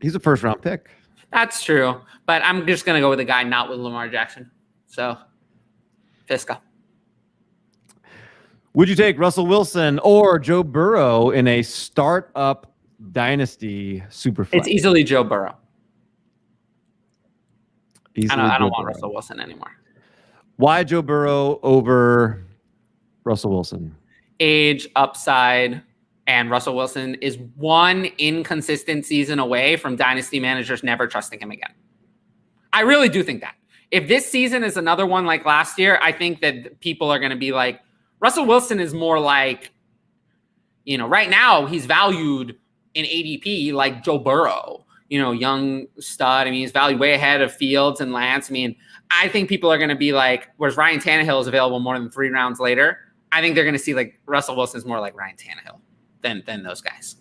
he's a first-round pick. That's true, but I'm just going to go with a guy not with Lamar Jackson. So, Visca. Would you take Russell Wilson or Joe Burrow in a startup dynasty superflex? It's easily Joe Burrow. I don't want Burrow. Russell Wilson anymore. Why Joe Burrow over Russell Wilson? Age, upside. And Russell Wilson is one inconsistent season away from dynasty managers never trusting him again. I really do think that. If this season is another one like last year, I think that people are going to be like, Russell Wilson is more like, right now he's valued in ADP like Joe Burrow, young stud. I mean, he's valued way ahead of Fields and Lance. I mean, I think people are going to be like, whereas Ryan Tannehill is available more than 3 rounds later, I think they're going to see like Russell Wilson's more like Ryan Tannehill. Than those guys,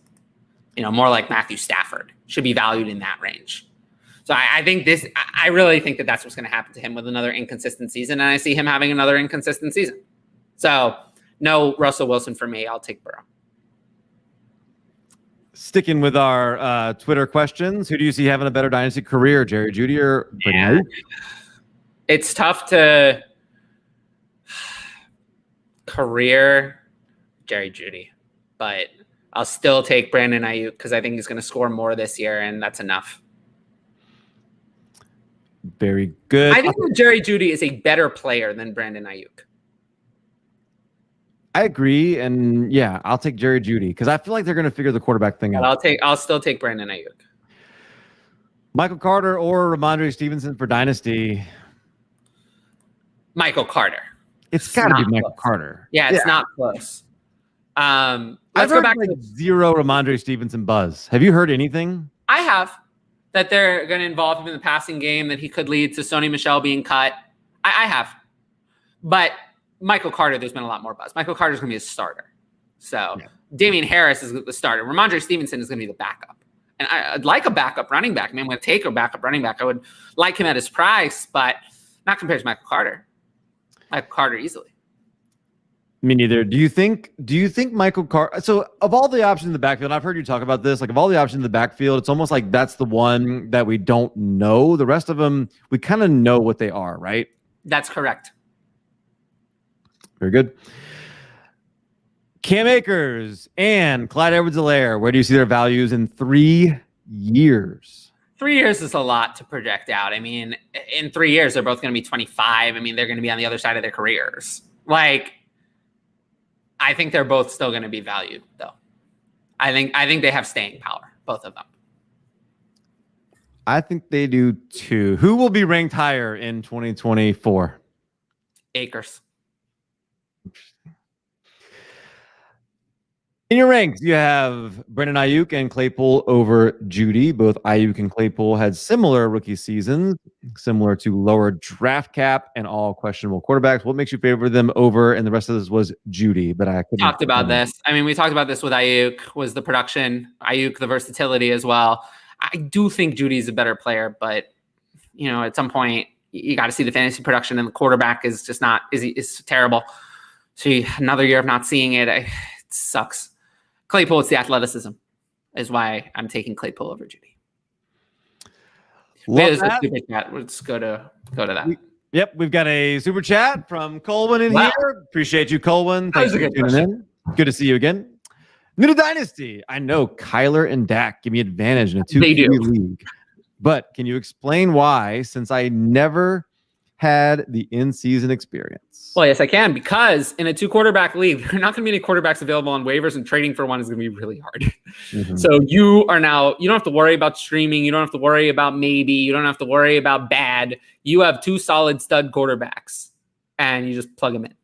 more like Matthew Stafford should be valued in that range. So I think I really think that that's what's going to happen to him with another inconsistent season. And I see him having another inconsistent season. So no Russell Wilson for me. I'll take Burrow. Sticking with our Twitter questions, who do you see having a better dynasty career, Jerry Jeudy or Brandon Ayuk? It's tough to career Jerry Jeudy, but I'll still take Brandon Ayuk because I think he's going to score more this year, and that's enough. Very good. I think that Jerry Jeudy is a better player than Brandon Ayuk. I agree, and yeah, I'll take Jerry Jeudy because I feel like they're going to figure the quarterback thing out. I'll still take Brandon Ayuk. Michael Carter or Ramondre Stevenson for dynasty? Michael Carter. It's got to be Michael Carter. Yeah, it's not close. Let's I've go heard back like to zero Ramondre Stevenson buzz. Have you heard anything? I have that they're going to involve him in the passing game, that he could lead to Sony Michel being cut. I have. But Michael Carter, there's been a lot more buzz. Michael Carter's going to be a starter. So Damian Harris is the starter. Ramondre Stevenson is going to be the backup. And I'd like a backup running back. I mean, I'm going to take a backup running back. I would like him at his price, but not compared to Michael Carter. Michael Carter easily. Me neither. Do you think Michael Carter? So of all the options in the backfield, I've heard you talk about this. Like of all the options in the backfield, it's almost like that's the one that we don't know. The rest of them, we kind of know what they are, right? That's correct. Very good. Cam Akers and Clyde Edwards-Helaire, where do you see their values in 3 years? 3 years is a lot to project out. I mean, in 3 years, they're both going to be 25. I mean, they're going to be on the other side of their careers. Like, I think they're both still going to be valued, though. I think they have staying power, both of them. I think they do too. Who will be ranked higher in 2024? Akers. In your ranks, you have Brandon Ayuk and Claypool over Jeudy. Both Ayuk and Claypool had similar rookie seasons, similar to lower draft cap and all questionable quarterbacks. What makes you favor them over? And the rest of this was Jeudy, but I talked about this. I mean, we talked about this with Ayuk, was the production, Ayuk, the versatility as well. I do think Jeudy is a better player, but you know, at some point you got to see the fantasy production, and the quarterback is just not is terrible. So another year of not seeing it, it sucks. Claypool, it's the athleticism, is why I'm taking Claypool over Jeudy. Let's go to that. Yep, we've got a super chat from Colwyn in here. Appreciate you, Colwyn. Thanks for tuning in. Good to see you again. New to Dynasty. I know Kyler and Dak give me advantage in a 2-QB league, but can you explain why? Since I never had the in-season experience. Well, yes, I can, because in a 2-quarterback league, there are not going to be any quarterbacks available on waivers, and trading for one is going to be really hard. Mm-hmm. So you don't have to worry about streaming. You don't have to worry about maybe. You don't have to worry about bad. You have 2 solid stud quarterbacks, and you just plug them in.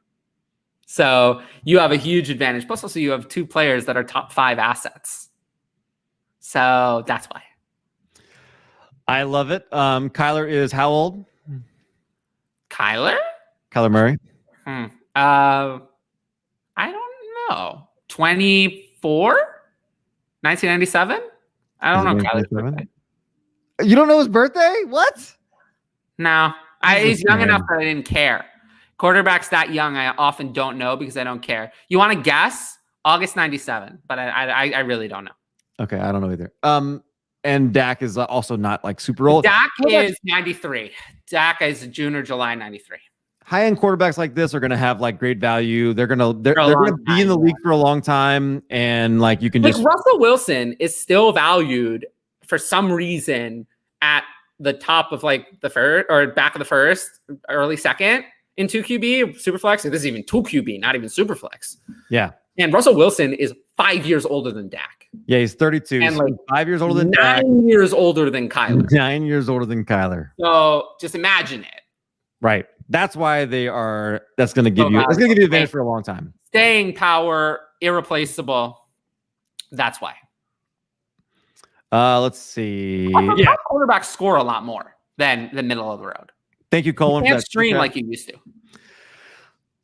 So you have a huge advantage. Plus, also, you have 2 players that are top 5 assets. So that's why. I love it. Kyler is how old? Kyler Murray. I don't know. 24? 1997? I don't know Kyler's birthday. You don't know his birthday? What? No. He's young enough that I didn't care. Quarterbacks that young, I often don't know because I don't care. You want to guess? August 97, but I really don't know. Okay, I don't know either. And Dak is also not like super old. Dak is 93. Dak is June or July 93. High-end quarterbacks like this are going to have like great value. They're going to be in the league for a long time, and like you can just Russell Wilson is still valued for some reason at the top of like the first or back of the first, early second in 2QB Superflex. This is even 2QB, not even Superflex. Yeah, and Russell Wilson is 5 years older than Dak. Yeah, he's 32. And like 5 years older than 9 years older than Kyler. 9 years older than Kyler. So just imagine it. Right. That's why they are. That's going to give you. It's going to give you advantage for a long time. Staying power, irreplaceable. That's why. Let's see. Yeah, quarterbacks score a lot more than the middle of the road. Thank you, Colin. You can't stream like you used to.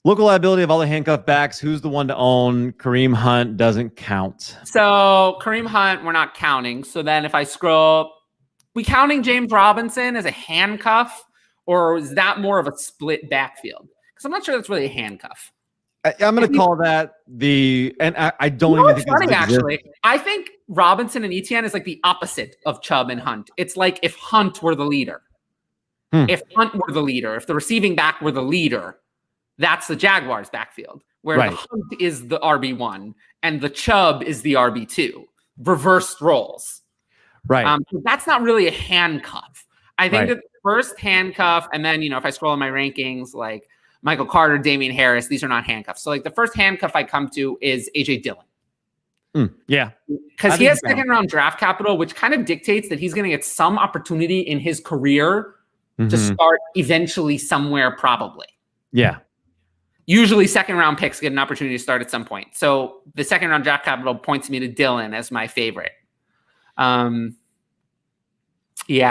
Local liability of all the handcuff backs. Who's the one to own? Kareem Hunt doesn't count. So Kareem Hunt, we're not counting. So then if I scroll we counting James Robinson as a handcuff, or is that more of a split backfield? Because I'm not sure that's really a handcuff. I'm going to call that and I don't even think funny, actually. I think Robinson and Etienne is like the opposite of Chubb and Hunt. It's like if Hunt were the leader. If Hunt were the leader, if the receiving back were the leader, that's the Jaguars backfield, where the Hunt is the RB1 and the Chubb is the RB2, reversed roles. Right. So that's not really a handcuff. I think that the first handcuff, and then, if I scroll in my rankings, like Michael Carter, Damian Harris, these are not handcuffs. So like the first handcuff I come to is AJ Dillon. Yeah. Because he has second round draft capital, which kind of dictates that he's going to get some opportunity in his career to start eventually somewhere, probably. Yeah. Usually second round picks get an opportunity to start at some point. So the second round draft capital points me to Dillon as my favorite. Yeah,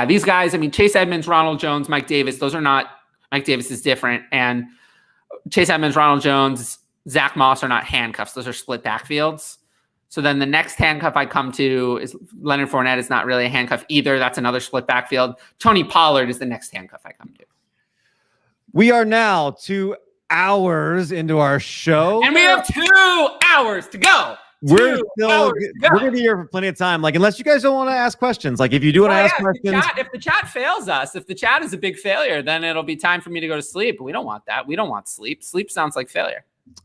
these guys, I mean, Chase Edmonds, Ronald Jones, Mike Davis, those are not, Mike Davis is different. And Chase Edmonds, Ronald Jones, Zach Moss are not handcuffs. Those are split backfields. So then the next handcuff I come to is Leonard Fournette is not really a handcuff either. That's another split backfield. Tony Pollard is the next handcuff I come to. We are now 2 hours into our show. And we have 2 hours to go. We're gonna be here for plenty of time. Like, unless you guys don't want to ask questions. Like, if you do want to ask questions, if the chat fails us, if the chat is a big failure, then it'll be time for me to go to sleep. We don't want that. We don't want sleep. Sleep sounds like failure.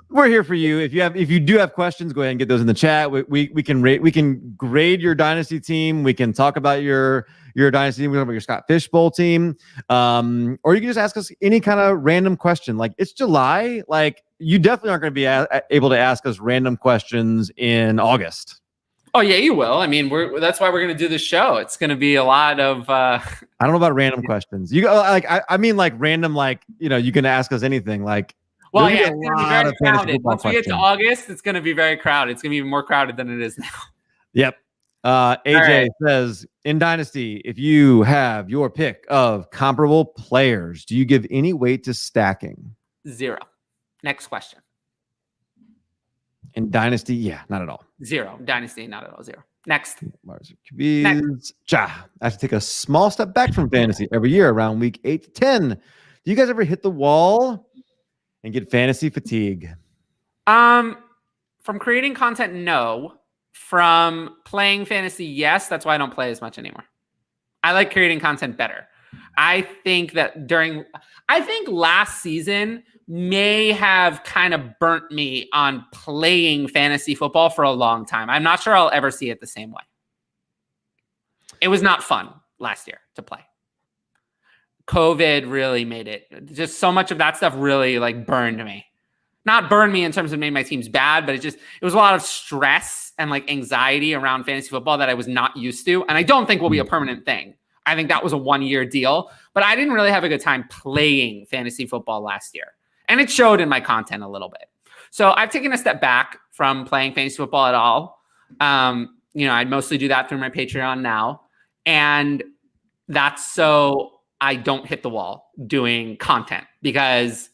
We're here for you. If you do have questions, go ahead and get those in the chat. We can grade your dynasty team. We can talk about your dynasty team. We can talk about your Scott Fishbowl team. Or you can just ask us any kind of random question. Like, it's July. Like, you definitely aren't going to be able to ask us random questions in August. Oh yeah, you will. I mean, that's why we're going to do this show. It's going to be a lot of. I don't know about random questions. You like, I mean, like random, like you can ask us anything. Like, well, yeah, it's going to be very crowded. Once we get to August, it's going to be very crowded. It's going to be even more crowded than it is now. Yep. AJ says, in Dynasty, if you have your pick of comparable players, do you give any weight to stacking? 0. Next question. In Dynasty, yeah, not at all. 0. Dynasty, not at all. 0. Next. Next. I have to take a small step back from fantasy every year around week 8 to 10. Do you guys ever hit the wall and get fantasy fatigue? From creating content, no. From playing fantasy, yes. That's why I don't play as much anymore. I like creating content better. I think last season may have kind of burnt me on playing fantasy football for a long time. I'm not sure I'll ever see it the same way. It was not fun last year to play. COVID really made it. Just so much of that stuff really like burned me. Not burned me in terms of made my teams bad, but it was a lot of stress and like anxiety around fantasy football that I was not used to. And I don't think will be a permanent thing. I think that was a 1-year deal, but I didn't really have a good time playing fantasy football last year. And it showed in my content a little bit. So I've taken a step back from playing fantasy football at all. I mostly do that through my Patreon now. And that's so I don't hit the wall doing content because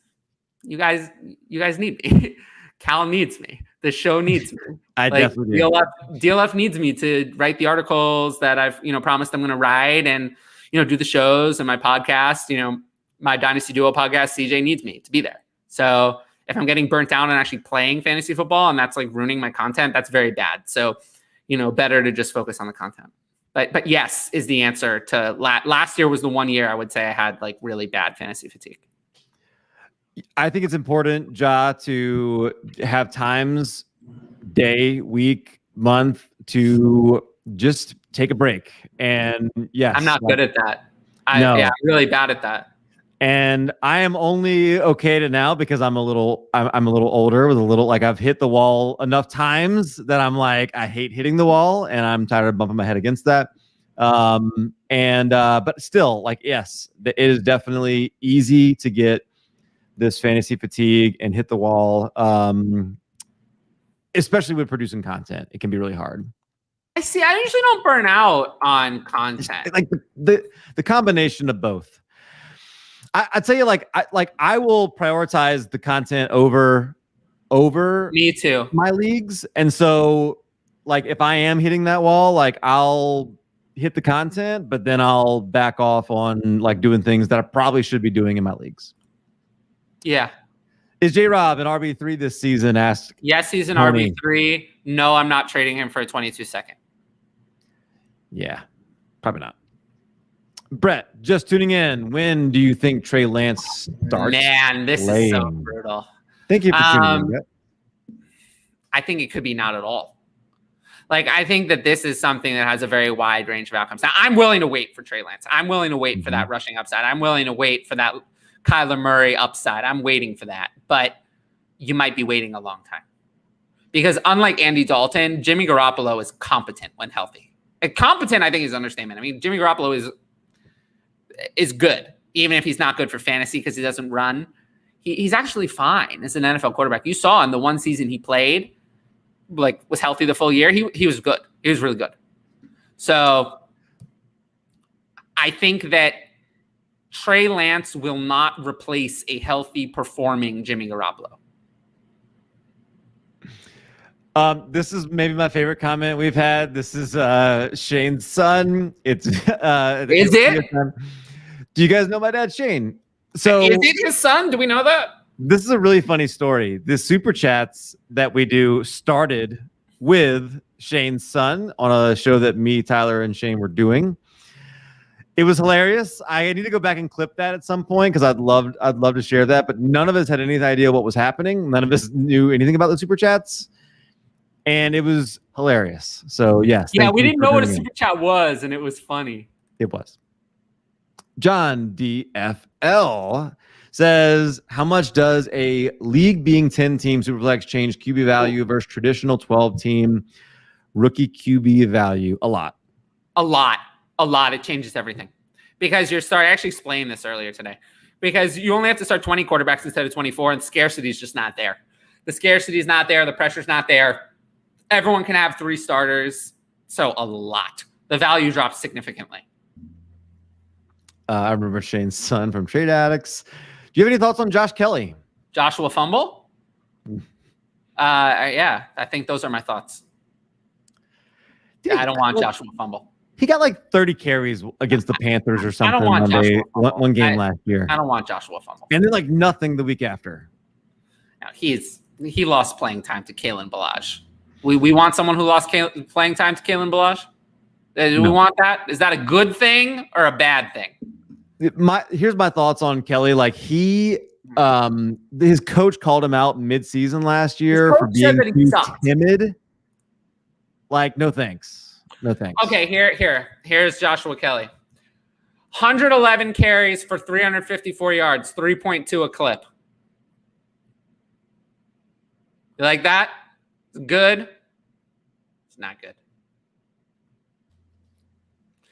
you guys need me. Cal needs me. The show needs me. I definitely do. DLF needs me to write the articles that I've promised I'm going to write and do the shows and my podcast. My Dynasty Duo podcast. CJ needs me to be there. So if I'm getting burnt out and actually playing fantasy football and that's like ruining my content, that's very bad. So better to just focus on the content. But yes is the answer to last year was the 1 year I would say I had like really bad fantasy fatigue. I think it's important, Ja, to have times, day, week, month to just take a break. And yes, I'm not good at that. I'm really bad at that. And I am only okay to now because I'm a little older with a little, like I've hit the wall enough times that I'm like, I hate hitting the wall and I'm tired of bumping my head against that. But still, like, yes, it is definitely easy to get this fantasy fatigue and hit the wall. Especially with producing content, it can be really hard. I usually don't burn out on content. Like the combination of both. I tell you, I will prioritize the content over me too, my leagues. And so like, if I am hitting that wall, like I'll hit the content, but then I'll back off on like doing things that I probably should be doing in my leagues. Yeah. Is J-Rob an RB3 this season? Asked. Yes, he's an Tony. RB3. No, I'm not trading him for a 22-second. Yeah, probably not. Brett, just tuning in. When do you think Trey Lance starts? Man, this is so brutal. Thank you for tuning in, Brett. I think it could be not at all. Like, I think that this is something that has a very wide range of outcomes. Now, I'm willing to wait for Trey Lance. I'm willing to wait for that rushing upside. I'm willing to wait for that Kyler Murray upside. I'm waiting for that. But you might be waiting a long time. Because unlike Andy Dalton, Jimmy Garoppolo is competent when healthy. And competent, I think, is an understatement. I mean, Jimmy Garoppolo is good, even if he's not good for fantasy because he doesn't run. He's actually fine as an NFL quarterback. You saw in the one season he played, like, was healthy the full year. He was good. He was really good. So I think that Trey Lance will not replace a healthy, performing Jimmy Garoppolo. This is maybe my favorite comment we've had. This is Shane's son. It's Is it? Do you guys know my dad, Shane? So is it his son? Do we know that? This is a really funny story. The super chats that we do started with Shane's son on a show that me, Tyler, and Shane were doing. It was hilarious. I need to go back and clip that at some point because I'd love to share that. But none of us had any idea what was happening. None of us knew anything about the super chats. And it was hilarious. So, yes. Yeah, we didn't know what a super chat was, and it was funny. It was. John DFL says, how much does a league being 10-team Superflex change QB value versus traditional 12-team rookie QB value? A lot. A lot. It changes everything. Because you're starting, I actually explained this earlier today. Because you only have to start 20 quarterbacks instead of 24, and scarcity is just not there. The scarcity is not there. The pressure's not there. Everyone can have 3 starters. So a lot. The value drops significantly. I remember Shane's son from Trade Addicts. Do you have any thoughts on Josh Kelly? Joshua Fumble? Yeah, I think those are my thoughts. I don't want Joshua Fumble. He got like 30 carries against the Panthers or something. I don't want Joshua Fumble. One game last year. I don't want Joshua Fumble. And then like nothing the week after. No, he lost playing time to Kalen Ballage. We want someone who lost playing time to Kalen Ballage? Do we want that? Is that a good thing or a bad thing? Here's my thoughts on Kelly. Like his coach called him out mid-season last year for being too timid. Like, no thanks. No thanks. Okay, here's Joshua Kelly. 111 carries for 354 yards, 3.2 a clip. You like that? It's good. It's not good.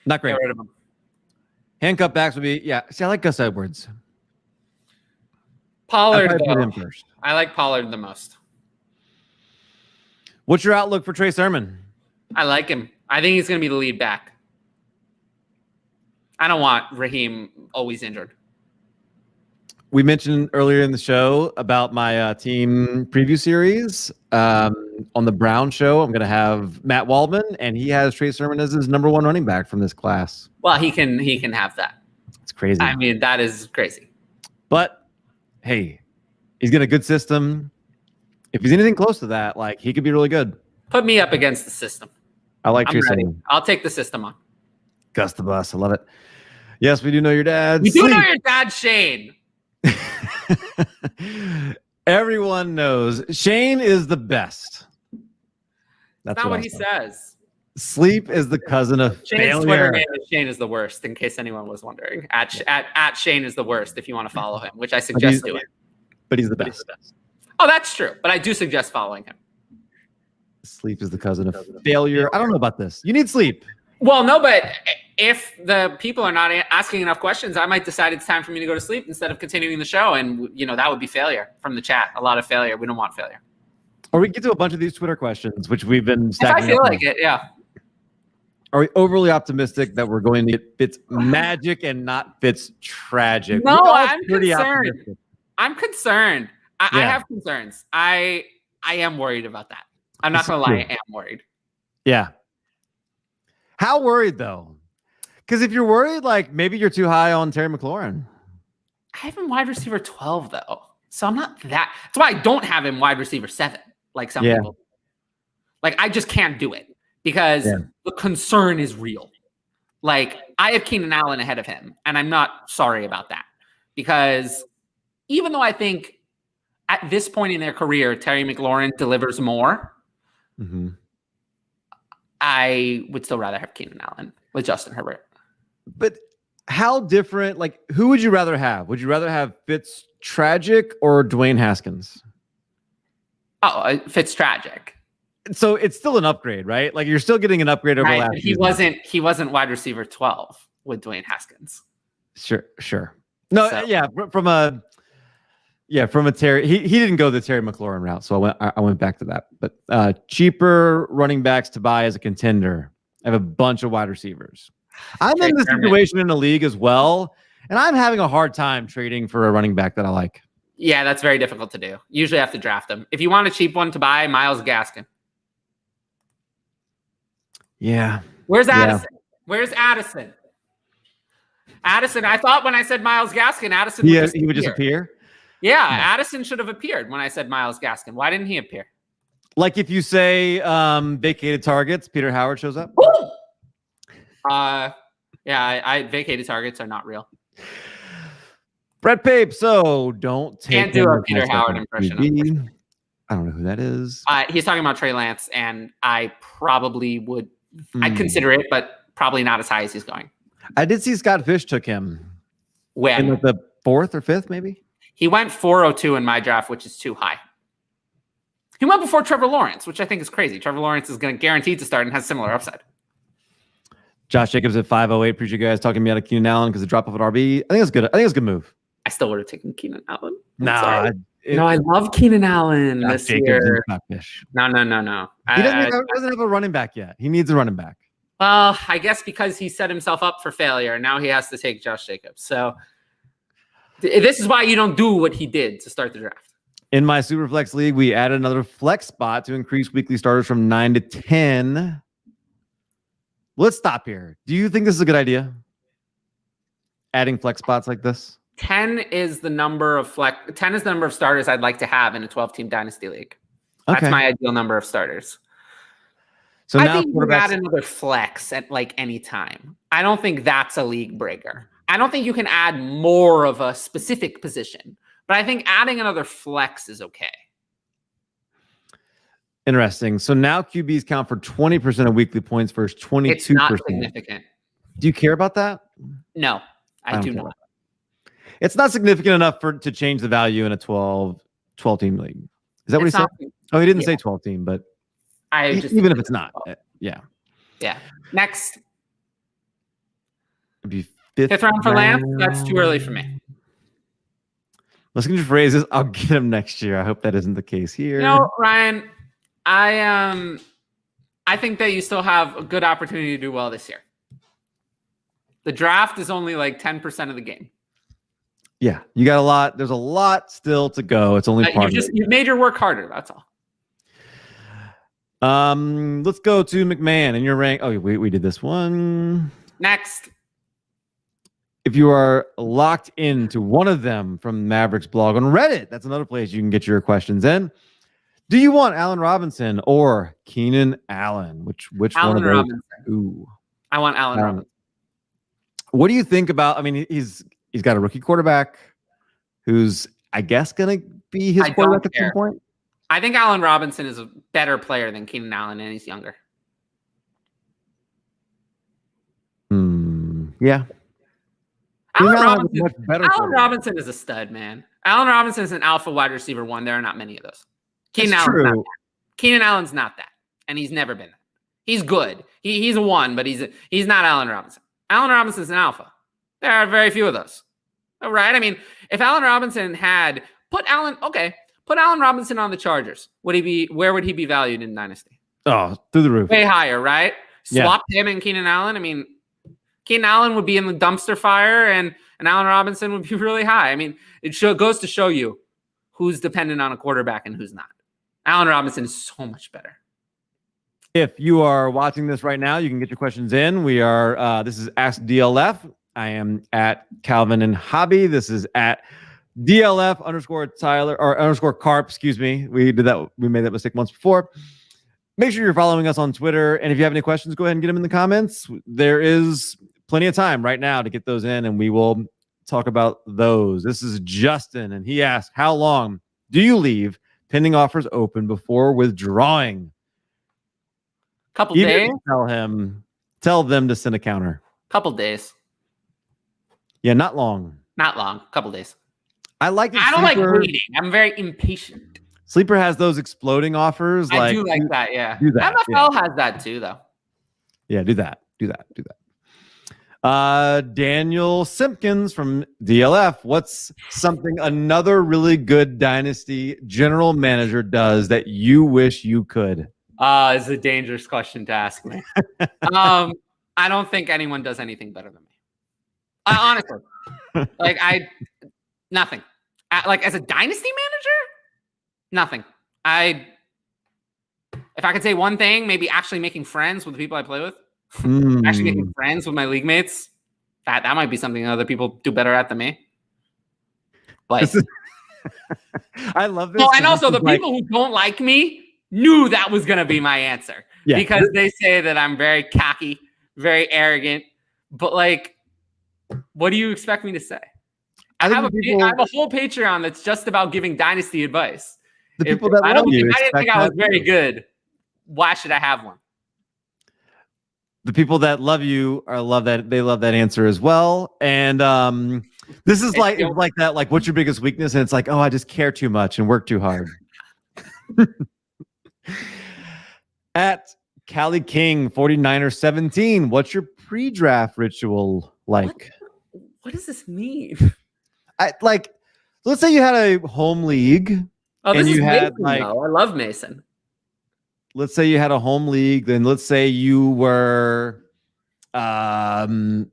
Not great. Get rid of him. Handcuff backs would be, yeah. See, I like Gus Edwards. Pollard, put him first. I like Pollard the most. What's your outlook for Trey Sermon? I like him. I think he's going to be the lead back. I don't want Raheem always injured. We mentioned earlier in the show about my team preview series. On the Brown show, I'm going to have Matt Waldman, and he has Trey Sermon as his number 1 running back from this class. Well, he can have that. It's crazy. I mean, that is crazy. But hey, he's got a good system. If he's anything close to that, like he could be really good. Put me up against the system. I like Trey Sermon. I'll take the system on. Gus the Bus. I love it. Yes, we do know your dad. We do know your dad, Shane. Everyone knows Shane is the best. That's not what he says. Sleep is the cousin of Shane's failure. Twitter name is Shane is the worst, in case anyone was wondering. At Shane is the worst if you want to follow him, which I suggest doing. But he's the best. Oh, that's true. But I do suggest following him. Sleep is the cousin of failure. I don't know about this. You need sleep. Well, no, but if the people are not asking enough questions, I might decide it's time for me to go to sleep instead of continuing the show. And, that would be failure from the chat. A lot of failure. We don't want failure. Or we get to a bunch of these Twitter questions, which we've been stacking. If I feel like it, yeah. Are we overly optimistic that we're going to get Fitz magic and not Fitz tragic? No, I'm concerned. I'm concerned. I have concerns. I am worried about that. I'm not going to lie. I am worried. Yeah. How worried though? Because if you're worried, like maybe you're too high on Terry McLaurin. I have him wide receiver 12 though, so I'm not that. That's why I don't have him wide receiver 7, like some people. Like I just can't do it because the concern is real. Like I have Keenan Allen ahead of him, and I'm not sorry about that because even though I think at this point in their career, Terry McLaurin delivers more, I would still rather have Keenan Allen with Justin Herbert. But how different, like, who would you rather have? Would you rather have Fitztragic or Dwayne Haskins? Oh, Fitztragic. So it's still an upgrade, right? Like you're still getting an upgrade over last season. He wasn't wide receiver 12 with Dwayne Haskins. Sure. No, from a Terry, he didn't go the Terry McLaurin route, so I went back to that. But cheaper running backs to buy as a contender. I have a bunch of wide receivers. I'm in this situation in the league as well, and I'm having a hard time trading for a running back that I like. Yeah, that's very difficult to do. Usually have to draft them. If you want a cheap one to buy, Myles Gaskin. Yeah. Where's Addison? Where's Addison? Addison, I thought when I said Myles Gaskin, Addison would just appear. Yeah, Addison should have appeared when I said Myles Gaskin. Why didn't he appear? Like if you say vacated targets, Peter Howard shows up. I vacated targets are not real. Brett Pape, so don't take Can't do a Peter Howard impression. I don't know who that is. He's talking about Trey Lance, and I probably would. I'd consider it, but probably not as high as he's going. I did see Scott Fish took him. When? In the 4th or 5th, maybe? He went 402 in my draft, which is too high. He went before Trevor Lawrence, which I think is crazy. Trevor Lawrence is going to guarantee to start and has similar upside. Josh Jacobs at 508. Appreciate you guys talking me out of Keenan Allen because the drop off at RB. I think it's good. I think it's a good move. I still would have taken Keenan Allen. No, I love Keenan Allen this year. No. He doesn't have a running back yet. He needs a running back. Well, I guess because he set himself up for failure, now he has to take Josh Jacobs. So this is why you don't do what he did to start the draft. In my Superflex league, we added another flex spot to increase weekly starters from 9 to 10. Let's stop here. Do you think this is a good idea? Adding flex spots like this? 10 is the number of starters I'd like to have in a 12-team Dynasty league. That's my ideal number of starters. So I think you add another flex at like any time. I don't think that's a league breaker. I don't think you can add more of a specific position, but I think adding another flex is okay. Interesting. So now QBs count for 20% of weekly points versus 22%. It's not significant. Do you care about that? No, I do not. It's not significant enough to change the value in a 12-team league. Is that what he said? Oh, he didn't say 12-team, but even if it's not. Yeah. Next. It'd be fifth round for Lance. That's too early for me. Let's get your phrases. I'll get him next year. I hope that isn't the case here. Ryan, I think that you still have a good opportunity to do well this year. The draft is only like 10% of the game. Yeah, you got a lot. There's a lot still to go. It's only part of it. You've made your work harder. That's all. Let's go to McMahon in your rank. Oh, we did this one. Next. If you are locked into one of them from Mavericks blog on Reddit, that's another place you can get your questions in. Do you want Allen Robinson or Keenan Allen? Which Allen one of those? Robinson. Ooh, I want Allen Robinson. What do you think about? I mean, he's got a rookie quarterback who's, I guess, going to be his quarterback at some point. I think Allen Robinson is a better player than Keenan Allen, and he's younger. Yeah. Allen Robinson is a stud, man. Allen Robinson is an alpha wide receiver 1. There are not many of those. Keenan Allen's not that, and he's never been that. He's good. He's a 1, but he's not Allen Robinson. Allen Robinson's an alpha. There are very few of those. All right? I mean, if Allen Robinson had put Allen Robinson on the Chargers, where would he be valued in Dynasty? Oh, through the roof. Way higher, right? Swap him and Keenan Allen. I mean, Keenan Allen would be in the dumpster fire, and Allen Robinson would be really high. I mean, it goes to show you who's dependent on a quarterback and who's not. Allen Robinson is so much better. If you are watching this right now, you can get your questions in. We are, this is Ask DLF. I am at Calvin and Hobby. This is at DLF underscore Tyler or underscore Carp. Excuse me. We did that. We made that mistake once before. Make sure you're following us on Twitter. And if you have any questions, go ahead and get them in the comments. There is plenty of time right now to get those in, and we will talk about those. This is Justin, and he asked, how long do you leave pending offers open before withdrawing? Couple days. Tell them to send a counter. Couple days. Yeah, not long. Not long. Couple days. I like. I don't like waiting. I'm very impatient. Sleeper has those exploding offers. I do like that. Yeah. Do that. MFL has that too, though. Yeah, do that. Daniel Simpkins from DLF. What's something another really good Dynasty general manager does that you wish you could? It's a dangerous question to ask me. I don't think anyone does anything better than me. Honestly, nothing. Like as a Dynasty manager, nothing. If I could say one thing, maybe actually making friends with the people I play with. Actually making friends with my league mates. That might be something other people do better at than me. But I love this. Oh, and also the people who don't like me knew that was going to be my answer. Yeah. Because they say that I'm very cocky, very arrogant. But like, what do you expect me to say? I have a whole Patreon that's just about giving Dynasty advice. The people that love you, I didn't think I was very good. Why should I have one? The people that love you love that answer as well. And this is like that. Like, what's your biggest weakness? And it's like, oh, I just care too much and work too hard. At Cali King 49er17, what's your pre-draft ritual like? What does this mean? Let's say you had a home league. Oh, this is Mason, I love Mason. Let's say you had a home league. Then let's say you were, in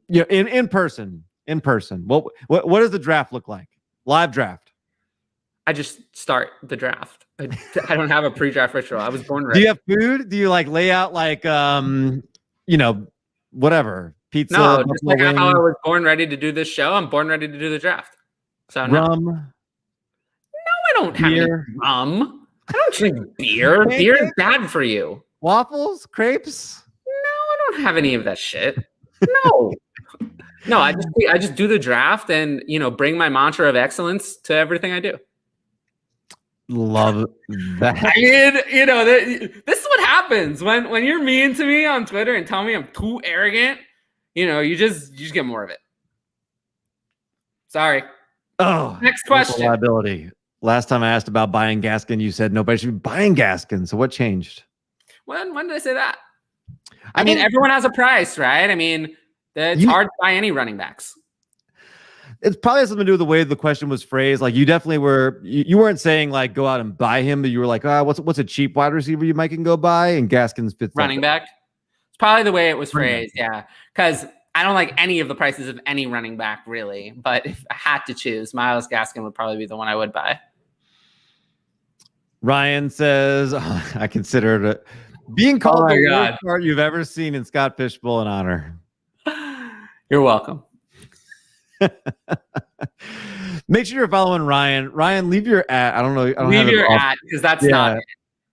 person. What does the draft look like? Live draft. I just start the draft. I don't have a pre-draft ritual. I was born ready. Do you have food? Do you lay out whatever pizza? No, just like how I was born ready to do this show. I'm born ready to do the draft. So rum. No, I don't have any rum. I don't drink beer. Beer is bad for you. Waffles, crepes. No, I don't have any of that shit. No. No, I just do the draft and bring my mantra of excellence to everything I do. Love that. I mean, this is what happens when you're mean to me on Twitter and tell me I'm too arrogant. You just get more of it. Sorry. Oh, next question. Liability. Last time I asked about buying Gaskin, you said nobody should be buying Gaskin. So what changed? When did I say that? I mean, everyone has a price, right? I mean, it's hard to buy any running backs. It's probably something to do with the way the question was phrased. Like you definitely were, you weren't saying like go out and buy him, but you were like, what's a cheap wide receiver you might can go buy? And Gaskins fits running back. It's probably the way it was phrased. Yeah. Because I don't like any of the prices of any running back really, but if I had to choose, Myles Gaskin would probably be the one I would buy. Ryan says, I consider it being called the worst part you've ever seen in Scott Fishbowl an honor. You're welcome. Make sure you're following Ryan. Ryan, leave your at. I don't know. Leave your at because that's not it.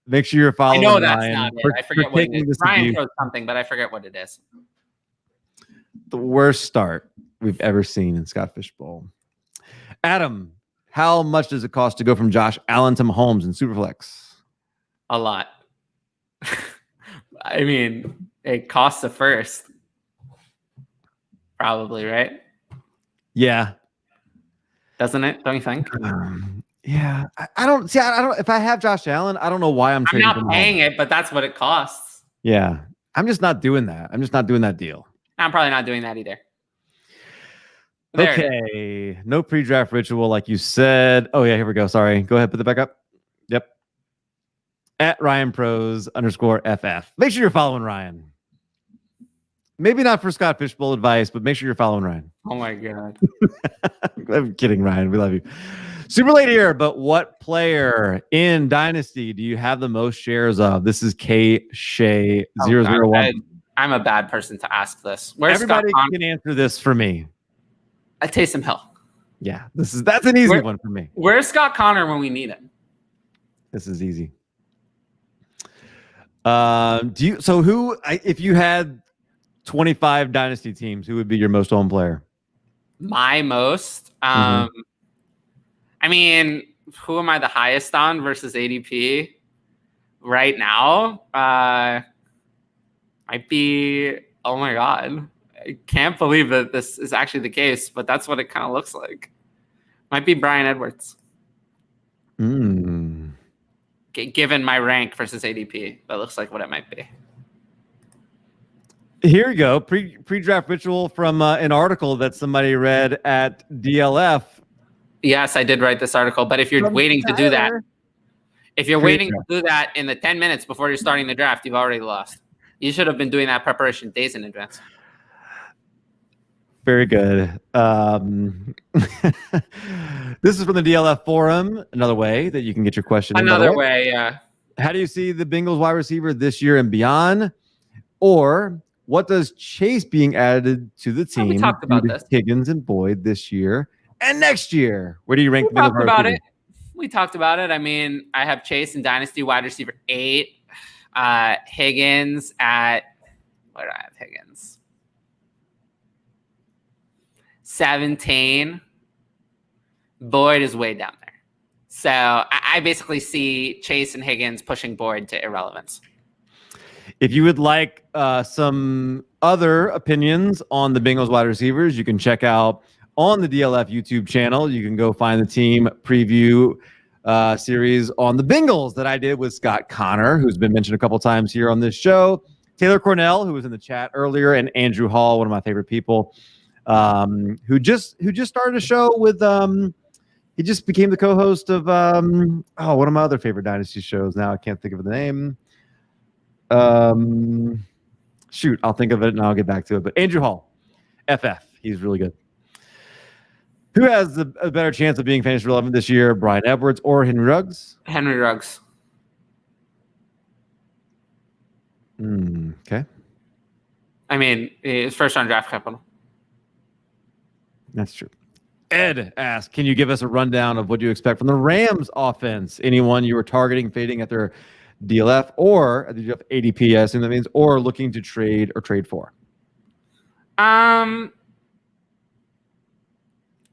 Make sure you're following. I know that's Ryan not it. I forget what it is. Ryan throws something, but I forget what it is. The worst start we've ever seen in Scott Fishbowl. Adam, how much does it cost to go from Josh Allen to Mahomes in Superflex? A lot. I mean, it costs a first. Probably, right? Yeah. Doesn't it? Don't you think? Yeah. I don't. If I have Josh Allen, I don't know why I'm not paying it, but that's what it costs. Yeah. I'm just not doing that. I'm just not doing that deal. I'm probably not doing that either. Okay. No pre-draft ritual, like you said. Oh, yeah. Here we go. Sorry. Go ahead. Put it back up. Yep. At Ryan Pros _FF. Make sure you're following Ryan. Maybe not for Scott Fishbowl advice, but make sure you're following Ryan. Oh, my God. I'm kidding, Ryan. We love you. Super late here, but what player in Dynasty do you have the most shares of? This is K Shay 001. I'm a bad person to ask this. Where's Everybody Scott can answer this for me. Taysom Hill. Yeah, that's an easy one for me. Where's Scott Connor when we need him? This is easy. If you had 25 Dynasty teams, who would be your most owned player? My most? I mean, who am I the highest on versus ADP right now? Might be, oh my God. I can't believe that this is actually the case, but that's what it kind of looks like. Might be Bryan Edwards. Given my rank versus ADP, that looks like what it might be. Here you go. Pre-draft ritual from an article that somebody read at DLF. Yes, I did write this article, but if you're waiting to do that, in the 10 minutes before you're starting the draft, you've already lost. You should have been doing that preparation days in advance. Very good. This is from the DLF forum. Another way that you can get your question. Another way, yeah. How do you see the Bengals wide receiver this year and beyond? Or what does Chase being added to the team? We talked about this. Higgins and Boyd this year and next year. Where do you rank? We talked about it. We talked about it. I mean, I have Chase in Dynasty wide receiver 8. Higgins at, where do I have Higgins? 17. Boyd is way down there. So I basically see Chase and Higgins pushing Boyd to irrelevance. If you would like some other opinions on the Bengals wide receivers, you can check out on the DLF YouTube channel. You can go find the team preview series on the Bengals that I did with Scott Connor, who's been mentioned a couple times here on this show, Taylor Cornell, who was in the chat earlier, and Andrew Hall, one of my favorite people, who just started a show with he just became the co-host of one of my other favorite Dynasty shows. Now I can't think of the name. Shoot, I'll think of it and I'll get back to it. But Andrew Hall, FF, he's really good. Who has a better chance of being fantasy relevant this year, Bryan Edwards or Henry Ruggs? Henry Ruggs. Okay. I mean, it's first round draft capital. That's true. Ed asks, can you give us a rundown of what you expect from the Rams offense? Anyone you were targeting, fading at their DLF or at the ADP, I assume that means, or looking to trade or trade for?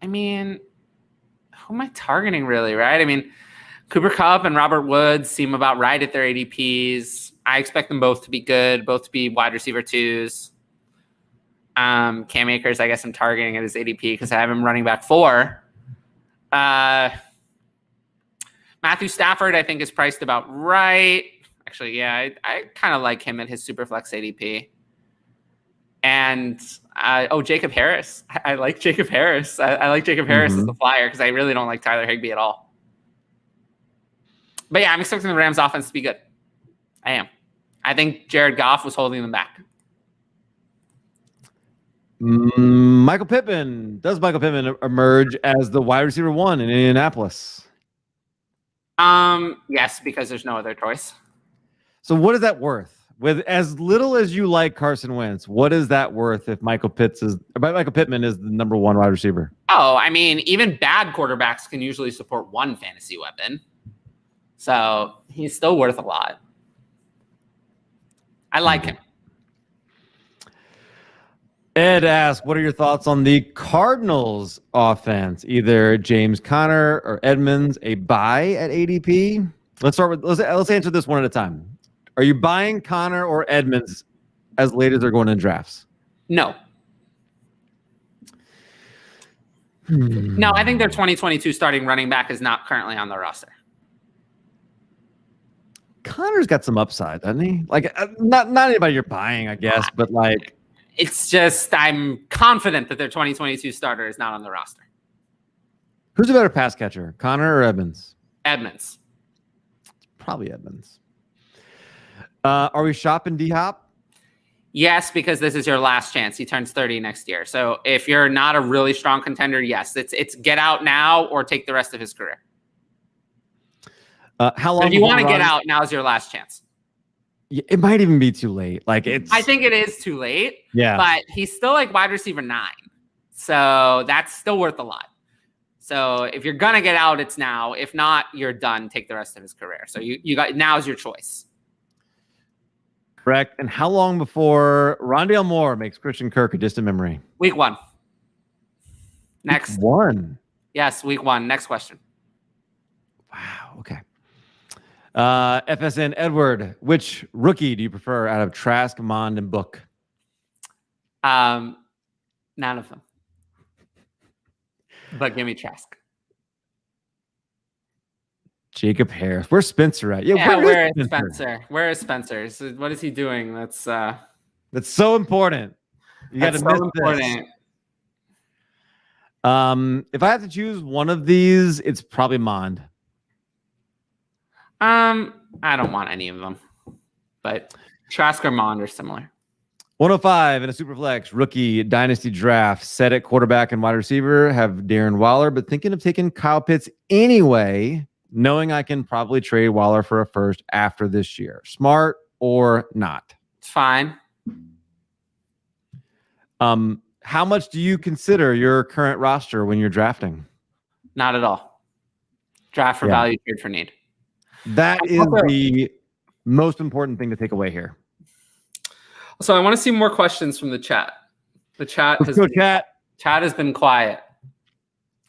I mean, who am I targeting really, right? I mean, Cooper Kupp and Robert Woods seem about right at their ADPs. I expect them both to be good, both to be wide receiver 2s. Cam Akers, I guess I'm targeting at his ADP because I have him running back 4. Matthew Stafford, I think, is priced about right. Actually, yeah, I kind of like him at his Superflex ADP. And, Jacob Harris. I like Jacob Harris. I like Jacob Harris as the flyer because I really don't like Tyler Higbee at all. But, yeah, I'm expecting the Rams offense to be good. I am. I think Jared Goff was holding them back. Michael Pittman. Does Michael Pittman emerge as the wide receiver 1 in Indianapolis? Yes, because there's no other choice. So what is that worth? With as little as you like Carson Wentz, what is that worth if Michael Pittman is the number 1 wide receiver? Oh, I mean, even bad quarterbacks can usually support 1 fantasy weapon. So he's still worth a lot. I like him. Ed asks, what are your thoughts on the Cardinals offense? Either James Conner or Edmonds, a buy at ADP? Let's answer this one at a time. Are you buying Conner or Edmonds as late as they're going in drafts? No. No, I think their 2022 starting running back is not currently on the roster. Connor's got some upside, doesn't he? Like, not anybody you're buying, I guess, but like. It's just I'm confident that their 2022 starter is not on the roster. Who's a better pass catcher, Conner or Edmonds? Edmonds. Probably Edmonds. Are we shopping D-Hop? Yes, because this is your last chance. He turns 30 next year. So if you're not a really strong contender, yes, it's get out now or take the rest of his career. How long? If you want to get out, now's your last chance. It might even be too late. I think it is too late. Yeah. But he's still like wide receiver 9. So that's still worth a lot. So if you're going to get out, it's now. If not, you're done. Take the rest of his career. So you got, now's your choice. Correct. And how long before Rondale Moore makes Christian Kirk a distant memory? Week 1. Next. Week 1. Yes, week 1. Next question. Wow. Okay. FSN Edward, which rookie do you prefer out of Trask, Mond, and Book? None of them. But give me Trask. Jacob Harris. Where's Spencer at? Yeah, where is Spencer? Where is Spencer? So what is he doing? That's so important. You got to miss important. This. If I have to choose one of these, it's probably Mond. I don't want any of them, but Trask or Mond are similar. 105 in a Superflex rookie dynasty draft set at quarterback and wide receiver. Have Darren Waller, but thinking of taking Kyle Pitts anyway, knowing I can probably trade Waller for a first after this year. Smart or not? It's fine. How much do you consider your current roster when you're drafting? Not at all. Draft for value, trade for need. That is the most important thing to take away here. So I want to see more questions from the chat. The chat chat has been quiet.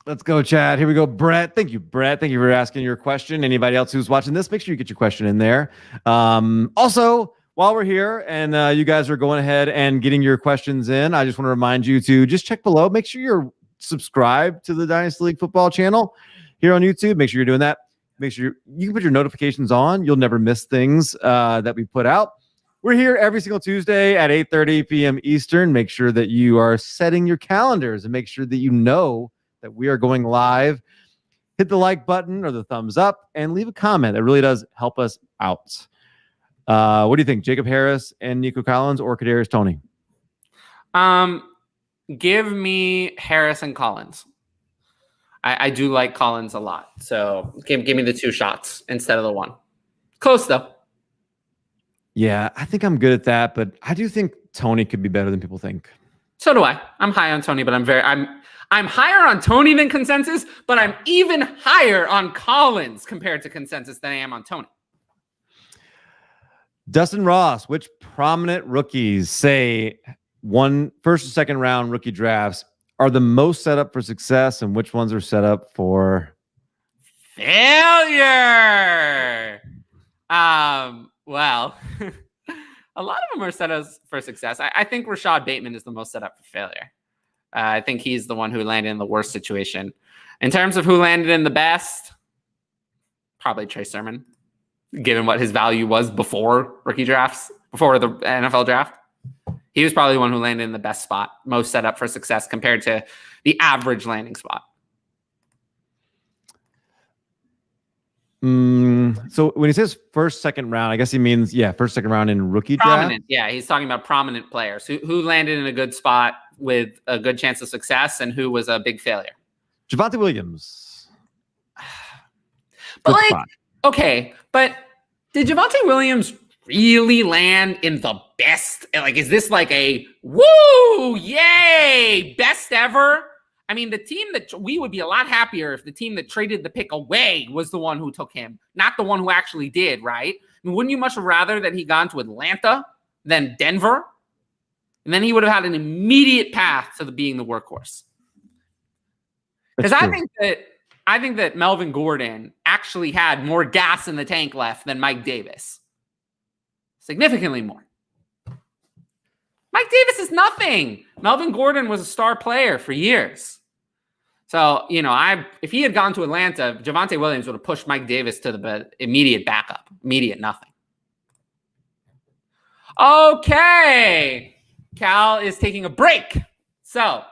Let's go, chat. Here we go, Brett. Thank you, Brett. Thank you for asking your question. Anybody else who's watching this, make sure you get your question in there. Also, while we're here and you guys are going ahead and getting your questions in, I just want to remind you to just check below. Make sure you're subscribed to the Dynasty League Football channel here on YouTube. Make sure you're doing that. Make sure you can put your notifications on. You'll never miss things that we put out. We're here every single Tuesday at 8:30 p.m. Eastern. Make sure that you are setting your calendars and make sure that you know that we are going live. Hit the like button or the thumbs up and leave a comment. That really does help us out. What do you think? Jacob Harris and Nico Collins or Kadarius Toney? Give me Harris and Collins. I do like Collins a lot. So give me the 2 shots instead of the 1. Close though. Yeah, I think I'm good at that, but I do think Toney could be better than people think. So do I. I'm high on Toney, but I'm higher on Toney than consensus, but I'm even higher on Collins compared to consensus than I am on Toney. Dustin Ross, which prominent rookies say first or second round rookie drafts are the most set up for success, and which ones are set up for failure? Well, a lot of them are set up for success. I think Rashad Bateman is the most set up for failure. I think he's the one who landed in the worst situation. In terms of who landed in the best, probably Trey Sermon, given what his value was before rookie drafts, before the NFL draft. He was probably the one who landed in the best spot, most set up for success compared to the average landing spot. So when he says first, second round, I guess he means, first, second round in rookie prominent draft. Yeah, he's talking about prominent players who landed in a good spot with a good chance of success and who was a big failure. Javonte Williams. But okay, but did Javonte Williams really land in the best? Is this like a woo, yay, best ever? I mean, the team that we would be a lot happier if the team that traded the pick away was the one who took him, not the one who actually did, right? I mean, wouldn't you much rather that he gone to Atlanta than Denver? And then he would have had an immediate path to being the workhorse. Because I think that Melvin Gordon actually had more gas in the tank left than Mike Davis. Significantly more. Mike Davis is nothing. Melvin Gordon was a star player for years. So, if he had gone to Atlanta, Javonte Williams would have pushed Mike Davis to the immediate backup, immediate nothing. Okay. Cal is taking a break. So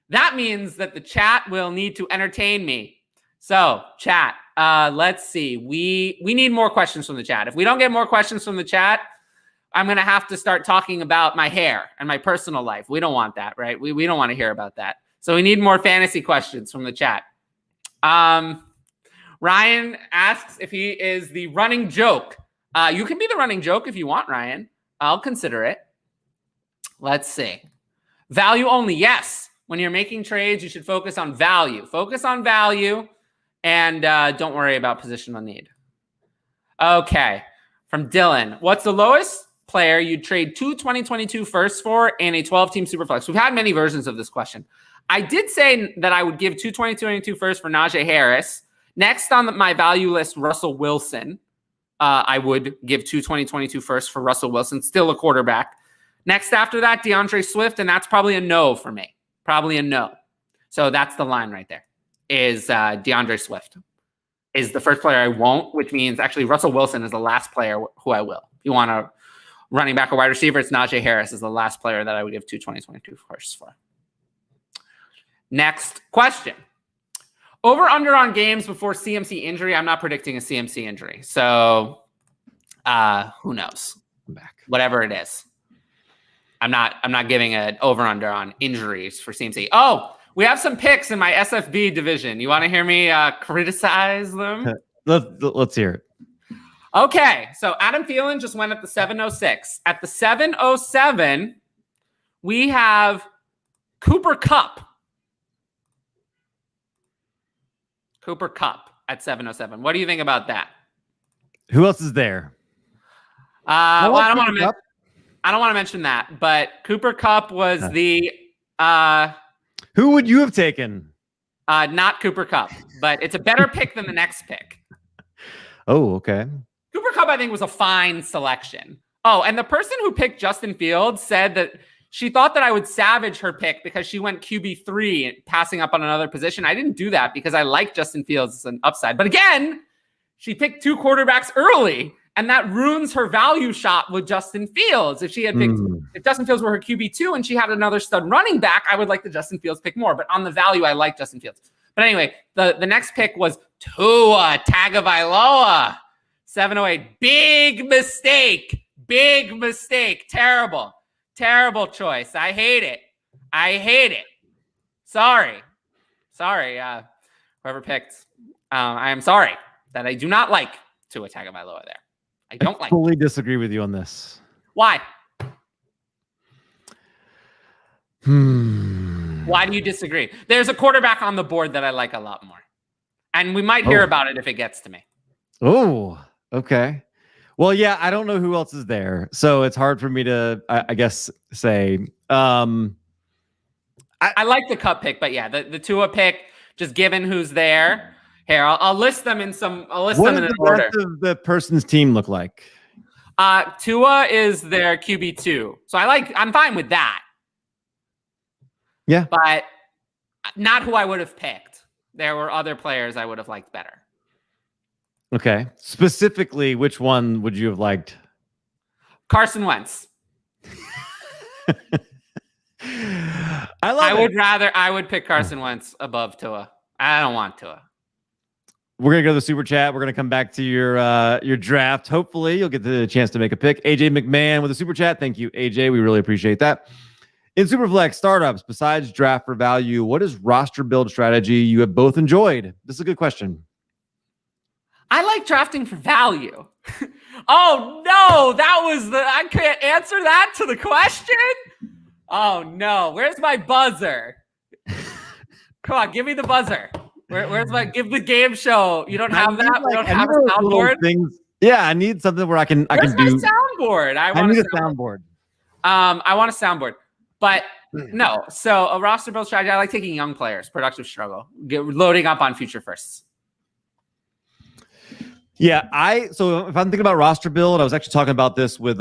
that means that the chat will need to entertain me. So chat, let's see. We need more questions from the chat. If we don't get more questions from the chat, I'm going to have to start talking about my hair and my personal life. We don't want that, right? We don't want to hear about that. So we need more fantasy questions from the chat. Ryan asks if he is the running joke. You can be the running joke if you want, Ryan. I'll consider it. Let's see. Value only. Yes. When you're making trades, you should focus on value. Focus on value and don't worry about positional need. Okay. From Dylan. What's the lowest player you'd trade 2 2022 firsts for in a 12-team Superflex? We've had many versions of this question. I did say that I would give 2 2022 firsts for Najee Harris. Next on my value list, Russell Wilson. I would give 2 2022 firsts for Russell Wilson, still a quarterback. Next after that, DeAndre Swift, and that's probably a no for me. Probably a no. So that's the line right there, is DeAndre Swift is the first player I won't, which means actually Russell Wilson is the last player who I will. If you want a running back or wide receiver, it's Najee Harris is the last player that I would give 2 2022 firsts for. Next question. Over under on games before CMC injury. I'm not predicting a CMC injury. So who knows? Whatever it is. I'm not giving an over under on injuries for CMC. Oh, we have some picks in my SFB division. You want to hear me criticize them? Let's hear it. Okay, so Adam Thielen just went at the 706. At the 707, we have Cooper Kupp. Cooper Kupp at 707. What do you think about that? Who else is there? Well, I don't want to mention that, but Cooper Kupp was the who would you have taken? Not Cooper Kupp, but it's a better pick than the next pick. Oh, okay. Cooper Kupp, I think, was a fine selection. Oh, and the person who picked Justin Fields said that she thought that I would savage her pick because she went QB3, passing up on another position. I didn't do that because I like Justin Fields as an upside. But again, she picked 2 quarterbacks early, and that ruins her value shot with Justin Fields. If she had picked, if Justin Fields were her QB2 and she had another stud running back, I would like the Justin Fields pick more. But on the value, I like Justin Fields. But anyway, the next pick was Tua Tagovailoa, 708. Big mistake. Big mistake. Terrible choice. I hate it. Sorry. Whoever picked. I am sorry that I do not like Tua Tagovailoa there. I don't like. Fully disagree with you on this. Why? Why do you disagree? There's a quarterback on the board that I like a lot more. And we might hear about it if it gets to me. Oh, okay. Well, yeah, I don't know who else is there. So it's hard for me to, I guess, say. I like the Kupp pick, but yeah, the Tua pick, just given who's there. Here, I'll list them in some. I'll list them in an order. What does the rest of the person's team look like? Tua is their QB2, so I'm fine with that. Yeah, but not who I would have picked. There were other players I would have liked better. Okay, specifically, which one would you have liked? Carson Wentz. I would pick Carson Wentz above Tua. I don't want Tua. We're going to go to the super chat. We're going to come back to your draft. Hopefully, you'll get the chance to make a pick. AJ McMahon with a super chat. Thank you, AJ. We really appreciate that. In Superflex startups, besides draft for value, what is roster build strategy you have both enjoyed? This is a good question. I like drafting for value. Oh, no. I can't answer that to the question. Oh, no. Where's my buzzer? Come on, give me the buzzer. Where's give the game show? You don't have that? We don't have a soundboard? Yeah, I need something where I can do. Soundboard? I need a soundboard. I want a soundboard. But no. So a roster build strategy, I like taking young players, productive struggle, loading up on future firsts. Yeah, so if I'm thinking about roster build, I was actually talking about this with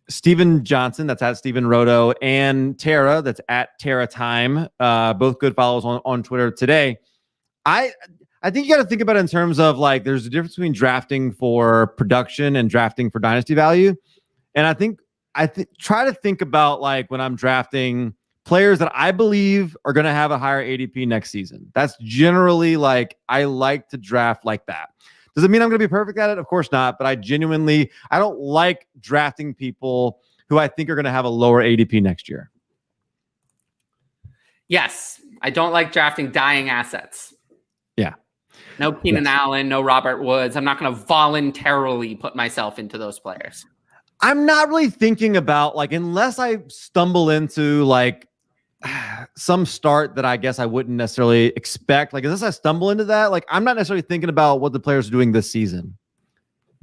Steven Johnson, that's at Steven Roto, and Tara, that's at Tara Time. Both good follows on Twitter today. I think you got to think about it in terms of like there's a difference between drafting for production and drafting for dynasty value. And I think try to think about like when I'm drafting players that I believe are going to have a higher ADP next season. That's generally like I like to draft like that. Does it mean I'm going to be perfect at it? Of course not. But I don't like drafting people who I think are going to have a lower ADP next year. Yes. I don't like drafting dying assets. Yeah. No Keenan Allen, no Robert Woods. I'm not going to voluntarily put myself into those players. I'm not really thinking about, like, unless I stumble into like some start that I guess I wouldn't necessarily expect. Like, unless I stumble into that, like, I'm not necessarily thinking about what the players are doing this season.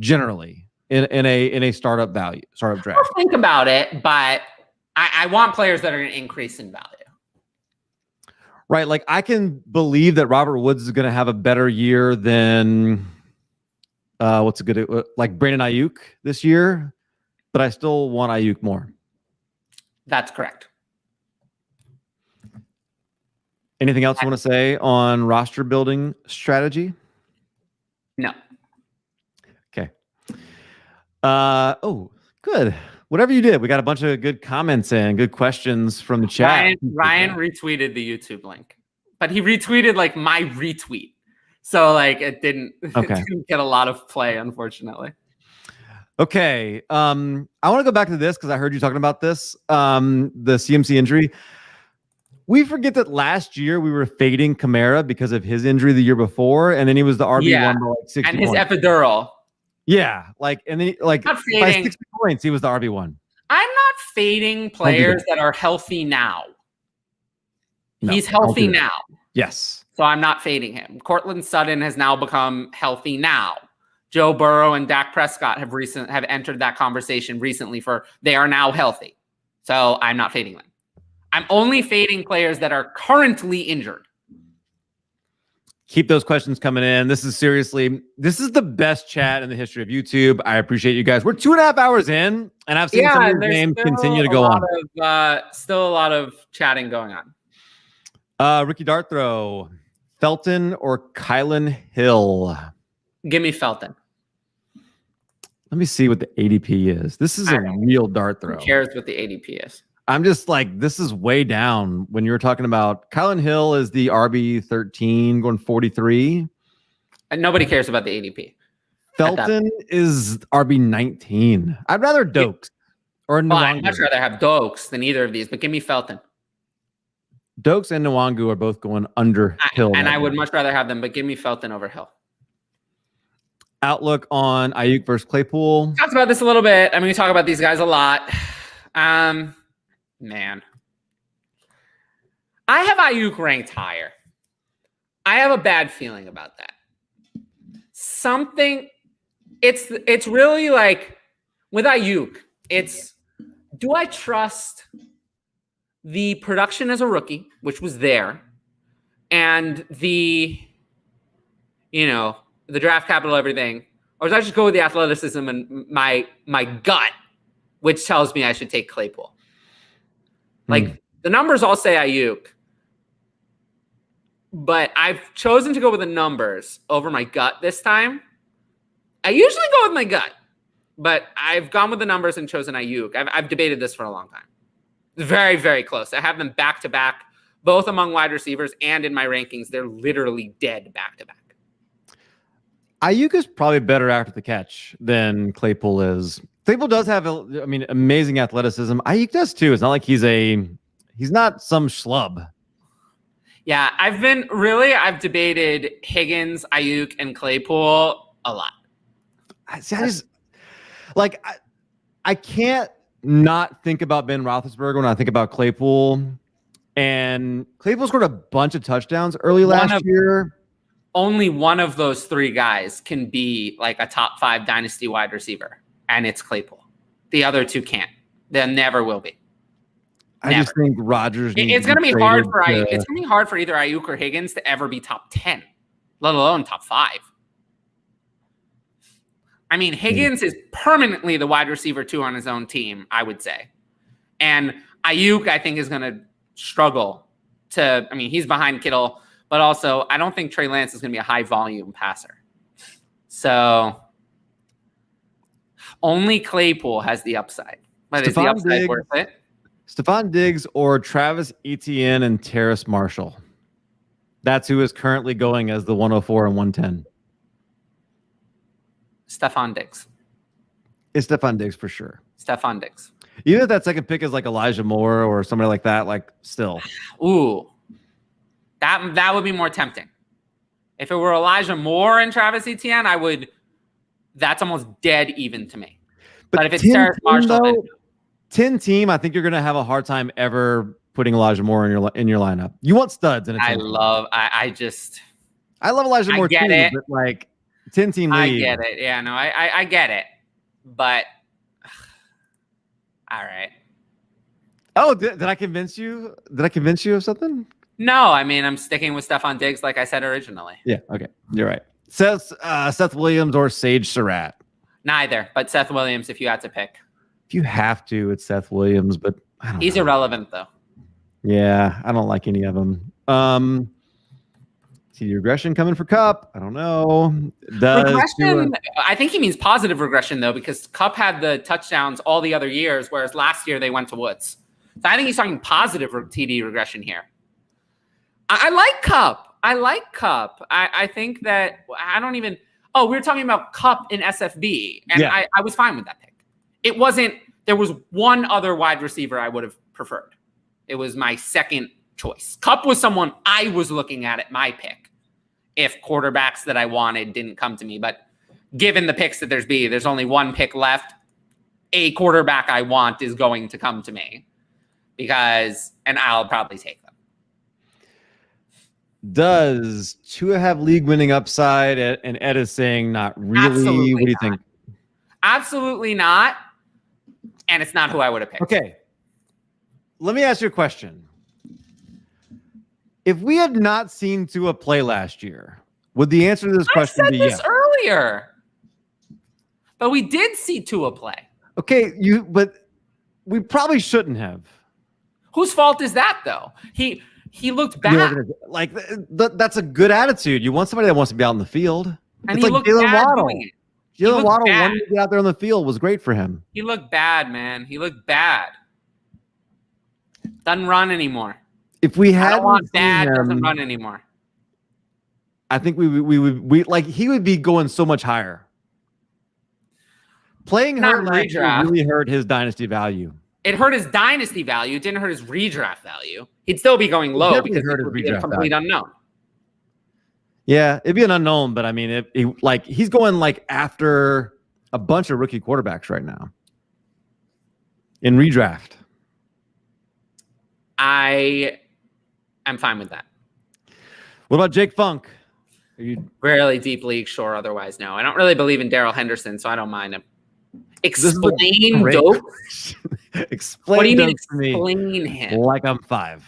Generally, in a startup draft. I'll think about it, but I want players that are going to increase in value. Right, like I can believe that Robert Woods is going to have a better year than like Brandon Ayuk this year, but I still want Ayuk more. That's correct. Anything else you want to say on roster building strategy? No. Okay. Oh, good. Whatever you did, we got a bunch of good comments and good questions from the chat. Ryan retweeted the YouTube link, but he retweeted like my retweet. So like it didn't get a lot of play, unfortunately. Okay. I want to go back to this because I heard you talking about this, the CMC injury. We forget that last year we were fading Kamara because of his injury the year before, and then he was the RB1 by like 60 and his points. epidural. Yeah, like, and then by 60 points, he was the RB1. I'm not fading players that are healthy now. No, he's healthy now. Yes. So I'm not fading him. Cortland Sutton has now become healthy now. Joe Burrow and Dak Prescott have entered that conversation recently they are now healthy. So I'm not fading them. I'm only fading players that are currently injured. Keep those questions coming in. This is the best chat in the history of YouTube. I appreciate you guys. We're 2.5 hours in, and I've seen some of these names continue to go on. Still a lot of chatting going on. Ricky Darthrow, Felton or Kylan Hill? Give me Felton. Let me see what the ADP is. This is a real Darthrow. Who cares what the ADP is? I'm just like, this is way down when you were talking about Kylan Hill is the RB13 going 43. And nobody cares about the ADP. Felton is RB19. I'd rather Dokes or Nwangu. I'd much rather have Dokes than either of these, but give me Felton. Dokes and Nwangu are both going under Hill. And I would much rather have them, but give me Felton over Hill. Outlook on Ayuk versus Claypool. We talked about this a little bit. I mean, we talk about these guys a lot. Man, I have Ayuk ranked higher. I have a bad feeling about that. It's really like with Ayuk, do I trust the production as a rookie, which was there, and the draft capital, everything, or does I just go with the athleticism and my gut, which tells me I should take Claypool? Like, the numbers all say Ayuk, but I've chosen to go with the numbers over my gut this time. I usually go with my gut, but I've gone with the numbers and chosen Ayuk. I've debated this for a long time. It's very, very close. I have them back-to-back, both among wide receivers and in my rankings. They're literally dead back-to-back. Ayuk is probably better after the catch than Claypool is. Claypool does have, amazing athleticism. Ayuk does too. It's not like he's not some schlub. Yeah, I've debated Higgins, Ayuk, and Claypool a lot. I can't not think about Ben Roethlisberger when I think about Claypool. And Claypool scored a bunch of touchdowns early last year. Only one of those three guys can be like a top 5 dynasty wide receiver, and it's Claypool. The other two can't. There never will be. I just think Rodgers. It's going to be hard for Ayuk. It's going to be hard for either Ayuk or Higgins to ever be top 10, let alone top 5. I mean, Higgins is permanently the wide receiver 2 on his own team, I would say. And Ayuk, I think, is going to struggle to. I mean, he's behind Kittle. But also, I don't think Trey Lance is going to be a high-volume passer. So, only Claypool has the upside. But is the upside worth it? Stephon Diggs or Travis Etienne and Terrace Marshall. That's who is currently going as the 104 and 110. Stephon Diggs. It's Stephon Diggs for sure. Stephon Diggs. Even if that second pick is like Elijah Moore or somebody like that, like still. Ooh, that would be more tempting. If it were Elijah Moore and Travis Etienne, I would. That's almost dead even to me. But if it's Terrace Marshall, then 10 team, I think you're gonna have a hard time ever putting Elijah Moore in your lineup. You want studs in a 10 I team. love Elijah Moore too, it. but like 10 team league. I get it. Yeah, no, I get it. But all right. Oh, did I convince you? Did I convince you of something? No, I mean I'm sticking with Stephon Diggs like I said originally. Yeah, okay. You're right. Seth Williams or Sage Surratt? Neither, but Seth Williams if you had to pick. If you have to, it's Seth Williams, but I don't He's know. irrelevant though. Yeah, I don't like any of them. See regression coming for Cup. I don't know. Regression, I think he means positive regression though, because Cup had the touchdowns all the other years, whereas last year they went to Woods. So I think he's talking positive TD regression here. I like Cup. I think that I don't even. Oh, we were talking about Cup in SFB, and yeah. I was fine with that pick. It wasn't. There was one other wide receiver I would have preferred. It was my second choice. Cup was someone I was looking at my pick if quarterbacks that I wanted didn't come to me. But given the picks that there's only one pick left. A quarterback I want is going to come to me and I'll probably take them. Does Tua have league winning upside? And Ed is saying not really. Absolutely what do you not. think? Absolutely not. And it's not who I would have picked. Okay. Let me ask you a question. If we had not seen Tua play last year, would the answer to this question be yes? I said this earlier. But we did see Tua play. Okay, but we probably shouldn't have. Whose fault is that though? He looked bad. Like that's a good attitude. You want somebody that wants to be out in the field. And it's he like looked bad doing it. Jalen Waddle wanting to get out there on the field was great for him. He looked bad, man. He looked bad. Doesn't run anymore. If we had doesn't run anymore. I think we like he would be going so much higher. Playing hurt last year really hurt his dynasty value. It hurt his dynasty value. It didn't hurt his redraft value. He'd still be going low because it would be a complete unknown. Yeah, it'd be an unknown, but I mean, he's going like after a bunch of rookie quarterbacks right now in redraft. I am fine with that. What about Jake Funk? Are you really deep league? Sure. Otherwise, no. I don't really believe in Darrell Henderson, so I don't mind him. Explain dope. Explain. What do you mean? Explain him like I'm 5.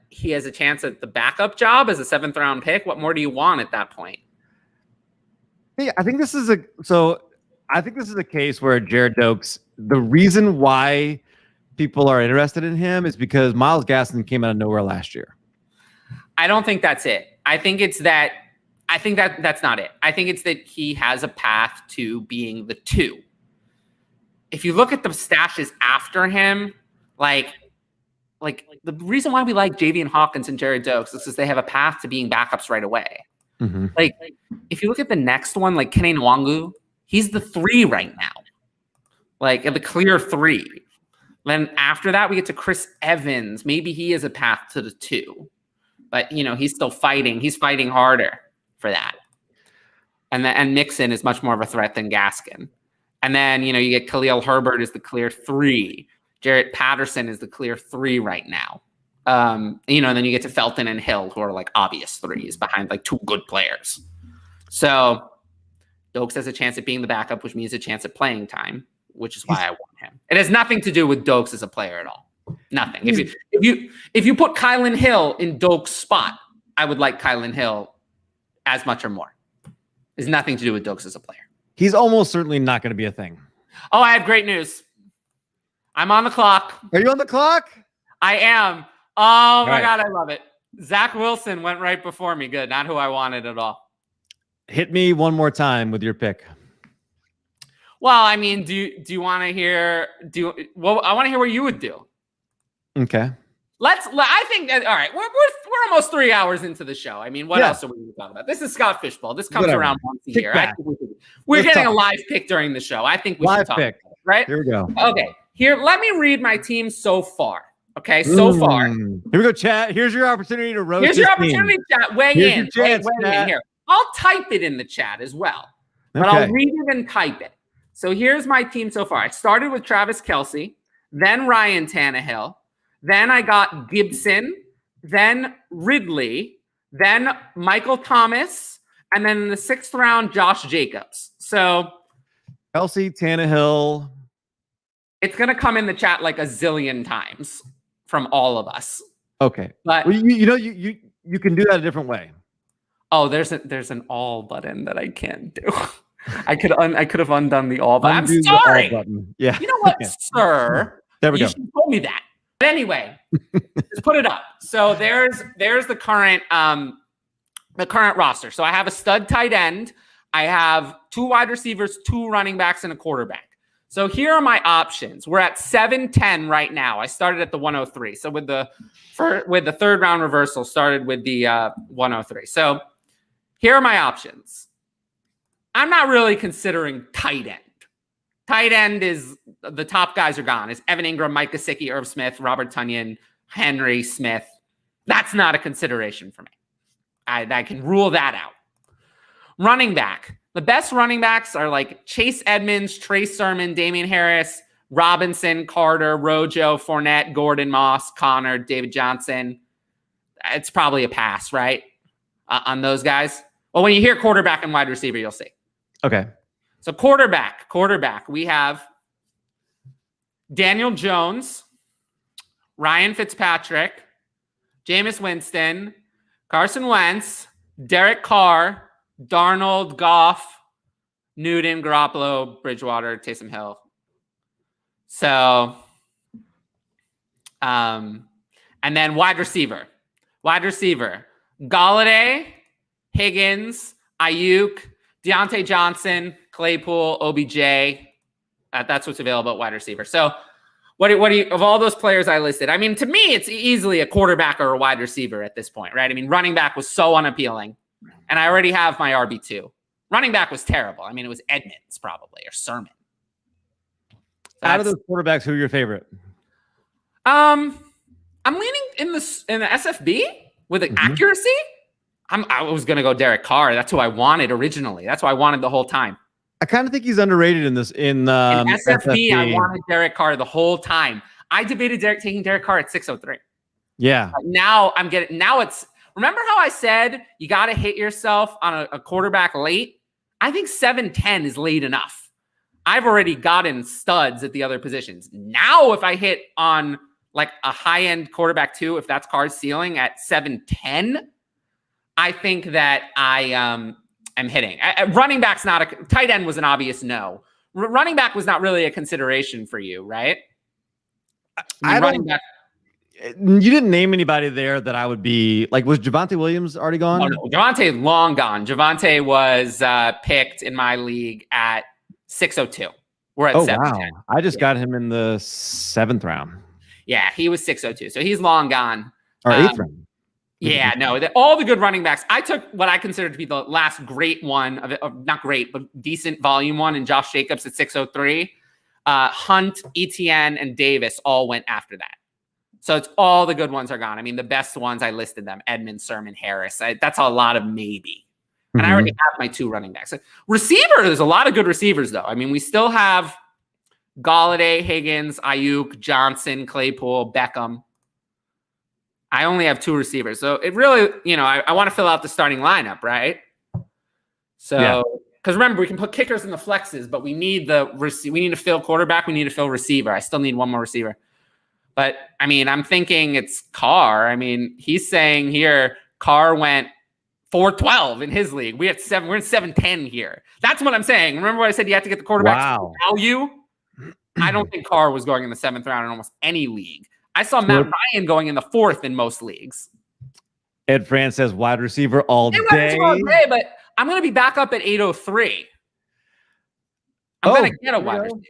He has a chance at the backup job as a 7th round pick. What more do you want at that point? Hey, I think this is a case where Jared Dokes. The reason why people are interested in him is because Myles Gaskin came out of nowhere last year. I don't think that's it. I think that's not it. I think it's that he has a path to being the 2. If you look at the stashes after him, like the reason why we like Javian Hawkins and Jared Dokes is because they have a path to being backups right away. Mm-hmm. Like if you look at the next one, like Kene Nwangu, he's the 3 right now. Like the clear 3. Then after that, we get to Chris Evans. Maybe he has a path to the 2. But, he's still fighting. He's fighting harder for that. And Mixon is much more of a threat than Gaskin. And then, you get Khalil Herbert is the clear 3. Jarrett Patterson is the clear 3 right now. And then you get to Felton and Hill, who are like obvious 3s behind like 2 good players. So Dokes has a chance at being the backup, which means a chance at playing time, which is why I want him. It has nothing to do with Dokes as a player at all. Nothing. If you put Kylan Hill in Dokes' spot, I would like Kylan Hill as much or more. It's nothing to do with Dokes as a player. He's almost certainly not going to be a thing. Oh, I have great news. I'm on the clock. Are you on the clock? I am. Oh my God, I love it. Zach Wilson went right before me. Good. Not who I wanted at all. Hit me one more time with your pick. Well, I mean, do you want to hear? I want to hear what you would do. Okay. I think that, all right, we're almost 3 hours into the show. I mean, what else are we going to talk about? This is Scott Fishbowl. This comes around once a year. We're getting a live pick during the show. I think we should talk about it, right? Here we go. Okay, here, let me read my team so far. Okay, so far. Here we go, chat. Here's your opportunity to roast. Here's your opportunity, chat. Weigh in. Weigh in here. I'll type it in the chat as well, but I'll read it and type it. So here's my team so far. I started with Travis Kelce, then Ryan Tannehill, then I got Gibson, then Ridley, then Michael Thomas, and then in the 6th round, Josh Jacobs. So Kelce, Tannehill. It's going to come in the chat like a zillion times from all of us. Okay. But well, you can do that a different way. Oh, there's an all button that I can't do. I could have undone the all button. I'm sorry. Button. Yeah. You know what, sir? There we go. You should have told me that. But anyway, just put it up. So there's the current roster. So I have a stud tight end. I have 2 wide receivers, 2 running backs, and a quarterback. So here are my options. We're at 7-10 right now. I started at the 103. So with the 3rd round reversal, started with the 103. So here are my options. I'm not really considering tight end. Tight end is the top guys are gone. It's Evan Ingram, Mike Gesicki, Irv Smith, Robert Tonyan, Henry Smith. That's not a consideration for me. I can rule that out. Running back. The best running backs are like Chase Edmonds, Trey Sermon, Damian Harris, Robinson, Carter, Rojo, Fournette, Gordon, Moss, Connor, David Johnson. It's probably a pass, right? On those guys. Well, when you hear quarterback and wide receiver, you'll see. Okay. So quarterback, we have Daniel Jones, Ryan Fitzpatrick, Jameis Winston, Carson Wentz, Derek Carr, Darnold, Goff, Newton, Garoppolo, Bridgewater, Taysom Hill. So, and then wide receiver, Galladay, Higgins, Ayuk, Deontay Johnson, Claypool, OBJ. That's what's available at wide receiver. So what do you, of all those players I listed, I mean, to me, it's easily a quarterback or a wide receiver at this point, right? I mean, running back was so unappealing, and I already have my RB2. Running back was terrible. I mean, it was Edmonds probably, or Sermon. Out of those quarterbacks, who are your favorite? I'm leaning in the SFB with accuracy. I was going to go Derek Carr. That's who I wanted originally. That's who I wanted the whole time. I kind of think he's underrated in SFB. I wanted Derek Carr the whole time. I debated taking Derek Carr at 603. Yeah. Now it's, remember how I said you got to hit yourself on a quarterback late? I think 7-10 is late enough. I've already gotten studs at the other positions. Now, if I hit on like a high-end quarterback too, if that's Carr's ceiling at 7-10, I think that I am hitting. Running back's not a tight end was an obvious no. Running back was not really a consideration for you, right? Running back. You didn't name anybody there that I would be like. Was Javonte Williams already gone? Oh, no. Javonte long gone. Javonte was picked in my league at 602. We're at 7. Wow. I just got him in the 7th round. Yeah, he was 602. So he's long gone. Or 8th round. Yeah, no, all the good running backs. I took what I consider to be the last great one of not great, but decent volume one in Josh Jacobs at 603. Hunt, Etienne, and Davis all went after that. So it's all the good ones are gone. I mean, the best ones, I listed them: Edmonds, Sermon, Harris. That's a lot of maybe. And I already have my 2 running backs. Receiver, there's a lot of good receivers, though. I mean, we still have Galladay, Higgins, Ayuk, Johnson, Claypool, Beckham. I only have 2 receivers. So it really, I want to fill out the starting lineup, right? So, because remember, we can put kickers in the flexes, but we need we need to fill quarterback. We need to fill receiver. I still need one more receiver. But, I mean, I'm thinking it's Carr. I mean, he's saying here Carr went 412 in his league. We're at 710 here. That's what I'm saying. Remember what I said? You have to get the quarterback value. I don't think Carr was going in the 7th round in almost any league. I saw Matt Ryan going in the 4th in most leagues. Ed France says wide receiver all day. But I'm going to be back up at 803. I'm going to get a wide receiver.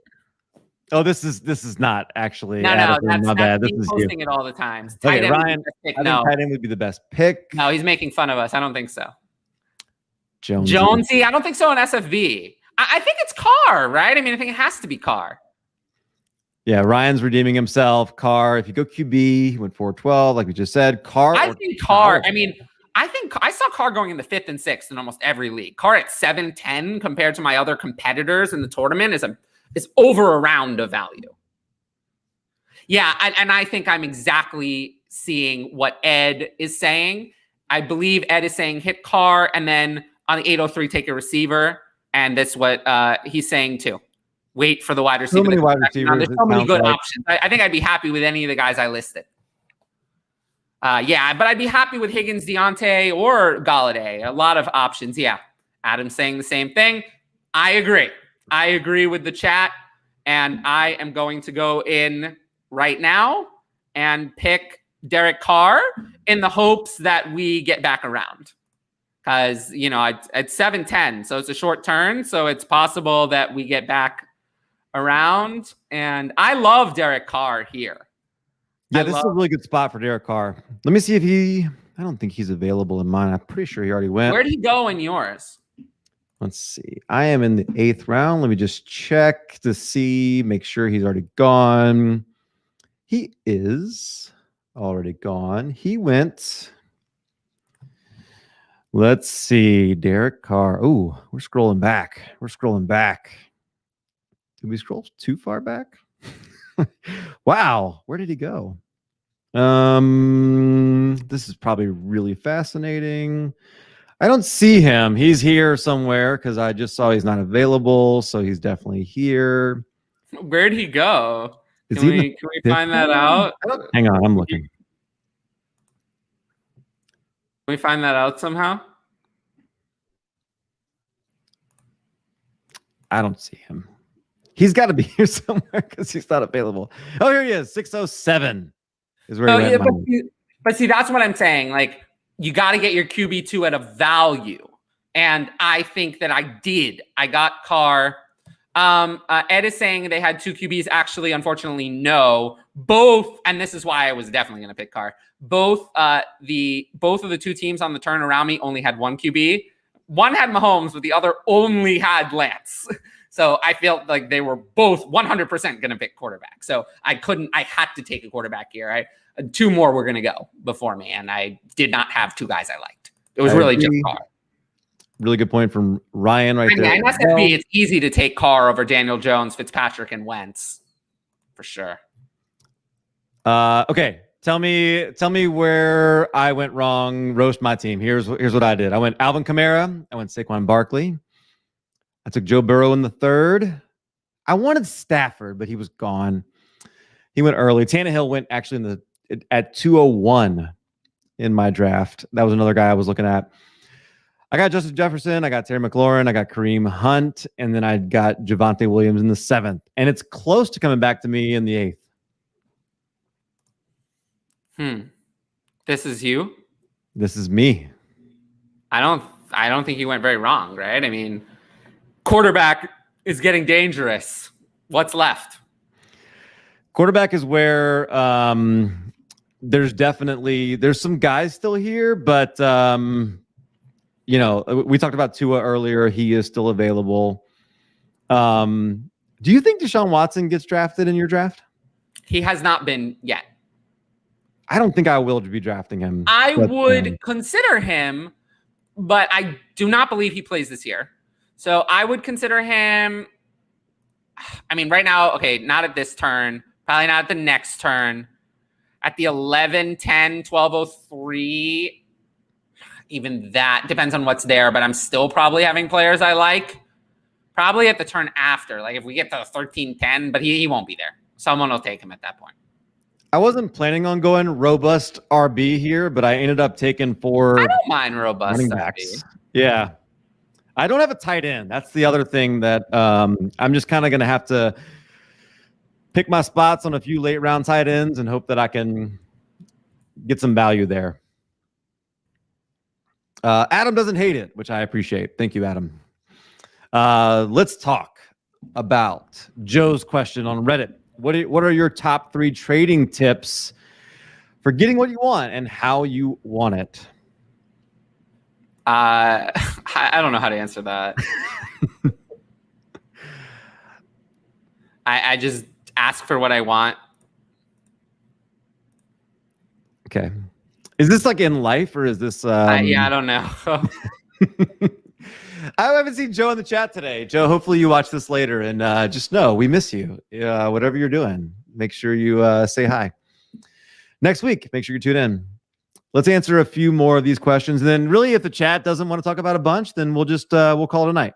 Oh, this is not actually. No, Addison, my bad. This he's is you. posting it all the time. Okay, Ryan. I think tight end would be the best pick. No, he's making fun of us. I don't think so. Jonesy. I don't think so in SFB. I think it's Carr, right? I mean, I think it has to be Carr. Yeah, Ryan's redeeming himself. Carr, if you go QB, he went 4-12, like we just said. Carr. I think Carr. I mean, I think I saw Carr going in the 5th and 6th in almost every league. Carr at 7-10 compared to my other competitors in the tournament is over a round of value. Yeah, and I think I'm exactly seeing what Ed is saying. I believe Ed is saying hit Carr, and then on the 803 take a receiver, and that's what he's saying too. Wait for the wide receiver. So many wide receivers. There's so many good options. I think I'd be happy with any of the guys I listed. Yeah, but I'd be happy with Higgins, Deontay, or Galladay. A lot of options. Yeah, Adam's saying the same thing. I agree. I agree with the chat, and I am going to go in right now and pick Derek Carr in the hopes that we get back around. Because, you know, it's 7-10, so it's a short turn, so it's possible that we get back around. And I love Derek Carr here. Yeah, this is a really good spot for Derek Carr. Let me see if I don't think he's available in mine. I'm pretty sure he already went. Where did he go in yours? Let's see. I am in the 8th round. Let me just check to see, make sure he's already gone. He is already gone. He went. Let's see. Derek Carr. Oh, we're scrolling back. Did we scroll too far back? Wow. Where did he go? This is probably really fascinating. I don't see him. He's here somewhere because I just saw he's not available. So he's definitely here. Where'd he go? Can we find that out? Hang on, I'm looking. Can we find that out somehow? I don't see him. He's got to be here somewhere because he's not available. Oh, here he is. 607 is where he went. But see, that's what I'm saying. Like, you got to get your QB2 at a value. And I think that I did. I got Carr. Ed is saying they had 2 QBs. Actually, unfortunately, no. Both, and this is why I was definitely going to pick Carr. Both of the 2 teams on the turn around me only had 1 QB. One had Mahomes, but the other only had Lance. So I felt like they were both 100% going to pick quarterback. So I had to take a quarterback here. 2 more were going to go before me, and I did not have 2 guys I liked. It was really just Carr. Really good point from Ryan right there. In SFB, it's easy to take Carr over Daniel Jones, Fitzpatrick, and Wentz, for sure. Okay, tell me where I went wrong. Roast my team. Here's what I did. I went Alvin Kamara. I went Saquon Barkley. I took Joe Burrow in the 3rd. I wanted Stafford, but he was gone. He went early. Tannehill went actually at 201 in my draft. That was another guy I was looking at. I got Justin Jefferson. I got Terry McLaurin. I got Kareem Hunt. And then I got Javonte Williams in the 7th. And it's close to coming back to me in the 8th. This is you? This is me. I don't think you went very wrong, right? I mean, quarterback is getting dangerous. What's left? Quarterback is where there's some guys still here, but you know, we talked about Tua earlier. He is still available. Do you think Deshaun Watson gets drafted in your draft? He has not been yet. I don't think I will be drafting him. I would consider him, but I do not believe he plays this year. So I would consider him. I mean, right now, okay, not at this turn, probably not at the next turn. At the 11, 10, 1203, even that depends on what's there, but I'm still probably having players I like. Probably at the turn after, like if we get to 13, 10, but he won't be there. Someone will take him at that point. I wasn't planning on going robust RB here, but I ended up taking 4. I don't mind robust running backs. Yeah. I don't have a tight end. That's the other thing that I'm just kind of going to have to pick my spots on a few late round tight ends and hope that I can get some value there. Adam doesn't hate it, which I appreciate. Thank you, Adam. Let's talk. about Joe's question on Reddit. What are your top 3 trading tips for getting what you want and how you want it? I don't know how to answer that. I just ask for what I want. Okay. Is this like in life or is this? Yeah, I don't know. I haven't seen Joe in the chat today. Joe, hopefully you watch this later and just know we miss you. Whatever you're doing, make sure you say hi. Next week, make sure you tune in. Let's answer a few more of these questions. And then really, if the chat doesn't want to talk about a bunch, then we'll just we'll call it a night.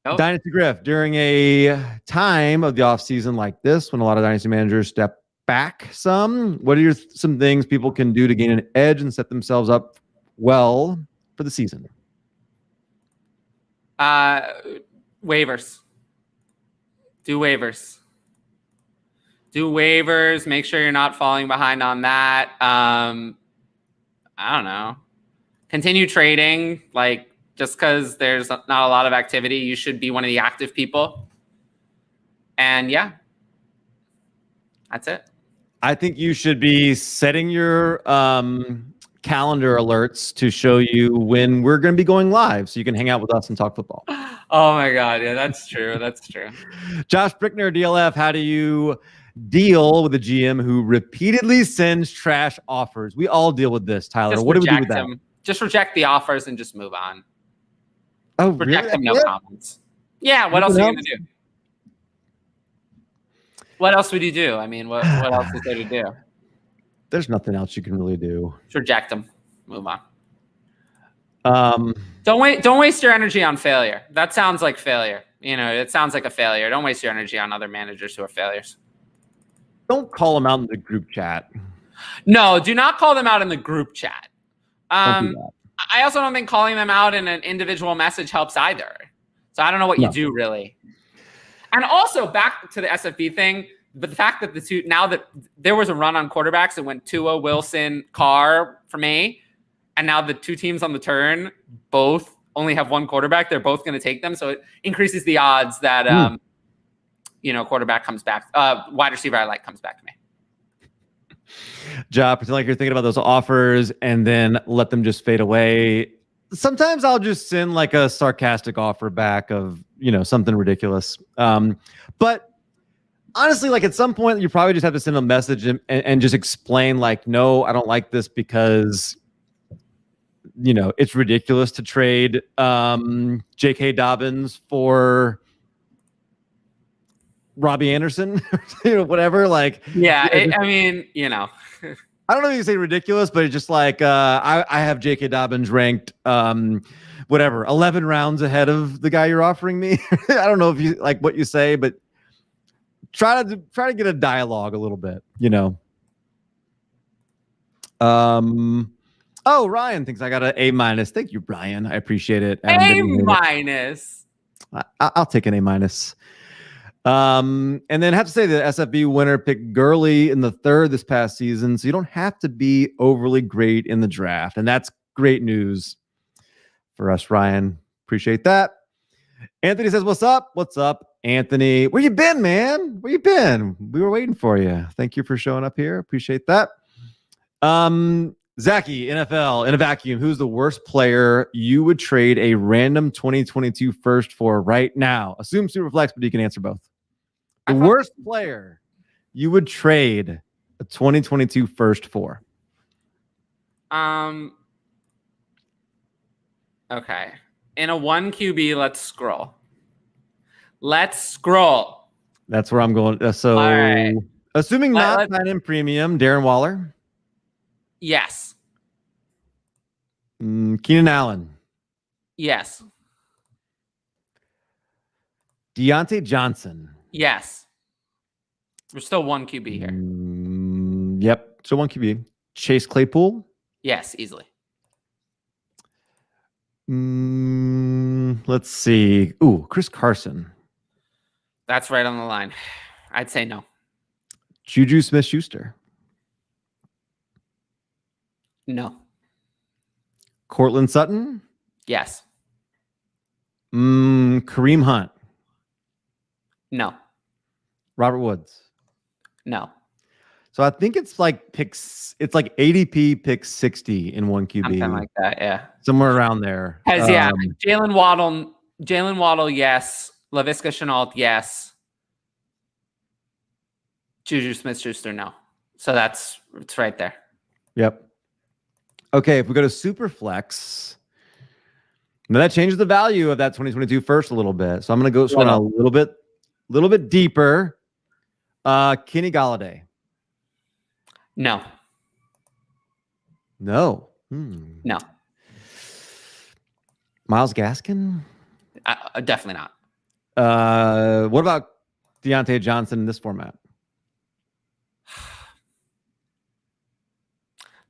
Nope. Dynasty Griff, during a time of the offseason like this, when a lot of Dynasty managers step back some, what are some things people can do to gain an edge and set themselves up well for the season? Waivers. Do waivers. Do waivers. Make sure you're not falling behind on that. I don't know. Continue trading. Like, just because there's not a lot of activity, you should be one of the active people. And yeah, that's it. I think you should be setting your calendar alerts to show you when we're going to be going live so you can hang out with us and talk football. Oh my God. Yeah, that's true. That's true. Josh Brickner, DLF, how do you deal with a GM who repeatedly sends trash offers? We all deal with this, Tyler. What do we do with that? Just reject the offers and just move on. Oh, reject really? them, no comments. Yeah, what else are you going to do? What else would you do? I mean, what else is there to do? There's nothing else you can really do. Just reject them. Move on. Don't waste your energy on failure. That sounds like failure. You know, it sounds like a failure. Don't waste your energy on other managers who are failures. Don't call them out in the group chat. No, do not call them out in the group chat. Don't do that. I also don't think calling them out in an individual message helps either. So I don't know what you do really. And also back to the SFB thing, but the fact that now that there was a run on quarterbacks that went Tua, Wilson, Carr for me, and now the 2 teams on the turn both only have 1 quarterback, they're both going to take them. So it increases the odds that quarterback comes back, wide receiver I like comes back to me. Job, pretend like you're thinking about those offers and then let them just fade away. Sometimes I'll just send like a sarcastic offer back of, something ridiculous. But honestly, like at some point you probably just have to send a message and just explain like, no, I don't like this because, it's ridiculous to trade J.K. Dobbins for Robbie Anderson, whatever. Like, yeah, I mean, I don't know if you say ridiculous, but it's just like I have J.K. Dobbins ranked 11 rounds ahead of the guy you're offering me. I don't know if you like what you say, but try to get a dialogue a little bit, Oh, Ryan thinks I got an A-. Thank you, Ryan. I appreciate it. A-. I'll take an A-. And then have to say the SFB winner picked Gurley in the 3rd this past season, so you don't have to be overly great in the draft, and that's great news for us, Ryan. Appreciate that. Anthony says, "What's up? What's up, Anthony? Where you been, man? Where you been? We were waiting for you. Thank you for showing up here. Appreciate that." Zachy, NFL in a vacuum. Who's the worst player you would trade a random 2022 first for right now? Assume Superflex, but you can answer both. The worst player you would trade a 2022 first for? Okay. In a 1 QB, let's scroll. That's where I'm going. So, right. Assuming not sign in premium, Darren Waller? Yes. Keenan Allen? Yes. Deontay Johnson? Yes. We're still 1 QB here. Yep. So 1 QB. Chase Claypool? Yes, easily. Let's see. Ooh, Chris Carson. That's right on the line. I'd say no. Juju Smith-Schuster? No. Cortland Sutton? Yes. Kareem Hunt. No. Robert Woods. No. So I think it's like ADP pick 60 in one QB. Something like that, yeah. Somewhere around there. Because Jalen Waddle, yes. Laviska Shenault, yes. Juju Smith-Schuster, no. So it's right there. Yep. Okay, if we go to Superflex, now that changes the value of that 2022 first a little bit. So I'm going to go swing a little bit deeper. Kenny Galladay. No. No. No. Myles Gaskin? Definitely not. What about Deontay Johnson in this format?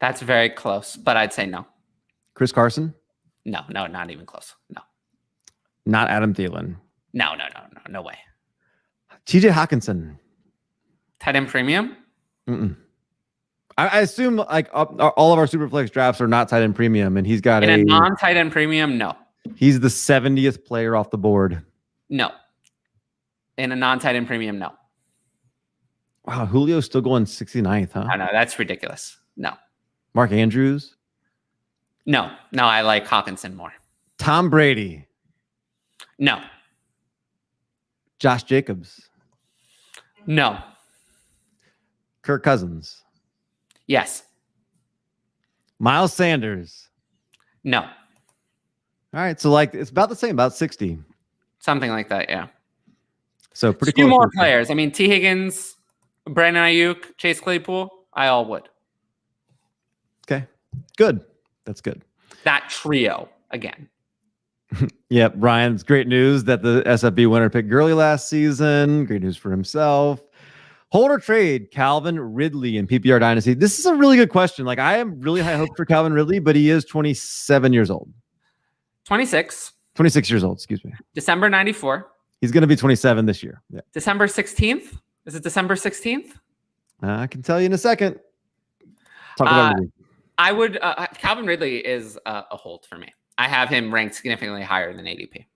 That's very close, but I'd say no. Chris Carson? No, not even close. No. Not Adam Thielen? No way. TJ Hawkinson? Tight end premium? I assume like all of our Superflex drafts are not tight end premium, and he's got in a non-tight end premium. No, he's the 70th player off the board. No, in a non-tight end premium. No. Wow, Julio's still going 69th, huh? I know, that's ridiculous. No. Mark Andrews? No, I like Hawkinson more. Tom Brady? No. Josh Jacobs? No. Kirk Cousins? Yes. Miles Sanders? No. All right, so like it's about the same, about 60. Something like that, yeah. So pretty a few close more players. I mean, T. Higgins, Brandon Ayuk, Chase Claypool, I all would. Okay, good. That's good. That trio again. Yep, Ryan's great news that the SFB winner picked Gurley last season. Great news for himself. Hold or trade Calvin Ridley in PPR Dynasty. This is a really good question. Like, I am really high hopes for Calvin Ridley, but he is 27 years old. 26 years old, excuse me. December 94. He's going to be 27 this year. Yeah. December 16th? Is it December 16th? I can tell you in a second. Talk about Ridley. I would. Calvin Ridley is a hold for me. I have him ranked significantly higher than ADP.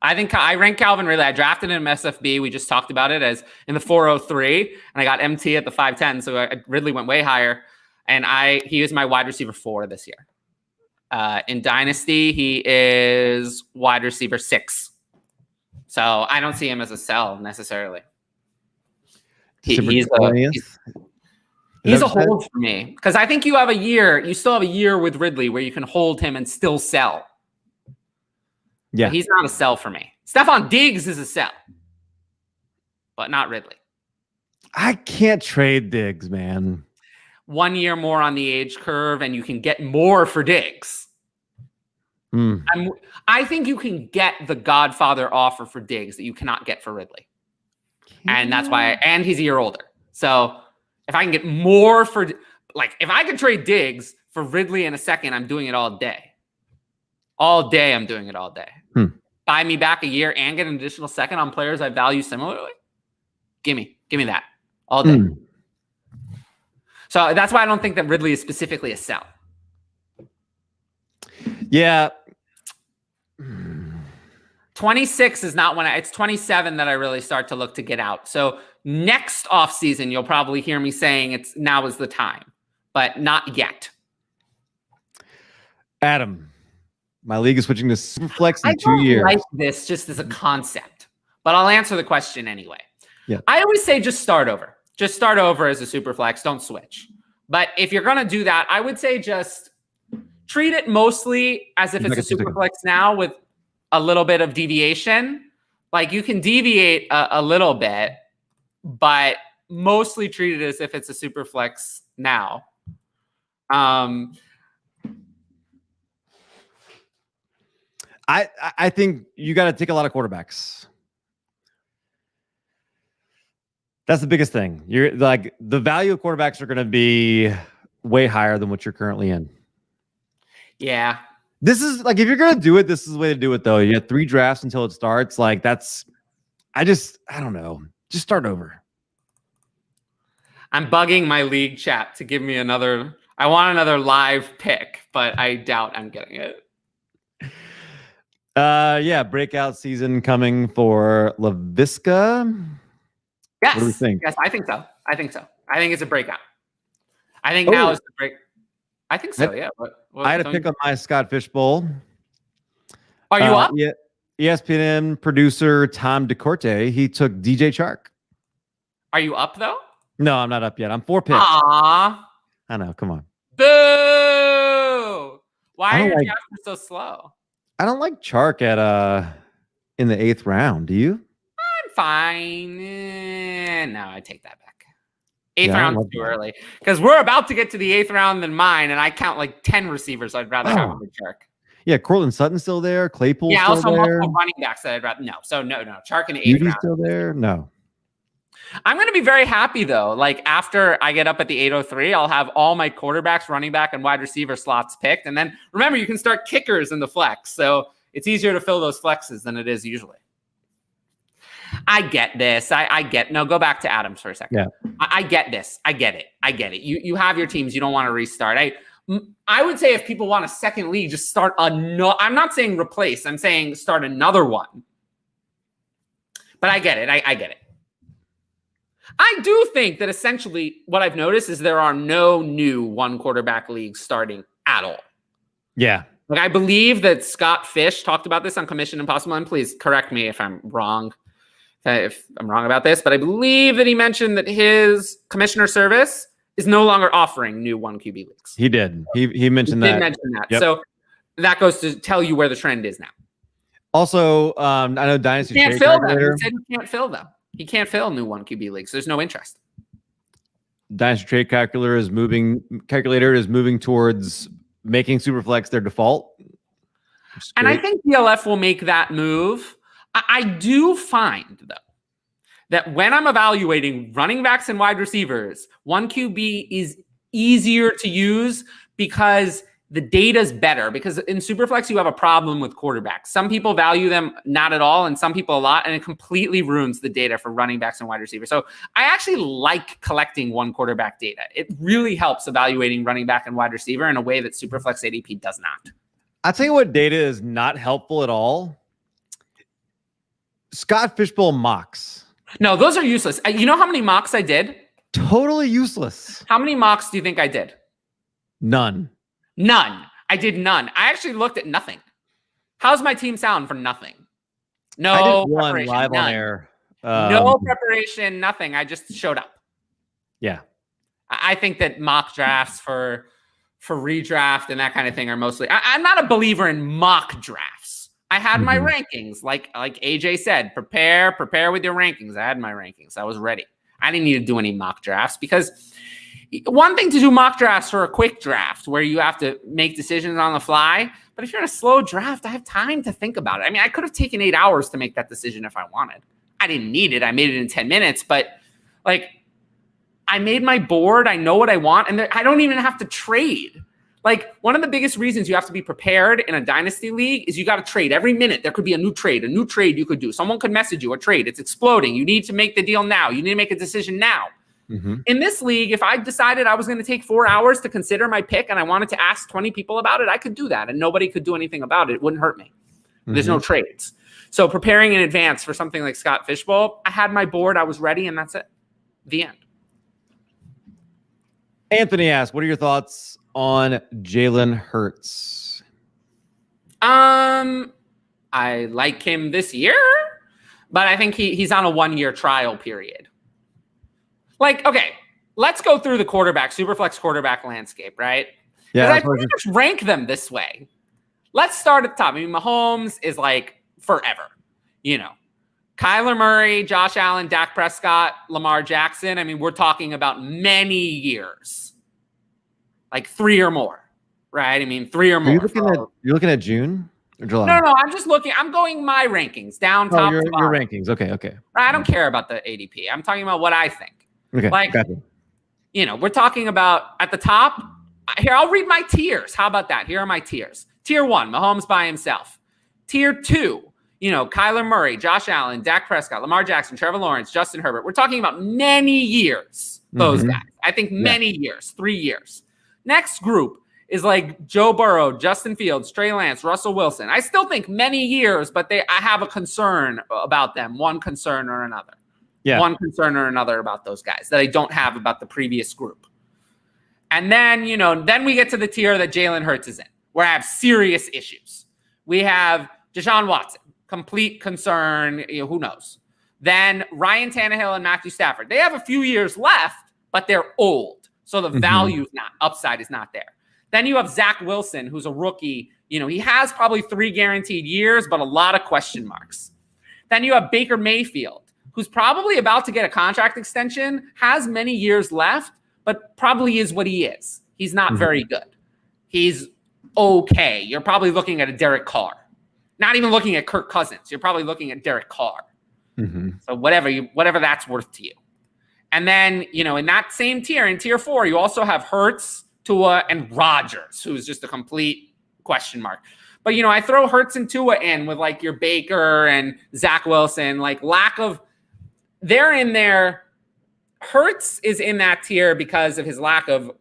I think I rank Calvin Ridley. I drafted him in SFB. We just talked about it as in the 403, and I got MT at the 510. So Ridley went way higher, and he is my wide receiver 4 this year. In Dynasty, he is wide receiver 6. So I don't see him as a sell necessarily. He's a hold for me because I think you still have a year with Ridley where you can hold him and still sell. Yeah, but he's not a sell for me. Stephon Diggs is a sell, but not Ridley. I can't trade Diggs, man. 1 year more on the age curve, and you can get more for Diggs. I think you can get the Godfather offer for Diggs that you cannot get for Ridley, and that's why. And he's a year older, so if I can get more for, like, if I could trade Diggs for Ridley in a second, I'm doing it all day. All day, I'm doing it all day. Buy me back a year and get an additional second on players I value similarly. Give me that all day. So that's why I don't think that Ridley is specifically a sell. Yeah. 26 is not when it's 27 that I really start to look to get out. So next offseason, you'll probably hear me saying now is the time, but not yet. Adam, my league is switching to Superflex in 2 years. I like this just as a concept, but I'll answer the question anyway. Yeah. I always say just start over. Just start over as a Superflex. Don't switch. But if you're going to do that, I would say just treat it mostly as if it's a Superflex now with a little bit of deviation. Like, you can deviate a little bit, but mostly treat it as if it's a Superflex now. I think you got to take a lot of quarterbacks. That's the biggest thing. You're like, the value of quarterbacks are going to be way higher than what you're currently in. Yeah. This is like, if you're going to do it, this is the way to do it, though. You have 3 drafts until it starts. Like, I don't know. Just start over. I'm bugging my league chat to give me I want another live pick, but I doubt I'm getting it. Yeah, breakout season coming for LaVisca. Yes. What do we think? Yes, I think so. I think it's a breakout. I think now is the break. I think so. Yeah. I had a pick on my Scott Fishbowl. Are you up? Yeah. ESPN producer Tom DeCourte, he took DJ Chark. Are you up though? No, I'm not up yet. I'm 4 picks. Aww. I know. Come on. Boo! Why are your draft so slow? I don't like Chark at in the 8th round. Do you? I'm fine. No, I take that back. 8th round's too early because we're about to get to the 8th round than mine, and I count like 10 receivers I'd rather have than Chark. Yeah, Cortland Sutton's still there. Claypool's still also there. Multiple running backs that I'd rather So no. Chark in the 8th round. Still there? No. I'm going to be very happy though. Like after I get up at the 8:03, I'll have all my quarterbacks, running back, and wide receiver slots picked. And then remember, you can start kickers in the flex, so it's easier to fill those flexes than it is usually. I get this. I get. No, go back to Adams for a second. Yeah. I get this. I get it. You have your teams. You don't want to restart. I would say if people want a second league, just start I'm not saying replace. I'm saying start another one. But I get it. I get it. I do think that essentially what I've noticed is there are no new 1 quarterback leagues starting at all. Yeah. Like I believe that Scott Fish talked about this on Commission Impossible, and please correct me if I'm wrong. If I'm wrong about this, but I believe that he mentioned that his commissioner service is no longer offering new 1 QB leagues. He did. He mentioned that. He did mention that. Yep. So that goes to tell you where the trend is now. Also, I know Dynasty can't fill them. He said he can't fill them. He can't fill new 1 QB leagues. There's no interest. Dynasty Trade Calculator is moving towards making Superflex their default. And I think DLF will make that move. I do find, though, that when I'm evaluating running backs and wide receivers, 1 QB is easier to use because the data's better. Because in Superflex, you have a problem with quarterbacks. Some people value them not at all, and some people a lot, and it completely ruins the data for running backs and wide receivers. So I actually like collecting 1 quarterback data. It really helps evaluating running back and wide receiver in a way that Superflex ADP does not. I'll tell you what data is not helpful at all. Scott Fishbowl mocks. No, those are useless. You know how many mocks I did? Totally useless. How many mocks do you think I did? None. I did none. I actually looked at nothing. How's my team sound for nothing? No I did one preparation. live None. on air. No preparation, nothing. I just showed up. Yeah. I think that mock drafts for redraft and that kind of thing are mostly. I'm not a believer in mock drafts. I had my rankings, like AJ said, prepare with your rankings. I had my rankings. I was ready. I didn't need to do any mock drafts because one thing to do mock drafts for a quick draft where you have to make decisions on the fly. But if you're in a slow draft, I have time to think about it. I mean, I could have taken 8 hours to make that decision if I wanted. I didn't need it. I made it in 10 minutes, but like I made my board. I know what I want. And I don't even have to trade. Like one of the biggest reasons you have to be prepared in a dynasty league is you got to trade every minute. There could be a new trade you could do. Someone could message you a trade. It's exploding. You need to make the deal now. You need to make a decision now. In this league, if I decided I was going to take 4 hours to consider my pick and I wanted to ask 20 people about it, I could do that and nobody could do anything about it. It wouldn't hurt me. There's no trades. So preparing in advance for something like Scott Fishbowl, I had my board, I was ready, and that's it. The end. Anthony asks, what are your thoughts on Jalen Hurts? I like him this year, but I think he's on a 1-year trial period. Like, okay, let's go through the Superflex quarterback landscape, right? Yeah. I pretty much rank them this way. Let's start at the top. I mean, Mahomes is like forever, you know. Kyler Murray, Josh Allen, Dak Prescott, Lamar Jackson. I mean, we're talking about many years, like 3 or more, right? I mean, 3 or more. You're looking at June or July? No. I'm just looking. I'm going my rankings down top. Your rankings. Okay. I don't care about the ADP. I'm talking about what I think. Okay, like, gotcha. You know, we're talking about at the top. Here, I'll read my tiers. How about that? Here are my tiers. Tier 1, Mahomes by himself. Tier 2, you know, Kyler Murray, Josh Allen, Dak Prescott, Lamar Jackson, Trevor Lawrence, Justin Herbert. We're talking about many years, those guys. I think many years, 3 years. Next group is like Joe Burrow, Justin Fields, Trey Lance, Russell Wilson. I still think many years, but I have a concern about them, one concern or another. Yeah. One concern or another about those guys that I don't have about the previous group. And then, then we get to the tier that Jalen Hurts is in, where I have serious issues. We have Deshaun Watson, complete concern, who knows. Then Ryan Tannehill and Matthew Stafford. They have a few years left, but they're old. So the value is not, upside is not there. Then you have Zach Wilson, who's a rookie. He has probably 3 guaranteed years, but a lot of question marks. Then you have Baker Mayfield, who's probably about to get a contract extension, has many years left, but probably is what he is. He's not very good. He's okay. You're probably looking at a Derek Carr. Not even looking at Kirk Cousins. You're probably looking at Derek Carr. So whatever that's worth to you. And then, in that same tier, in tier 4, you also have Hurts, Tua, and Rodgers, who's just a complete question mark. But, I throw Hurts and Tua in with like your Baker and Zach Wilson, like they're in there. Hurts is in that tier because of his lack of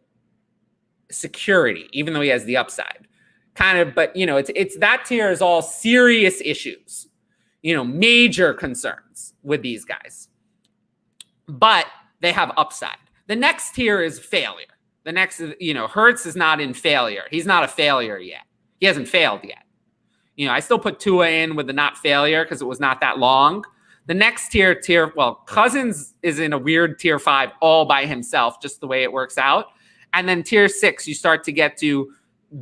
security, even though he has the upside. But it's that tier is all serious issues, major concerns with these guys. But they have upside. The next tier is failure. The next is, Hurts is not in failure. He's not a failure yet. He hasn't failed yet. I still put Tua in with the not failure because it was not that long. The next tier, Cousins is in a weird tier 5 all by himself, just the way it works out. And then tier 6, you start to get to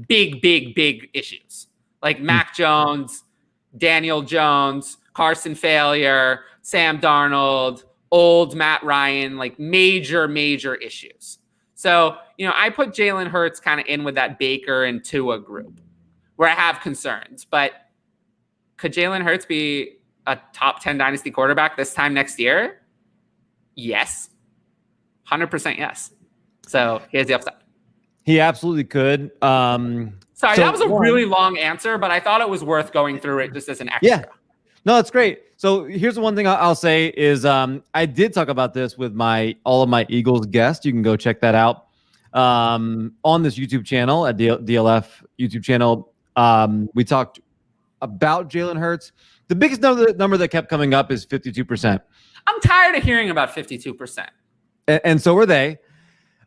big issues like Mac Jones, Daniel Jones, Carson failure, Sam Darnold, old Matt Ryan, like major issues. So, I put Jalen Hurts kind of in with that Baker and Tua group where I have concerns. But could Jalen Hurts be a top 10 dynasty quarterback this time next year? Yes. 100% yes. So here's the upside. He absolutely could. Sorry, that was a really long answer, but I thought it was worth going through it just as an extra. Yeah. No, that's great. So here's the one thing I'll say is I did talk about this with all of my Eagles guests. You can go check that out on this YouTube channel at DLF YouTube channel. We talked about Jalen Hurts. The biggest number that kept coming up is 52%. I'm tired of hearing about 52%. And so were they.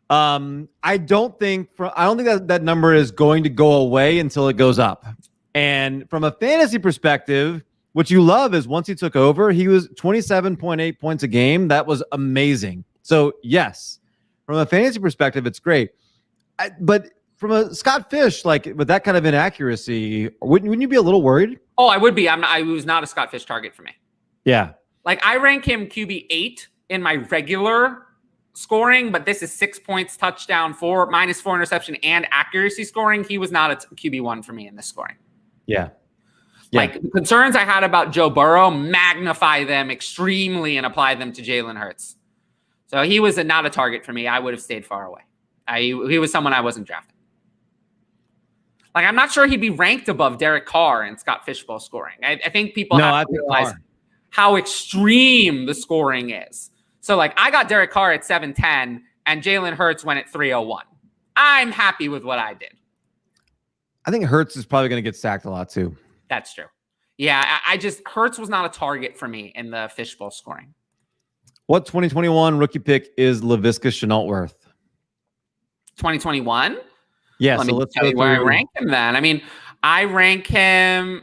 I don't think that number is going to go away until it goes up. And from a fantasy perspective, what you love is once he took over, he was 27.8 points a game. That was amazing. So yes, from a fantasy perspective, it's great. But from a Scott Fish, like with that kind of inaccuracy, wouldn't you be a little worried? Oh, I would be. I was not a Scott Fish target for me. Yeah. Like I rank him QB 8 in my regular scoring, but this is 6 points, touchdown, -4 interception, and accuracy scoring. He was not a QB1 for me in this scoring. Yeah. Like the concerns I had about Joe Burrow, magnify them extremely and apply them to Jalen Hurts. So he was not a target for me. I would have stayed far away. He was someone I wasn't drafting. Like, I'm not sure he'd be ranked above Derek Carr in Scott Fishbowl scoring. I think people have to realize how extreme the scoring is. So, like, I got Derek Carr at 710 and Jalen Hurts went at 301. I'm happy with what I did. I think Hurts is probably going to get sacked a lot, too. That's true. Yeah, Hurts was not a target for me in the Fishbowl scoring. What 2021 rookie pick is Laviska Shenault? 2021? Yeah, let's tell you where I rank him then. I rank him,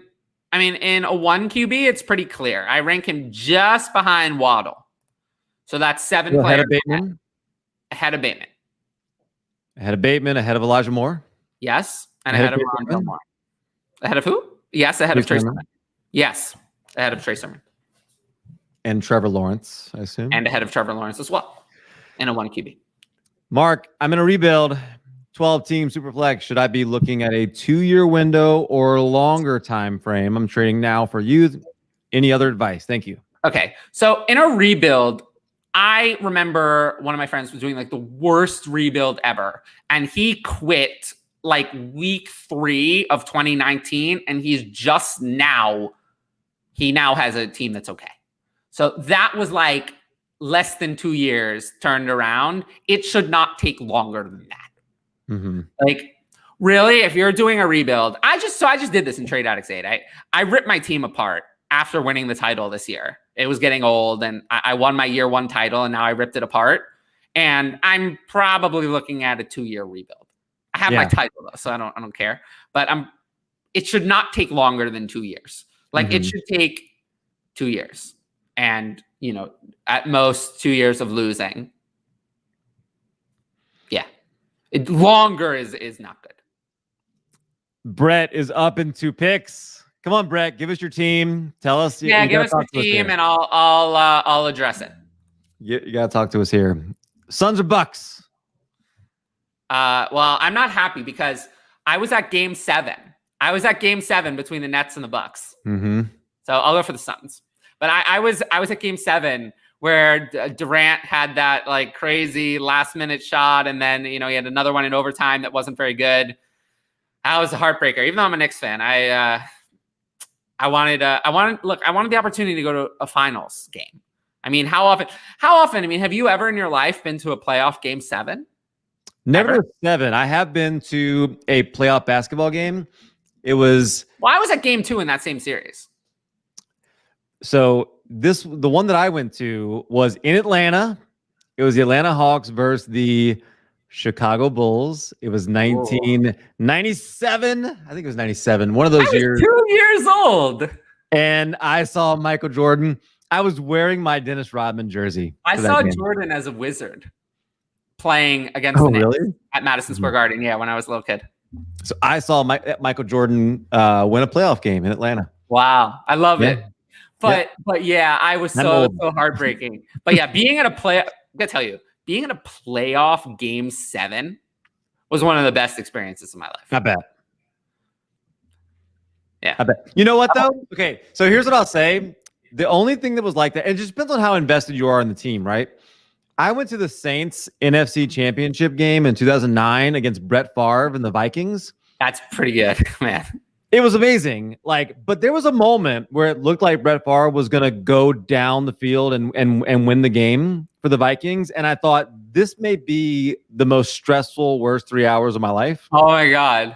in a 1 QB, it's pretty clear. I rank him just behind Waddle. So that's 7 players. Ahead of Bateman? Ahead of Bateman. Ahead of Bateman, ahead of Elijah Moore? Yes, and ahead of Rondale Moore. Ahead of who? Yes, ahead of Trey Sermon. Yes, ahead of Trey Sermon. And Trevor Lawrence, I assume. And ahead of Trevor Lawrence as well in a 1 QB. Mark, I'm in a rebuild. 12-team Superflex. Should I be looking at a 2-year window or longer time frame? I'm trading now for youth. Any other advice? Thank you. Okay. So in a rebuild, I remember one of my friends was doing like the worst rebuild ever. And he quit like week 3 of 2019. And he now has a team that's okay. So that was like less than 2 years turned around. It should not take longer than that. Mm-hmm. Like Really, if you're doing a rebuild, I just did this in Trade Addicts 8. I ripped my team apart after winning the title this year. It was getting old, and I won my year 1 title, and now I ripped it apart. And I'm probably looking at a 2-year rebuild. I have my title though, so I don't care. But it should not take longer than 2 years. Like it should take 2 years, and at most 2 years of losing. Yeah, longer is not good. Brett is up in 2 picks. Come on, Brett, give us your team. Tell us. Yeah, give us your team, and I'll address it. You gotta talk to us here. Suns or Bucks? Well, I'm not happy because I was at Game 7. I was at Game 7 between the Nets and the Bucks. Mm-hmm. So I'll go for the Suns. But I was at Game 7 where Durant had that like crazy last minute shot, and then he had another one in overtime that wasn't very good. That was a heartbreaker. Even though I'm a Knicks fan, I wanted the opportunity to go to a finals game. I mean, how often? I mean, have you ever in your life been to a playoff Game 7? Never to 7. I have been to a playoff basketball game. It was. Well, I was at Game 2 in that same series. So the one that I went to was in Atlanta. It was the Atlanta Hawks versus the Chicago Bulls. It was 1997. I think it was 97. One of those years. 2 years old. And I saw Michael Jordan. I was wearing my Dennis Rodman jersey. I saw Jordan as a Wizard playing against the Knicks at Madison Square Garden. Yeah, when I was a little kid. So I saw Michael Jordan win a playoff game in Atlanta. Wow, I love it. But yeah, I was so heartbreaking. But yeah, being at a playoff Game 7 was one of the best experiences of my life. I bet. Yeah, I bet. You know what though? Okay, so here's what I'll say. The only thing that was like that, and it just depends on how invested you are in the team, right? I went to the Saints NFC Championship game in 2009 against Brett Favre and the Vikings. That's pretty good, man. It was amazing. But there was a moment where it looked like Brett Favre was going to go down the field and win the game for the Vikings. And I thought this may be the most stressful, worst 3 hours of my life. Oh my God.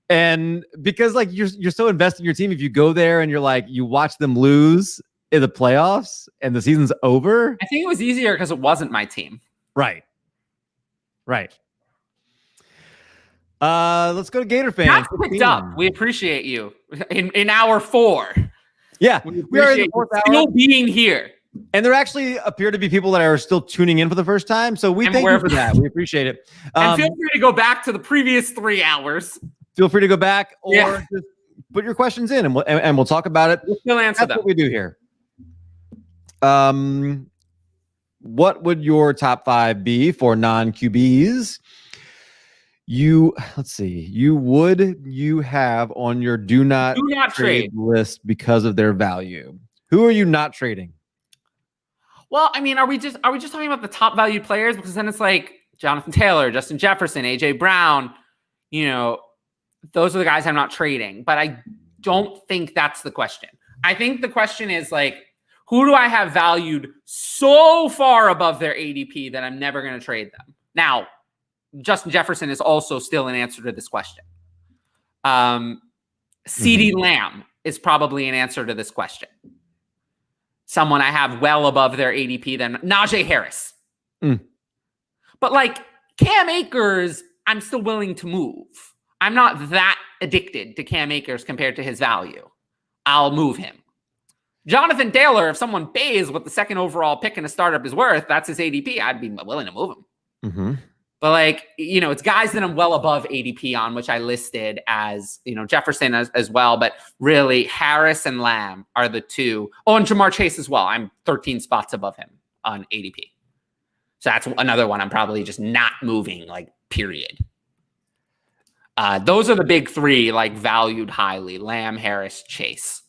And because you're so invested in your team, if you go there and you watch them lose in the playoffs and the season's over. I think it was easier because it wasn't my team. Right. Let's go to Gator fans. Picked up. We appreciate you in hour 4. Yeah, we are in the 4th hour. Still being here. And there actually appear to be people that are still tuning in for the first time. So we thank you for that. We appreciate it. And feel free to go back to the previous 3 hours. Feel free to go back or just put your questions in and we'll talk about it. We'll still answer them. That's what we do here. What would your top 5 be for non-QBs? You have on your do not trade list because of their value. Who are you not trading? Well, I mean, are we just talking about the top value players? Because then it's like Jonathan Taylor, Justin Jefferson, AJ Brown, those are the guys I'm not trading. But I don't think that's the question. I think the question is who do I have valued so far above their ADP that I'm never going to trade them? Now, Justin Jefferson is also still an answer to this question. CeeDee Lamb is probably an answer to this question. Someone I have well above their ADP than Najee Harris. But Cam Akers, I'm still willing to move. I'm not that addicted to Cam Akers compared to his value. I'll move him. Jonathan Taylor, if someone pays what the 2nd overall pick in a startup is worth, that's his ADP, I'd be willing to move him. But it's guys that I'm well above ADP on, which I listed as, Jefferson as well. But really, Harris and Lamb are the 2. Oh, and Jamar Chase as well. I'm 13 spots above him on ADP. So that's another one I'm probably just not moving, period. Those are the big 3, valued highly. Lamb, Harris, Chase,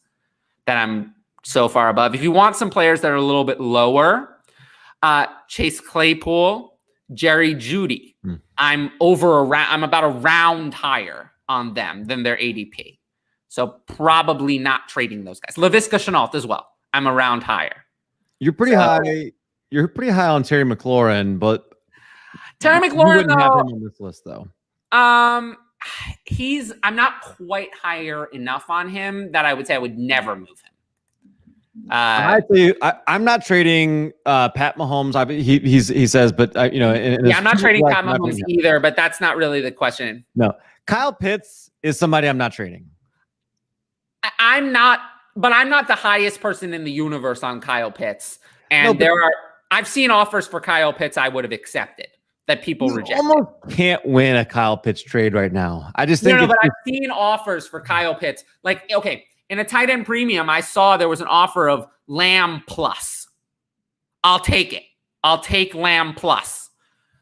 that I'm so far above. If you want some players that are a little bit lower, Chase Claypool, Jerry Jeudy. I'm about a round higher on them than their ADP. So probably not trading those guys. Laviska Shenault as well. I'm a round higher. You're pretty high. You're pretty high on Terry McLaurin, but Terry McLaurin, you wouldn't have him on this list though. I'm not quite higher enough on him that I would say I would never move him. I'm not trading Pat Mahomes. He says, but I'm not trading Pat Mahomes either. But that's not really the question. No, Kyle Pitts is somebody I'm not trading. I'm not the highest person in the universe on Kyle Pitts, and I've seen offers for Kyle Pitts I would have accepted that people reject. Almost can't win a Kyle Pitts trade right now. I just think but I've seen offers for Kyle Pitts. Like, okay, in a tight end premium, I saw there was an offer of Lamb plus. I'll take it. I'll take Lamb plus.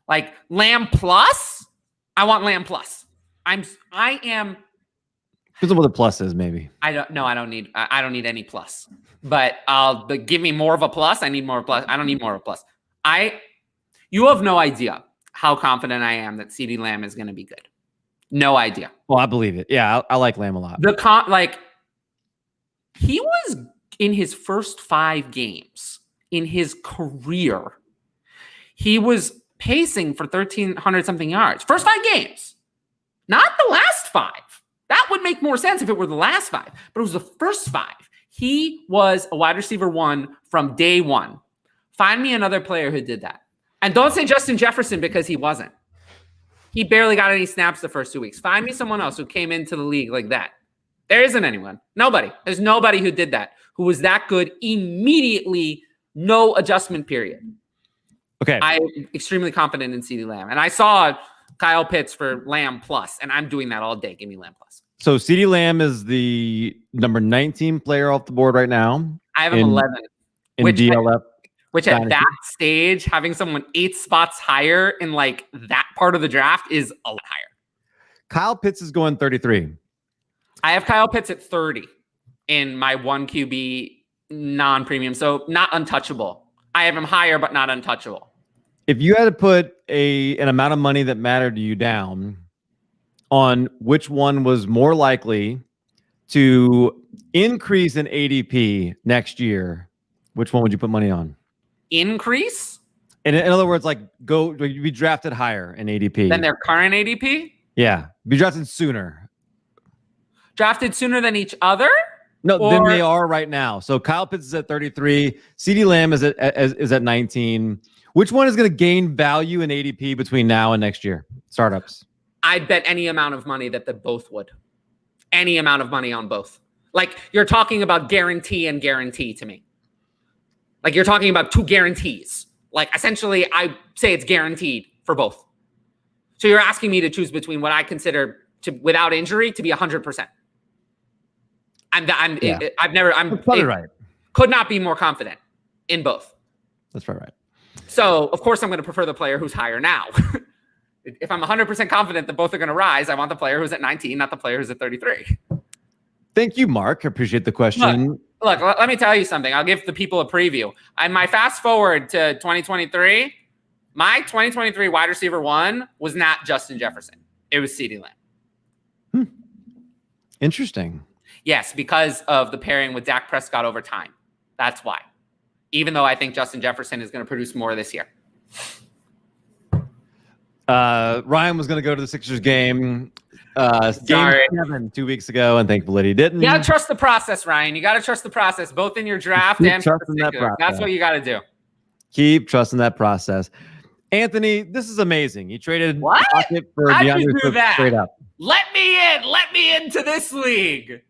Like Lamb plus, I want Lamb plus. I am. Depends on what the plus is, maybe. I don't need any plus. But give me more of a plus. I need more of a plus. I don't need more of a plus. You have no idea how confident I am that CeeDee Lamb is going to be good. No idea. Well, I believe it. Yeah, I like Lamb a lot. He was in his first 5 games in his career. He was pacing for 1,300 something yards. First 5 games, not the last 5. That would make more sense if it were the last 5, but it was the first 5. He was a wide receiver 1 from day 1. Find me another player who did that. And don't say Justin Jefferson because he wasn't. He barely got any snaps the first 2 weeks. Find me someone else who came into the league like that. There isn't anyone. Nobody. There's nobody who did that, who was that good immediately, no adjustment period. Okay. I'm extremely confident in CeeDee Lamb. And I saw Kyle Pitts for Lamb plus, and I'm doing that all day. Give me Lamb plus. So CeeDee Lamb is the number 19 player off the board right now. I have him 11. In DLF. Which at that stage, having someone 8 spots higher in like that part of the draft is a lot higher. Kyle Pitts is going 33. I have Kyle Pitts at 30 in my 1 QB non-premium. So not untouchable. I have him higher, but not untouchable. If you had to put an amount of money that mattered to you down on which one was more likely to increase in ADP next year, which one would you put money on? Increase? In other words, like be drafted higher in ADP than their current ADP? Yeah, be drafted sooner. Drafted sooner than each other? No, than they are right now. So Kyle Pitts is at 33. CeeDee Lamb is at 19. Which one is going to gain value in ADP between now and next year? Startups. I'd bet any amount of money that both would. Any amount of money on both. Like you're talking about guarantee and guarantee to me. Like you're talking about 2 guarantees. Like essentially, I say it's guaranteed for both. So you're asking me to choose between what I consider without injury to be 100%. Could not be more confident in both. That's right. So of course I'm going to prefer the player who's higher now. If I'm 100% confident that both are going to rise, I want the player who's at 19, not the player who's at 33. Thank you, Mark. I appreciate the question. Look, let me tell you something. I'll give the people a preview. My fast forward to 2023, my 2023 wide receiver 1 was not Justin Jefferson. It was CeeDee Lamb. Interesting. Yes, because of the pairing with Dak Prescott over time. That's why. Even though I think Justin Jefferson is going to produce more this year. Ryan was going to go to the Sixers game. Game 7 2 weeks ago, and thankfully he didn't. You got to trust the process, Ryan. You got to trust the process, both in your draft and trusting that process. That's what you got to do. Keep trusting that process. Anthony, this is amazing. You traded Pocket for DeAndre Swift straight up. Let me in. Let me into this league.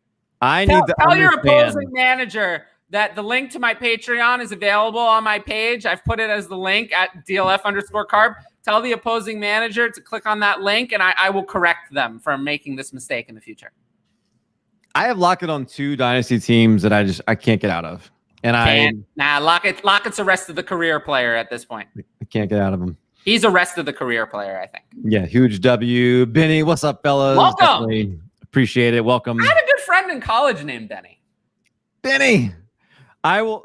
I need to tell your opposing manager that the link to my Patreon is available on my page. I've put it as the link at DLF_carb. Tell the opposing manager to click on that link, and I will correct them from making this mistake in the future. I have Lockett on 2 dynasty teams that I can't get out of. And Lockett's a rest of the career player at this point. I can't get out of him. He's a rest of the career player, I think. Yeah, huge W. Benny, what's up, fellas? Welcome. Definitely appreciate it. Welcome. I had a good friend in college named Benny. Benny. I will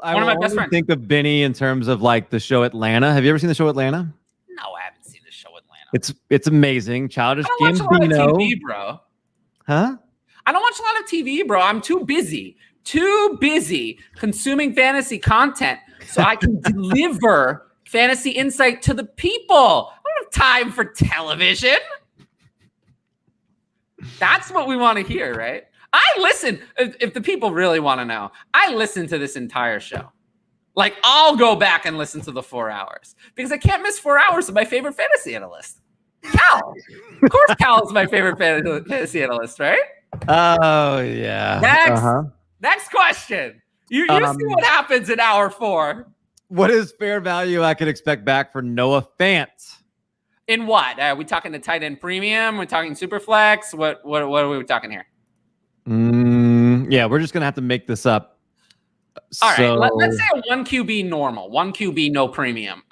think of Benny in terms of like the show Atlanta. Have you ever seen the show Atlanta? No, I haven't seen the show Atlanta. It's amazing. Childish Gambino. I don't watch a lot of TV, bro. Huh? I don't watch a lot of TV, bro. I'm too busy consuming fantasy content so I can deliver fantasy insight to the people. I don't have time for television. That's what we want to hear, right? I listen. If the people really want to know, I listen to this entire show. Like, I'll go back and listen to the 4 hours because I can't miss 4 hours of my favorite fantasy analyst, Cal. Of course, Cal is my favorite fantasy analyst, right? Oh, yeah. Next question. You see what happens in hour 4. What is fair value I could expect back for Noah Fant? In what? Are we talking the tight end premium? We're talking super flex? What are we talking here? Yeah, we're just going to have to make this up. All right, let's say a 1 QB normal, 1 QB no premium.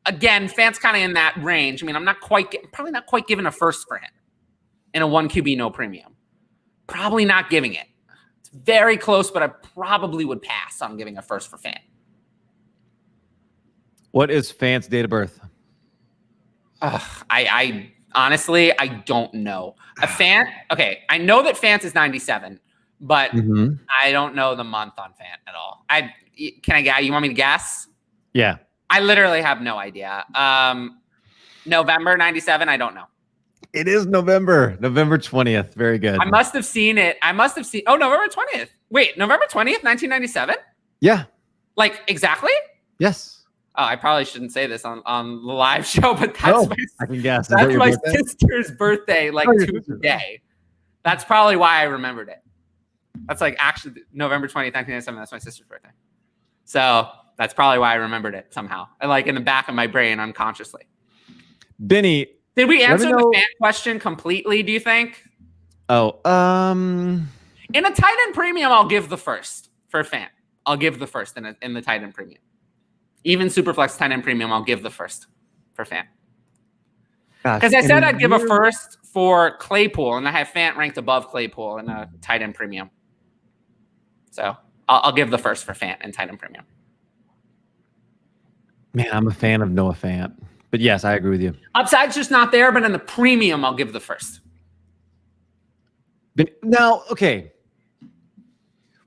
Again, Fant's kind of in that range. I mean, I'm probably not quite giving a first for him in a 1 QB no premium. Probably not giving it. It's very close, but I probably would pass on giving a first for Fant. What is Fant's date of birth? I honestly, I don't know. Okay, I know that Fant is 97. But I don't know the month on Fant at all. Can I guess? You want me to guess? Yeah. I literally have no idea. November 97. I don't know. It is November 20th. Very good. I must have seen it. Oh, November 20th. Wait, November 20th, 1997? Yeah. Like exactly? Yes. Oh, I probably shouldn't say this on the live show, but that's I can guess. That's my sister's birthday, like Tuesday. That's probably why I remembered it. That's like actually November 20th, 1997. That's my sister's birthday. So that's probably why I remembered it somehow. I like in the back of my brain unconsciously. Benny. Did we answer the fan question completely, do you think? Oh, in a tight end premium, I'll give the first for Fant. I'll give the first in the tight end premium. Even Superflex tight end premium, I'll give the first for Fant. Because I said I'd give a first for Claypool, and I have Fant ranked above Claypool in a tight end premium. So I'll give the first for Fant and tight end premium. Man, I'm a fan of Noah Fant. But yes, I agree with you. Upside's just not there, but in the premium, I'll give the first. Now, okay.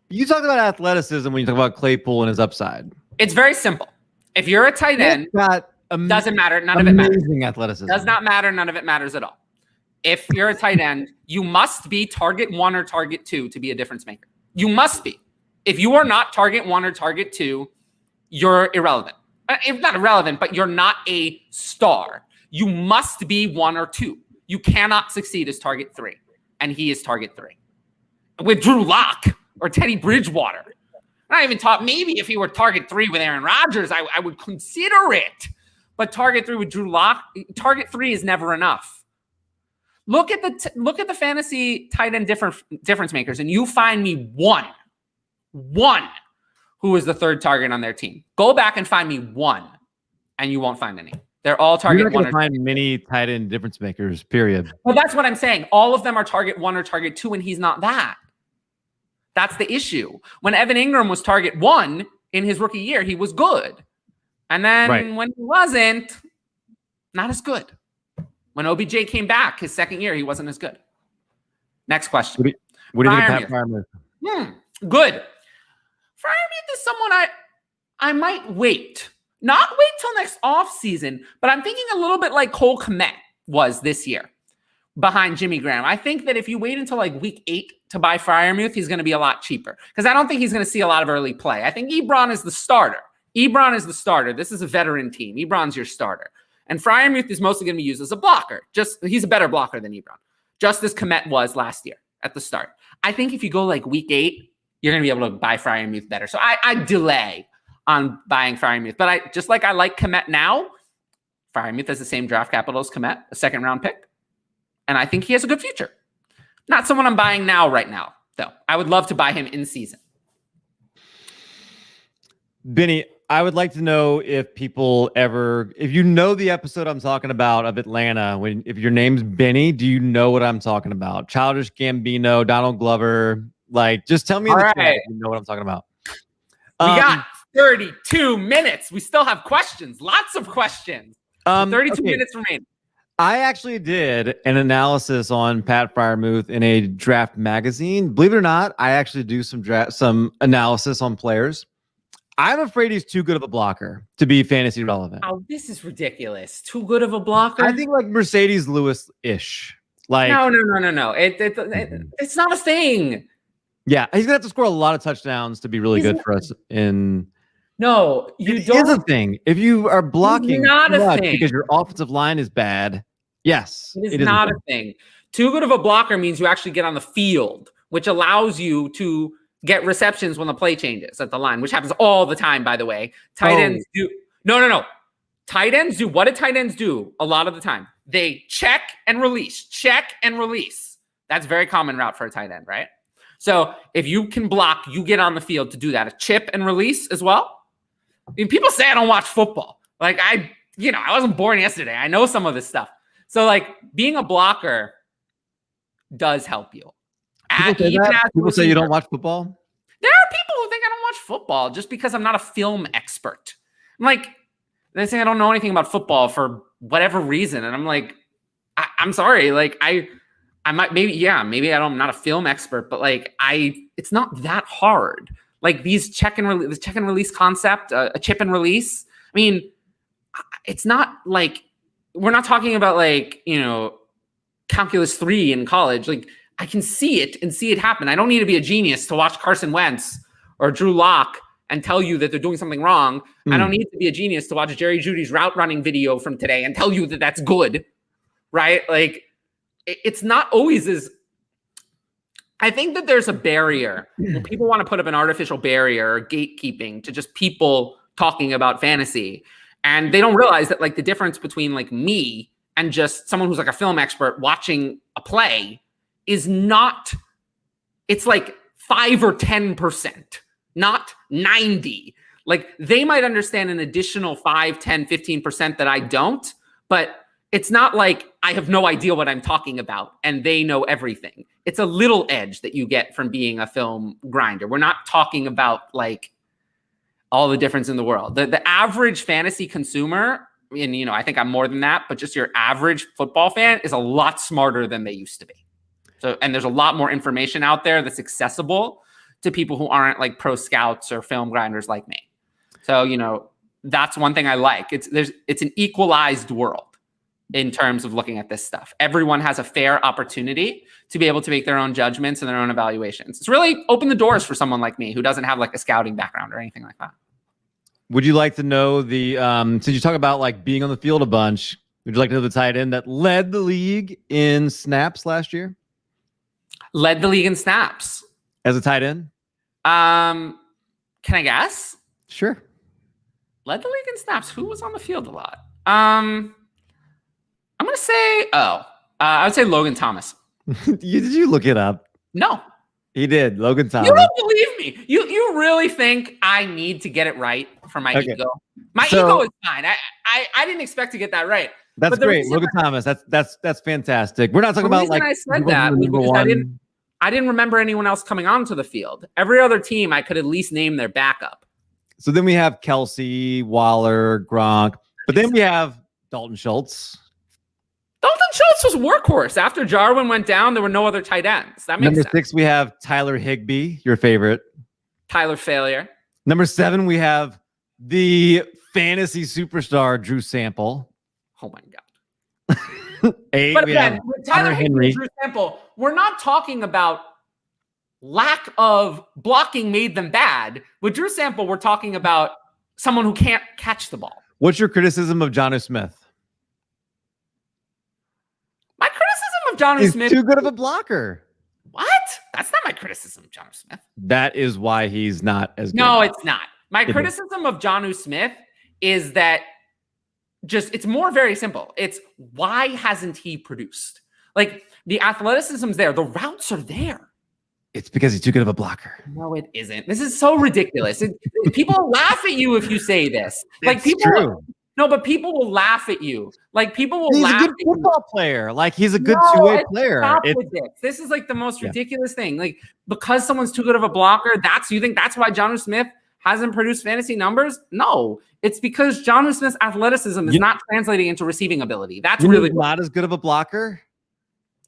You talked about athleticism when you talk about Claypool and his upside. It's very simple. If you're a tight end, doesn't matter. None of it matters. Amazing athleticism. Does not matter. None of it matters at all. If you're a tight end, you must be target 1 or target 2 to be a difference maker. You must be. If you are not target 1 or target 2, you're irrelevant. If not irrelevant, but you're not a star. You must be 1 or 2. You cannot succeed as target 3. And he is target 3. With Drew Lock or Teddy Bridgewater. I even thought maybe if he were target 3 with Aaron Rodgers, I would consider it. But target 3 with Drew Lock, target 3 is never enough. Look at the fantasy tight end difference makers, and you find me one who is the third target on their team. Go back and find me one, and you won't find any. They're all target 1 or 2. You're not going to find many tight end difference makers, period. Well, that's what I'm saying. All of them are target 1 or target 2, and he's not that. That's the issue. When Evan Ingram was target 1 in his rookie year, he was good. And then when he wasn't, not as good. When OBJ came back his second year, he wasn't as good. Next question. What do you think of Pat Freiermuth? Good. Freiermuth is someone I might wait. Not wait till next offseason, but I'm thinking a little bit like Cole Kmet was this year behind Jimmy Graham. I think that if you wait until like week 8 to buy Freiermuth, he's going to be a lot cheaper because I don't think he's going to see a lot of early play. I think Ebron is the starter. This is a veteran team. Ebron's your starter. And Freiermuth is mostly going to be used as a blocker. He's a better blocker than Ebron, just as Kmet was last year at the start. I think if you go like week 8, you're going to be able to buy Freiermuth better. So I delay on buying Freiermuth. But I like Kmet now. Freiermuth has the same draft capital as Kmet, a second round pick. And I think he has a good future. Not someone I'm buying right now, though. I would love to buy him in season. Benny, I would like to know if you know the episode I'm talking about of Atlanta, if your name's Benny, do you know what I'm talking about? Childish Gambino, Donald Glover, just tell me in the chat if you know what I'm talking about. We got 32 minutes. We still have questions, lots of questions. 32 minutes remain. I actually did an analysis on Pat Freiermuth in a draft magazine. Believe it or not, I actually do some analysis on players. I'm afraid he's too good of a blocker to be fantasy relevant. Oh, this is ridiculous. Too good of a blocker? I think like Mercedes Lewis-ish. Like, no. It's not a thing. Yeah, he's gonna have to score a lot of touchdowns to be really good for us. No, you it don't. is a thing. If you are blocking not too a much thing. because your offensive line is bad, yes, it is not a thing. Too good of a blocker means you actually get on the field, which allows you to get receptions when the play changes at the line, which happens all the time, by the way. Tight ends do. No. Tight ends do. What do tight ends do a lot of the time? They check and release. That's a very common route for a tight end, right? So if you can block, you get on the field to do that. A chip and release as well. I mean, people say I don't watch football. Like I wasn't born yesterday. I know some of this stuff. So like being a blocker does help you. People say you don't watch football. There are people who think I don't watch football just because I'm not a film expert. I'm like, they say I don't know anything about football for whatever reason. And I'm like, I'm sorry. Like I might, maybe I'm not a film expert, but like it's not that hard. Like these check and release concept, a chip and release. I mean, it's not like, we're not talking about like, calculus 3 in college. Like I can see it happen. I don't need to be a genius to watch Carson Wentz or Drew Lock and tell you that they're doing something wrong. I don't need to be a genius to watch Jerry Jeudy's route running video from today and tell you that that's good, right? Like, it's not always as. I think that there's a barrier. People want to put up an artificial barrier or gatekeeping to just people talking about fantasy. And they don't realize that like the difference between like me and just someone who's like a film expert watching a play is not, it's like 5 or 10%, not 90. Like they might understand an additional 5, 10, 15% that I don't, but it's not like I have no idea what I'm talking about and they know everything. It's a little edge that you get from being a film grinder. We're not talking about like all the difference in the world. The average fantasy consumer, and I think I'm more than that, but just your average football fan is a lot smarter than they used to be. So, and there's a lot more information out there that's accessible to people who aren't like pro scouts or film grinders like me. So, that's one thing I like. It's an equalized world in terms of looking at this stuff. Everyone has a fair opportunity to be able to make their own judgments and their own evaluations. It's really opened the doors for someone like me who doesn't have like a scouting background or anything like that. Would you like to know since you talk about like being on the field a bunch, would you like to know the tight end that led the league in snaps last year? Led the league in snaps. As a tight end? Can I guess? Sure. Led the league in snaps. Who was on the field a lot? I'm going to say, I would say Logan Thomas. Did you look it up? No. He did. Logan Thomas. You don't believe me. You really think I need to get it right for my ego? My ego is fine. I didn't expect to get that right. That's great. Logan Thomas. That's fantastic. We're not talking about like. I said that because I didn't remember anyone else coming onto the field. Every other team, I could at least name their backup. So then we have Kelsey, Waller, Gronk, but then we have Dalton Schultz. Dalton Schultz was workhorse. After Jarwin went down, there were no other tight ends. That makes sense. Number 6, we have Tyler Higbee, your favorite. Tyler Failure. Number 7, we have the fantasy superstar, Drew Sample. Oh, my God. 8, but we again, have with Tyler Henry, Drew Sample, we're not talking about lack of blocking made them bad. With Drew Sample, we're talking about someone who can't catch the ball. What's your criticism of Jonnu Smith? My criticism of Jonnu Smith is too good of a blocker. What? That's not my criticism of Jonnu Smith. That is why he's not as good. No, it's not. My criticism of Jonnu Smith is that it's more very simple. It's why hasn't he produced? Like the athleticism's there. The routes are there. It's because he's too good of a blocker. No, it isn't. This is so ridiculous. People will laugh at you if you say this. Like people. True. No, but people will laugh at you. Like people will laugh. He's a good football player. Like he's a good two-way player. Stop with this. This is like the most ridiculous thing. Like because someone's too good of a blocker, you think that's why Jonnu Smith hasn't produced fantasy numbers? No, it's because Jonnu Smith's athleticism is not translating into receiving ability. That's really not as good of a blocker.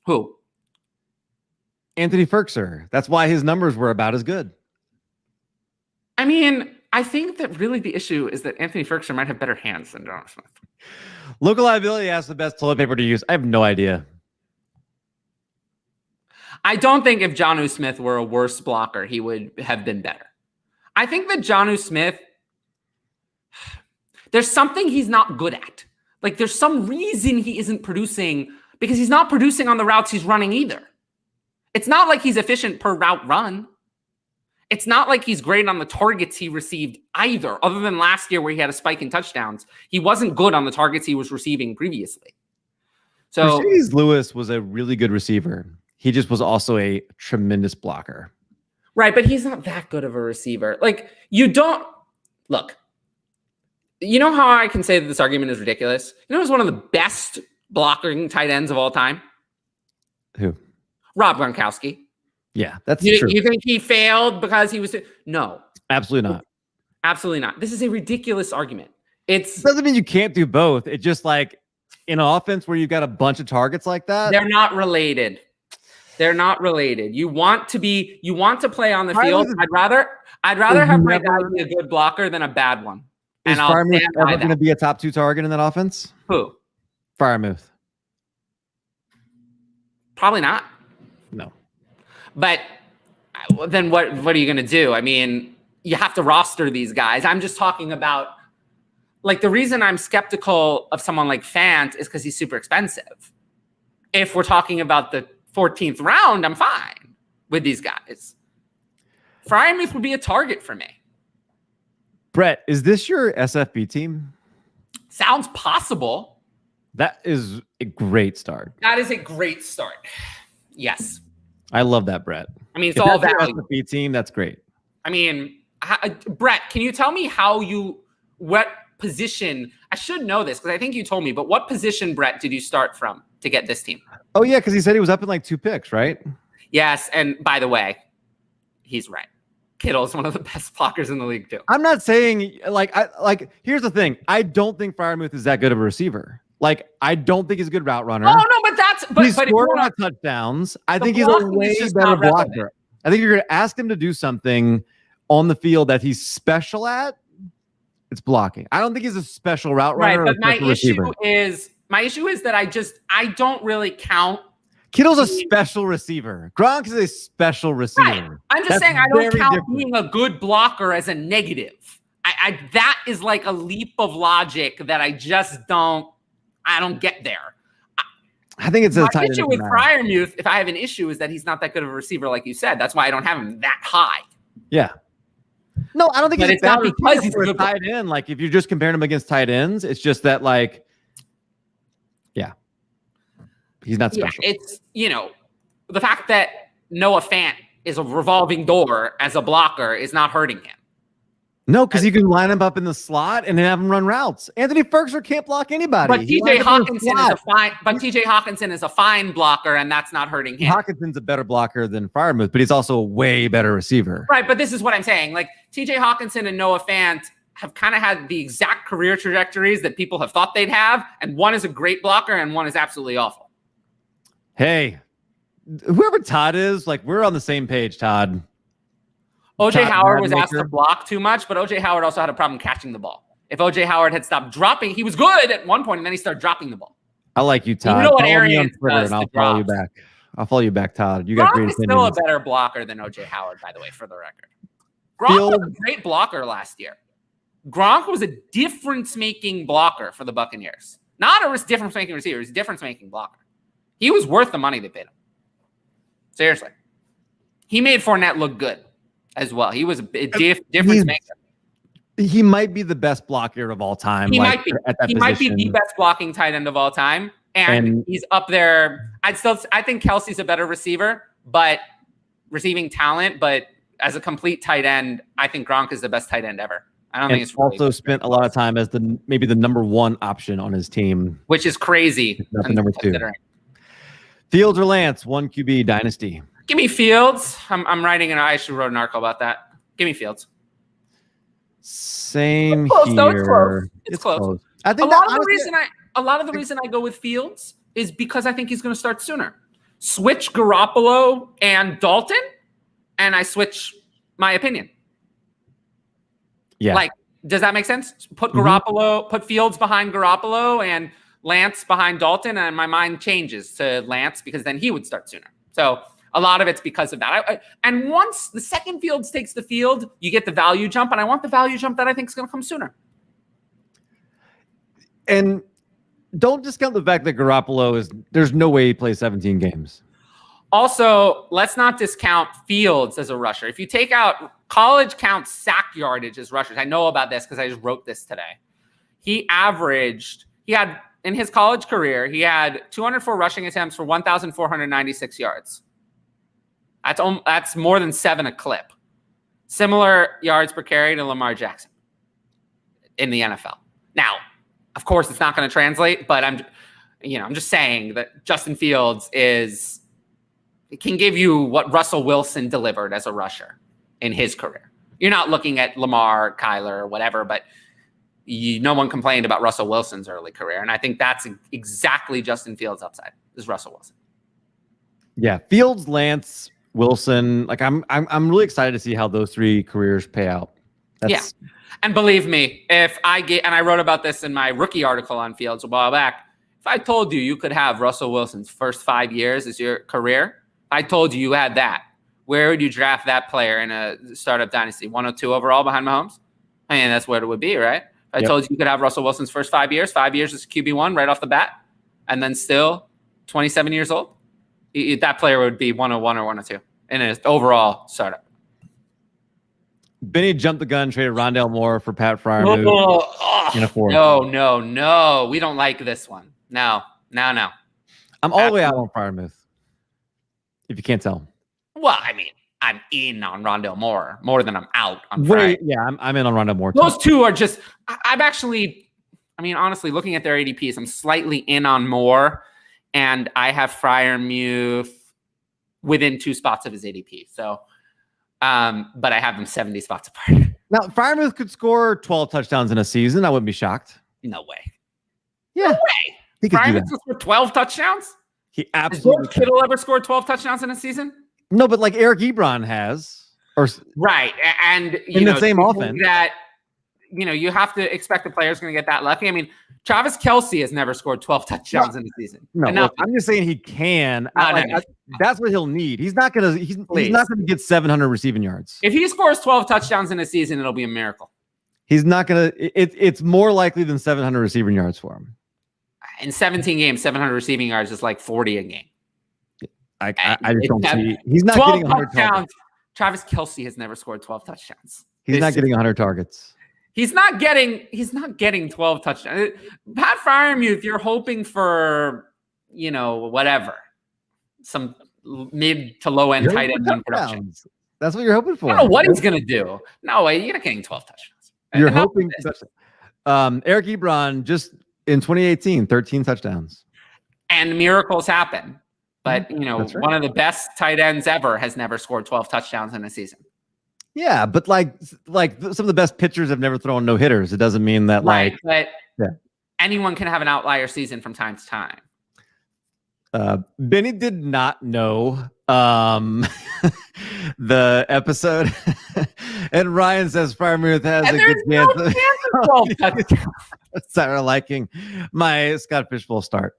Who? Anthony Firkser. That's why his numbers were about as good. I mean, I think that really the issue is that Anthony Firkser might have better hands than Jonnu Smith. Local Liability asks the best toilet paper to use. I have no idea. I don't think if Jonnu Smith were a worse blocker, he would have been better. I think that Jonnu Smith, there's something he's not good at. Like there's some reason he isn't producing because he's not producing on the routes he's running either. It's not like he's efficient per route run. It's not like he's great on the targets he received either, other than last year where he had a spike in touchdowns. He wasn't good on the targets he was receiving previously. So Mercedes Lewis was a really good receiver. He just was also a tremendous blocker. Right, but he's not that good of a receiver. Like, you don't... Look, you know how I can say that this argument is ridiculous? You know who's one of the best blocking tight ends of all time? Who? Rob Gronkowski. Yeah, that's true. true. You think he failed because he was... No. Absolutely not. Absolutely not. This is a ridiculous argument. It doesn't mean you can't do both. It's just like in an offense where you've got a bunch of targets like that. They're not related. They're not related. You want to play on the field. I'd rather have my guy be a good blocker than a bad one. Is Freiermuth ever going to be a top 2 target in that offense? Who? Freiermuth. Probably not. No. But then what are you going to do? I mean, you have to roster these guys. I'm just talking about, like, the reason I'm skeptical of someone like Fant is because he's super expensive. If we're talking about the 14th round, I'm fine with these guys. Freiermuth would be a target for me. Brett, is this your SFB team? Sounds possible. That is a great start. That is a great start. Yes. I love that, Brett. I mean, it's all value. SFB team, that's great. I mean, Brett, can you tell me what position? I should know this because I think you told me, but what position, Brett, did you start from to get this team? Oh, yeah, because he said he was up in like 2 picks, right? Yes, and by the way, he's right. Kittle is one of the best blockers in the league, too. I'm not saying, here's the thing. I don't think Freiermuth is that good of a receiver. Like, I don't think he's a good route runner. Oh, no, but he's scored a lot of touchdowns. I think he's a way better blocker. I think you're going to ask him to do something on the field that he's special at. It's blocking. I don't think he's a special route runner. Right, but my issue is that I don't really count. Kittle's a special receiver. Gronk is a special receiver. Right. I'm just saying I don't count being a good blocker as a negative. That is like a leap of logic that I just don't get there. I think it's a my issue with Freiermuth. If I have an issue, is that he's not that good of a receiver, like you said. That's why I don't have him that high. Yeah. No, I don't think it's not because he's a good tight end. Like if you're just comparing him against tight ends, it's just that like, yeah, he's not special. Yeah, it's the fact that Noah Fant is a revolving door as a blocker is not hurting him. No, because you can line him up in the slot and have him run routes. Anthony Ferguson can't block anybody. But TJ Hawkinson is a fine blocker, and that's not hurting him. Hawkinson's a better blocker than Freiermuth, but he's also a way better receiver. Right, but this is what I'm saying. Like TJ Hawkinson and Noah Fant have kind of had the exact career trajectories that people have thought they'd have, and one is a great blocker and one is absolutely awful. Hey, whoever Todd is, like we're on the same page, Todd. OJ Howard was asked to block too much, but OJ Howard also had a problem catching the ball. If OJ Howard had stopped dropping, he was good at one point, and then he started dropping the ball. I like you, Todd. You know what Arians does? I'll follow you back. I'll follow you back, Todd. You got great opinions. Still a better blocker than OJ Howard, by the way, for the record. Gronk was a great blocker last year. Gronk was a difference-making blocker for the Buccaneers. Not a difference-making receiver. He's a difference-making blocker. He was worth the money they paid him. Seriously. He made Fournette look good as well. He was a difference maker. He might be the best blocker of all time. He might be. He might be the best blocking tight end of all time. And he's up there. I think Kelsey's a better receiver, but receiving talent. But as a complete tight end, I think Gronk is the best tight end ever. I don't think it's really also spent a lot of time as maybe the number one option on his team, which is crazy. Number two. Fields or Lance, 1 QB dynasty. Give me Fields. I actually wrote an article about that. Give me Fields. Same it's close, here. Though, it's close. I think a lot of the reason I go with Fields is because I think he's going to start sooner. Switch Garoppolo and Dalton, and I switch my opinion. Yeah. Like, does that make sense? Put Garoppolo, put Fields behind Garoppolo and Lance behind Dalton, and my mind changes to Lance because then he would start sooner. So A lot of it's because of that. And once the second Fields takes the field, you get the value jump, and I want the value jump that I think is going to come sooner. And don't discount the fact that Garoppolo there's no way he plays 17 games. Also, let's not discount Fields as a rusher. If you take out college counts sack yardage as rushers, I know about this because I just wrote this today. He had in his college career, he had 204 rushing attempts for 1,496 yards. That's more than 7 a clip. Similar yards per carry to Lamar Jackson in the NFL. Now, of course, it's not going to translate, but I'm just saying that Justin Fields can give you what Russell Wilson delivered as a rusher in his career. You're not looking at Lamar, Kyler, or whatever, but no one complained about Russell Wilson's early career, and I think that's exactly Justin Fields' upside is Russell Wilson. Yeah, Fields, Lance, Wilson. Like I'm really excited to see how those 3 careers pay out. Yeah. And believe me, and I wrote about this in my rookie article on Fields a while back. If I told you could have Russell Wilson's first 5 years as your career, I told you had that, where would you draft that player in a startup dynasty? 102 overall behind Mahomes? I mean, that's what it would be, right? If I told you could have Russell Wilson's first 5 years as QB1 right off the bat, and then still 27 years old, that player would be 101 or 102 in an overall startup. Benny jumped the gun, traded Rondale Moore for Pat Freiermuth in a 4. No. We don't like this one. No. I'm all the way out on Freiermuth, if you can't tell. Well, I mean, I'm in on Rondale Moore more than I'm out on Freiermuth. Yeah, I'm in on Rondale Moore too. Those two are just – I'm actually – I mean, honestly, looking at their ADPs, I'm slightly in on Moore, and I have Freiermuth within 2 spots of his ADP. So – but I have them 70 spots apart. Now, Freiermuth could score 12 touchdowns in a season. I wouldn't be shocked. No way. Yeah. No way. He could do that. Freiermuth could score 12 touchdowns? He absolutely Has George Kittle ever scored 12 touchdowns in a season? No, but like Eric Ebron has. Right. And in the same offense. That, you have to expect the player's going to get that lucky. I mean, Travis Kelce has never scored 12 touchdowns in a season. No, look, I'm just saying he can. That's what he'll need. He's not gonna get 700 receiving yards. If he scores 12 touchdowns in a season, it'll be a miracle. He's not gonna. It's more likely than 700 receiving yards for him. In 17 games, 700 receiving yards is like 40 a game. I just don't see. He's not getting 100 targets. Travis Kelce has never scored 12 touchdowns. He's not getting 100 targets. He's not getting 12 touchdowns. Pat Freiermuth, you're hoping for, whatever, some mid to low end tight end production. That's what you're hoping for. I don't know what he's gonna do. No way, you're not getting 12 touchdowns. You're hoping. Eric Ebron just in 2018, 13 touchdowns. And miracles happen, but That's right. One of the best tight ends ever has never scored 12 touchdowns in a season. Yeah, but like some of the best pitchers have never thrown no hitters. It doesn't mean that but anyone can have an outlier season from time to time. Benny did not know the episode, and Ryan says Freiermuth has a good chance of 12 touchdowns. Sarah liking my Scott Fishbowl start.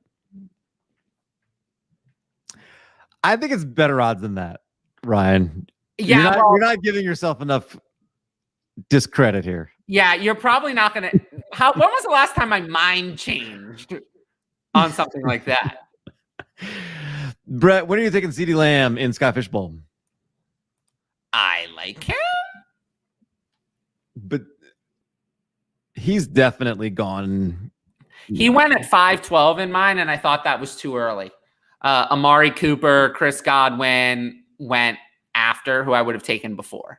I think it's better odds than that, Ryan. Yeah, you're not giving yourself enough discredit here. Yeah, you're probably not going to. When was the last time my mind changed on something like that? Brett, when are you taking CeeDee Lamb in Scott Fishbowl? I like him, but he's definitely gone. He went at 5-12 in mine, and I thought that was too early. Amari Cooper, Chris Godwin went after who I would have taken before.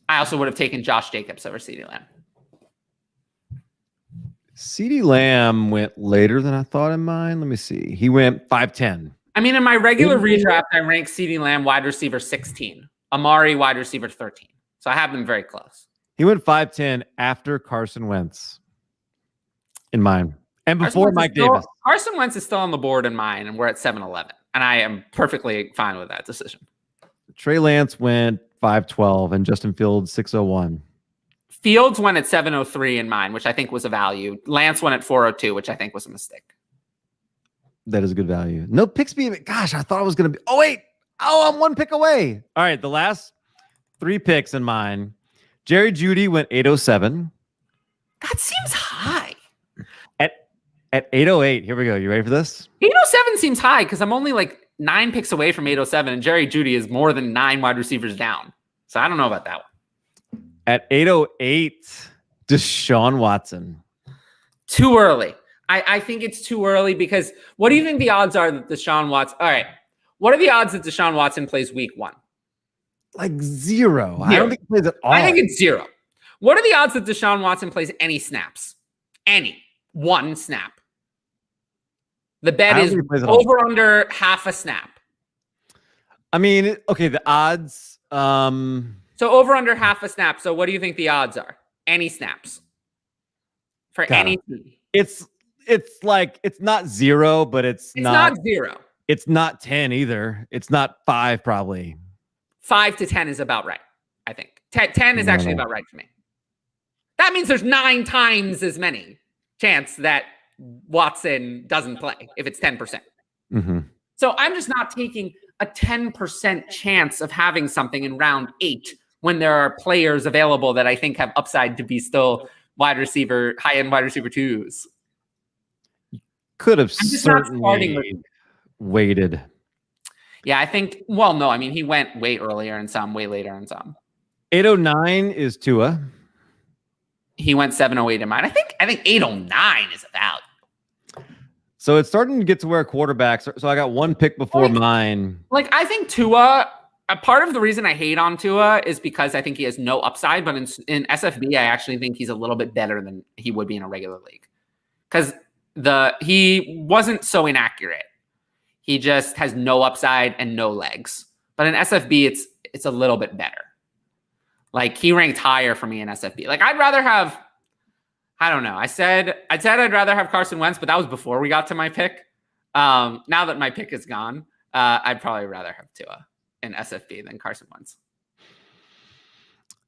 I also would have taken Josh Jacobs over CeeDee Lamb. CeeDee Lamb went later than I thought in mine. Let me see. He went 5'10". I mean, in my regular redraft, I ranked CeeDee Lamb wide receiver 16, Amari wide receiver 13. So I have them very close. He went 5'10" after Carson Wentz in mine. And before Mike Davis. Carson Wentz is still on the board in mine, and we're at 7-11. And I am perfectly fine with that decision. Trey Lance went 5'12", and Justin Fields 6'01". Fields went at 7:03 in mine, which I think was a value. Lance went at 4:02, which I think was a mistake. That is a good value. No picks me. Gosh, I thought I was going to be. Oh, wait. Oh, I'm one pick away. All right. The last 3 picks in mine. Jerry Jeudy went 807. That seems high. At 808. Here we go. You ready for this? 807 seems high because I'm only like 9 picks away from 807, and Jerry Jeudy is more than 9 wide receivers down. So I don't know about that one. At 808, Deshaun Watson. Too early. I think it's too early because what do you think the odds are that Deshaun Watson? All right. What are the odds that Deshaun Watson plays week 1? Like 0. I don't think he plays at all. I think it's 0. What are the odds that Deshaun Watson plays any snaps? Any. 1 snap. The bet is over under half a snap. I mean, okay, the odds. So over under half a snap. So what do you think the odds are? Any snaps for any team? It's like it's not 0, but it's not 0. It's not 10 either. It's not 5 probably. 5 to 10 is about right. I think 10 is actually about right for me. That means there's 9 times as many chance that Watson doesn't play if it's 10%. Mm-hmm. So I'm just not taking a 10% chance of having something in round 8 when there are players available that I think have upside to be still high-end wide receiver 2s. Could have certainly waited. Yeah, I think, well, no, I mean, he went way earlier in some, way later in some. 809 is Tua. He went 708 in mine. I think 809 is a value. So it's starting to get to where quarterbacks are. So I got 1 pick before mine. Like, I think Tua, a part of the reason I hate on Tua is because I think he has no upside. But in SFB, I actually think he's a little bit better than he would be in a regular league. Because he wasn't so inaccurate. He just has no upside and no legs. But in SFB, it's a little bit better. Like, he ranked higher for me in SFB. Like, I'd rather have, I don't know. I said I'd rather have Carson Wentz, but that was before we got to my pick. Now that my pick is gone, I'd probably rather have Tua in SFB than Carson Wentz.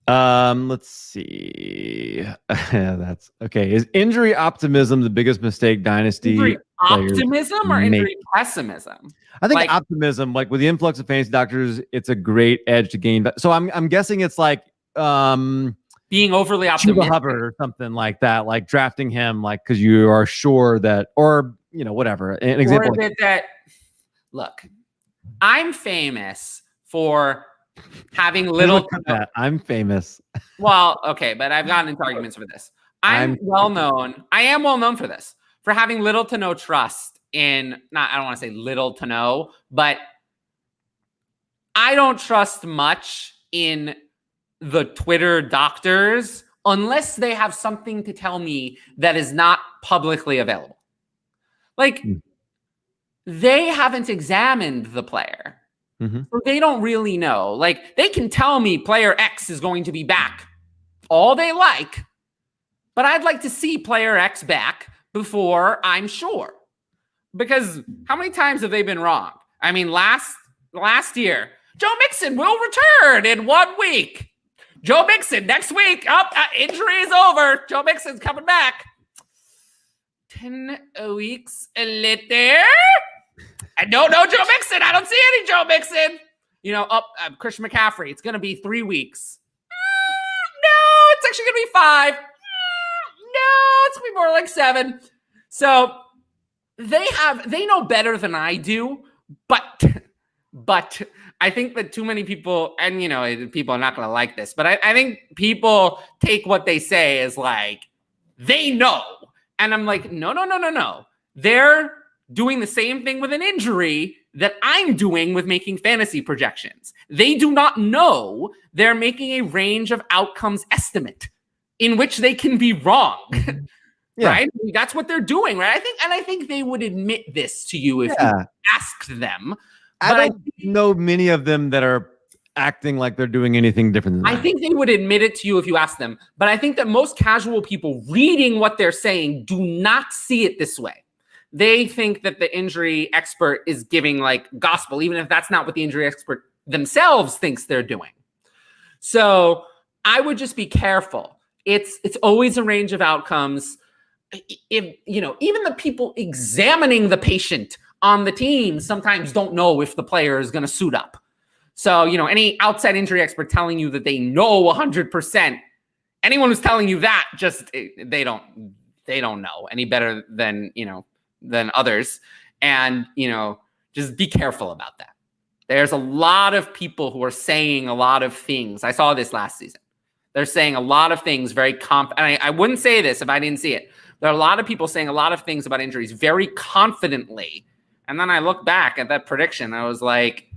Let's see. That's okay. Is injury optimism the biggest mistake Dynasty? Injury optimism or injury pessimism? I think optimism, like with the influx of fantasy doctors, it's a great edge to gain. So I'm guessing it's like being overly optimistic, Hubbard or something like that, like drafting him, like because you are sure that, or whatever. An example. Or that look, I'm famous for having little to no. I'm famous. Well, okay, but I've gotten into arguments for this. I am well known for this, for having little to no trust in, I don't want to say little to no, but I don't trust much in the Twitter doctors unless they have something to tell me that is not publicly available. Like, they haven't examined the player. Mm-hmm. So they don't really know. Like, they can tell me player X is going to be back all they like, but I'd like to see player X back before I'm sure. Because how many times have they been wrong? I mean, last year, Joe Mixon will return in 1 week. Joe Mixon next week. Injury is over. Joe Mixon's coming back. 10 weeks later. I don't know Joe Mixon. I don't see any Joe Mixon. Christian McCaffrey. It's going to be 3 weeks. No, it's actually going to be 5. No, it's going to be more like 7. So they know better than I do, but I think that too many people, and people are not going to like this, but I think people take what they say as like, they know. And I'm like, no. They're doing the same thing with an injury that I'm doing with making fantasy projections. They do not know. They're making a range of outcomes estimate in which they can be wrong. Yeah. Right? That's what they're doing, right? I think they would admit this to you if you asked them. I don't know many of them that are acting like they're doing anything different than that. I think they would admit it to you if you asked them. But I think that most casual people reading what they're saying do not see it this way. They think that the injury expert is giving like gospel, even if that's not what the injury expert themselves thinks they're doing. So I would just be careful. It's always a range of outcomes. If even the people examining the patient on the team sometimes don't know if the player is going to suit up. So, any outside injury expert telling you that they know 100%, anyone who's telling you that just they don't know any better than others. And, just be careful about that. There's a lot of people who are saying a lot of things. I saw this last season. They're saying a lot of things very and I wouldn't say this if I didn't see it. There are a lot of people saying a lot of things about injuries very confidently. And then I look back at that prediction. I was like,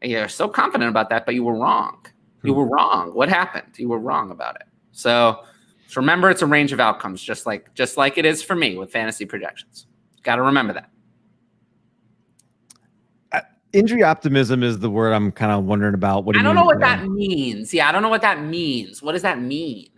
you're so confident about that, but you were wrong. You were wrong. What happened? You were wrong about it. So remember, it's a range of outcomes, just like it is for me with fantasy projections. Got to remember that. Injury optimism is the word I'm kind of wondering about. I don't know what that means. Yeah, I don't know what that means. What does that mean?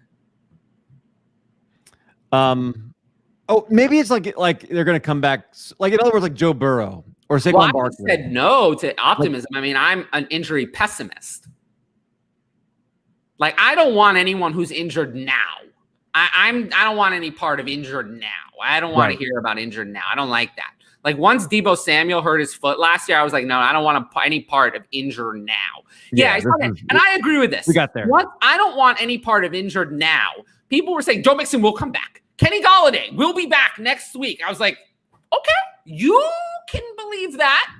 Maybe it's like they're going to come back. Like, in other words, like Joe Burrow or Saquon Barkley. I said no to optimism. I mean, I'm an injury pessimist. Like, I don't want anyone who's injured now. I don't want any part of injured now. I don't want to hear about injured now. I don't like that. Like, once Deebo Samuel hurt his foot last year, I was like, no, I don't want any part of injured now. Yeah, I saw that. And I agree with this. We got there. I don't want any part of injured now. People were saying Joe Mixon will come back. Kenny Golladay will be back next week. I was like, okay, you can believe that.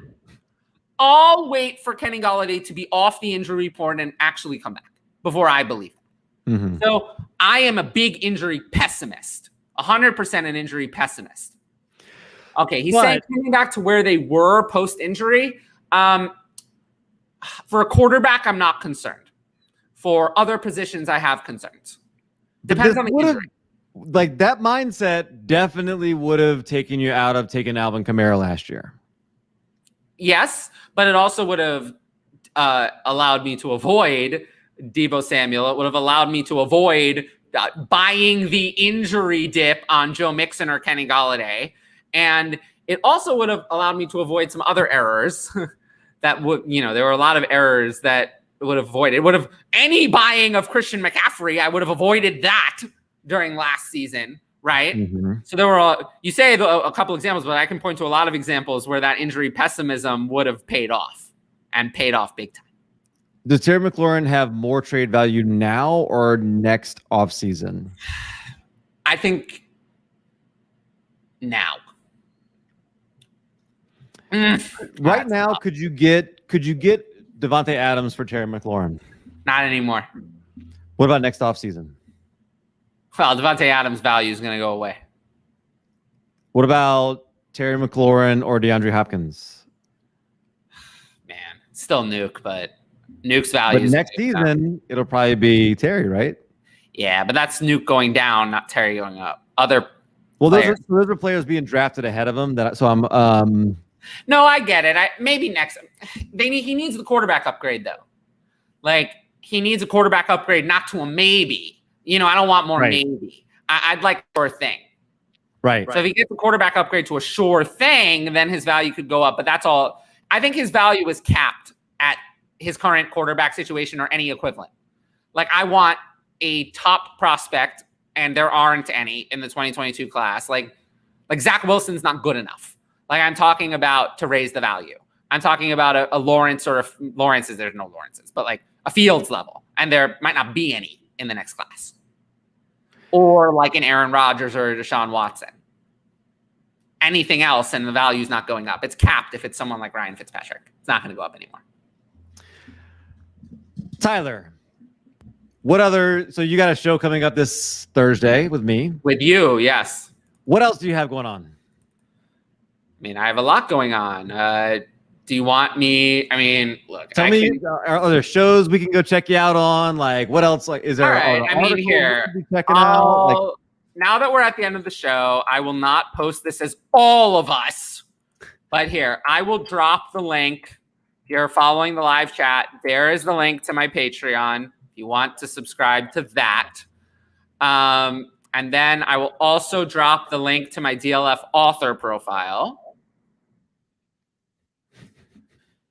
I'll wait for Kenny Golladay to be off the injury report and actually come back before I believe it. Mm-hmm. So I am a big injury pessimist, 100% an injury pessimist. Okay, he's saying coming back to where they were post-injury. For a quarterback, I'm not concerned. For other positions, I have concerns. Depends on the injury. Like, that mindset definitely would have taken you out of taking Alvin Kamara last year. Yes, but it also would have allowed me to avoid Deebo Samuel. It would have allowed me to avoid buying the injury dip on Joe Mixon or Kenny Golladay. And it also would have allowed me to avoid some other errors that would, there were a lot of errors that would have avoided. It would have any buying of Christian McCaffrey. I would have avoided that during last season, right? Mm-hmm. So there were, you say a couple examples, but I can point to a lot of examples where that injury pessimism would have paid off and paid off big time. Does Terry McLaurin have more trade value now or next offseason? I think now. Right now, could you get Devontae Adams for Terry McLaurin? Not anymore. What about next offseason? Well, Devontae Adams' value is going to go away. What about Terry McLaurin or DeAndre Hopkins? Man, still Nuke, but Nuke's value. But next season, it'll probably be Terry, right? Yeah, but that's Nuke going down, not Terry going up. Those are players being drafted ahead of him. No, I get it. Maybe next. He needs the quarterback upgrade, though. Like, he needs a quarterback upgrade, not to a maybe. I don't want more maybe. I'd like a sure thing. Right. So if he gets a quarterback upgrade to a sure thing, then his value could go up. But that's all. I think his value is capped at his current quarterback situation or any equivalent. Like, I want a top prospect, and there aren't any in the 2022 class. Like Zach Wilson's not good enough. Like, I'm talking about to raise the value. I'm talking about a Lawrence or Lawrence's. There's no Lawrences, but like a Fields level. And there might not be any in the next class. Or like an Aaron Rodgers or Deshaun Watson. Anything else, and the value's not going up. It's capped if it's someone like Ryan Fitzpatrick. It's not going to go up anymore. Tyler, so you got a show coming up this Thursday with me. With you, yes. What else do you have going on? I mean, I have a lot going on. Do you want me? I mean, look. Tell me, are there shows we can go check you out on? Like, what else? Like, is there? All right. I mean, here. Now that we're at the end of the show, I will not post this as all of us. But here, I will drop the link. If you're following the live chat, there is the link to my Patreon. If you want to subscribe to that. And then I will also drop the link to my DLF author profile.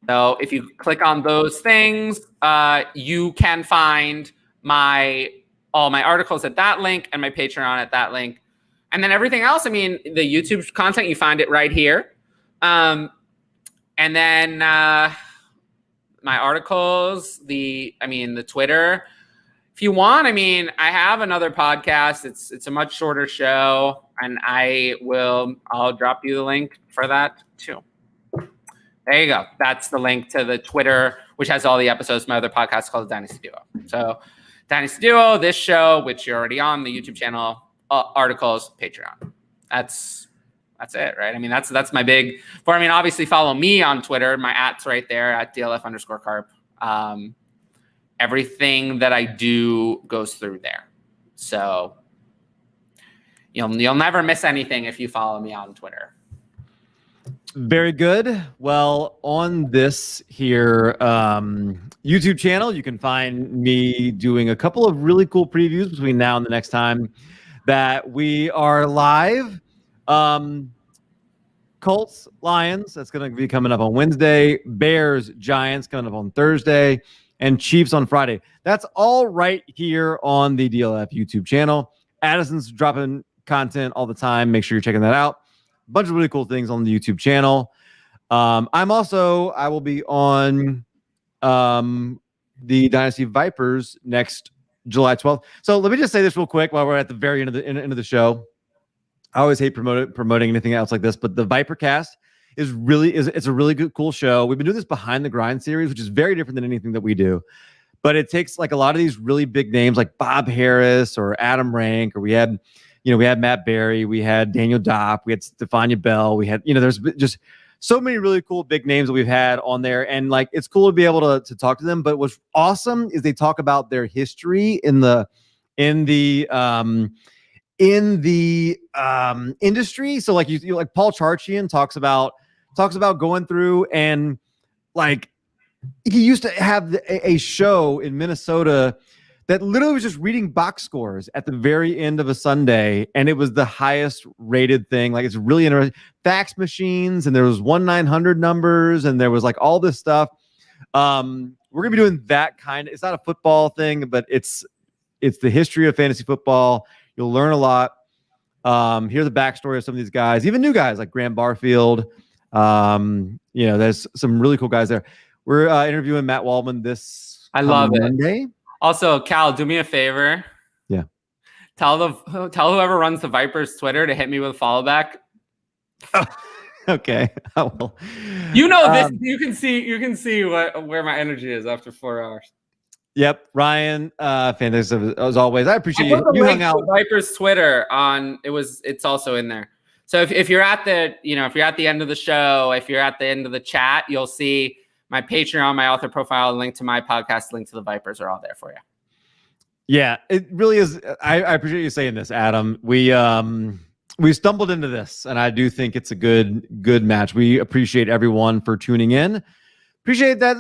So if you click on those things, you can find all my articles at that link and my Patreon at that link. And then everything else, I mean, the YouTube content, you find it right here. And then my articles, the Twitter. If you want, I have another podcast. It's a much shorter show, and I'll drop you the link for that too. There you go. That's the link to the Twitter, which has all the episodes of my other podcast called Dynasty Duo. So Dynasty Duo, this show, which you're already on, the YouTube channel, articles, Patreon. That's it, right? That's my big for. Obviously follow me on Twitter. My @'s right there at DLF_carp. Everything that I do goes through there. So you'll never miss anything if you follow me on Twitter. Very good. Well, on this here YouTube channel, you can find me doing a couple of really cool previews between now and the next time that we are live. Colts, Lions, that's going to be coming up on Wednesday. Bears, Giants coming up on Thursday. And Chiefs on Friday. That's all right here on the DLF YouTube channel. Addison's dropping content all the time. Make sure you're checking that out. A bunch of really cool things on the YouTube channel. I will be on the Dynasty Vipers next July 12th. So let me just say this real quick while we're at the very end of the show. I always hate promoting anything else like this, but the Vipercast it's a really good, cool show. We've been doing this Behind the Grind series, which is very different than anything that we do. But it takes like a lot of these really big names like Bob Harris or Adam Rank, or we had Matt Berry, we had Daniel Dopp, we had Stefania Bell, we had, there's just so many really cool big names that we've had on there. And like, it's cool to be able to talk to them. But what's awesome is they talk about their history in the industry. So like you like Paul Charchian talks about going through, and like he used to have a show in Minnesota that literally was just reading box scores at the very end of a Sunday, and it was the highest rated thing. Like, it's really interesting. Fax machines, and there was 1-900 numbers, and there was like all this stuff. We're gonna be doing that kind of. It's not a football thing, but it's the history of fantasy football. You'll learn a lot. Hear the backstory of some of these guys, even new guys like Graham Barfield. There's some really cool guys there. We're interviewing Matt Waldman this Monday. Also, Cal, do me a favor. Yeah. Tell whoever runs the Vipers Twitter to hit me with a follow back. Oh, okay. I will. This. You can see where my energy is after 4 hours. Yep, Ryan, fantastic as always. I appreciate you hung out. Vipers Twitter it's also in there. So if you're at the end of the show, if you're at the end of the chat, you'll see my Patreon, my author profile, link to my podcast, link to the Vipers are all there for you. Yeah, it really is. I appreciate you saying this, Adam. We stumbled into this, and I do think it's a good match. We appreciate everyone for tuning in. Appreciate that.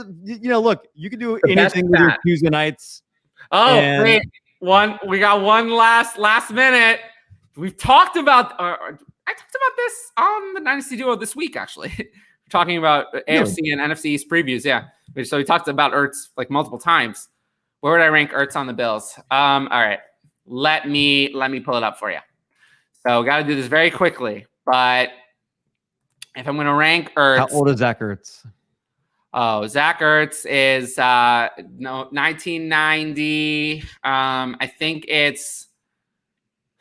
Look, you can do anything with your Tuesday nights. Oh, wait. We got one last minute. We've talked about I talked about this on the Dynasty Duo this week, actually. We're talking about AFC and NFC East previews. Yeah. So we talked about Ertz like multiple times. Where would I rank Ertz on the Bills? All right. Let me pull it up for you. So got to do this very quickly. But if I'm going to rank Ertz. How old is Zach Ertz? Oh, Zach Ertz is 1990. I think he's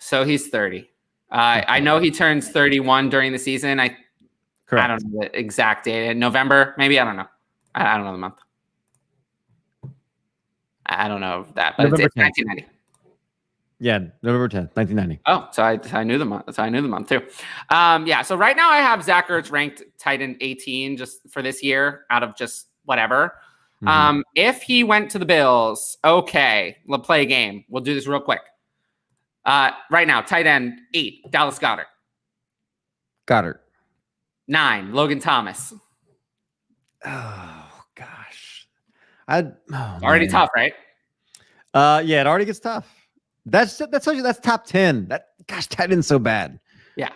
30. I know he turns 31 during the season. Correct. I don't know the exact date. In November, maybe. I don't know. I don't know the month. I don't know that, but it's 1990. Yeah, November 10th, 1990. Oh, so I knew the month. So I knew the month too. Yeah. So right now I have Zach Ertz ranked tight end 18 just for this year out of just whatever. Mm-hmm. If he went to the Bills, okay, we'll play a game. We'll do this real quick. Right now, tight end 8, Dallas Goedert. 9, Logan Thomas. Oh gosh, already tough, right? Yeah, it already gets tough. That's top 10. Tight end's so bad. Yeah.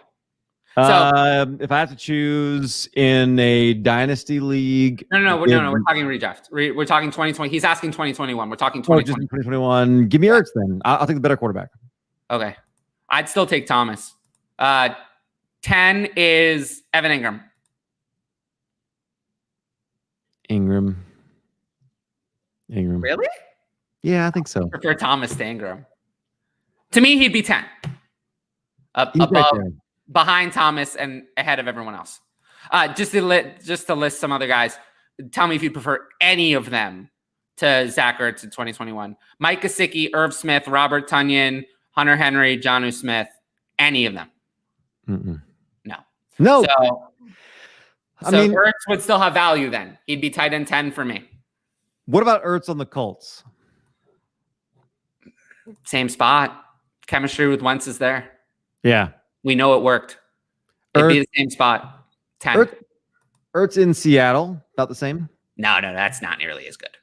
So if I have to choose in a dynasty league, no, we're talking redraft. We're talking 2020. He's asking 2021. We're talking 2020. 2021. Give me Ertz then. I'll take the better quarterback. Okay, I'd still take Thomas. 10 is Evan Ingram. Ingram. Really? Yeah, I think so. I prefer Thomas to Ingram. To me, he'd be 10. He's right Above, there. behind Thomas and ahead of everyone else. Just to list some other guys. Tell me if you prefer any of them to Zach Ertz in 2021. Mike Gesicki, Irv Smith, Robert Tonyan, Hunter Henry, Jonnu Smith. Any of them? No. So I mean, Ertz would still have value then. He'd be tight end 10 for me. What about Ertz on the Colts? Same spot. Chemistry with Wentz is there. Yeah. We know it worked. It'd be the same spot. 10. Ertz in Seattle, about the same? No, that's not nearly as good.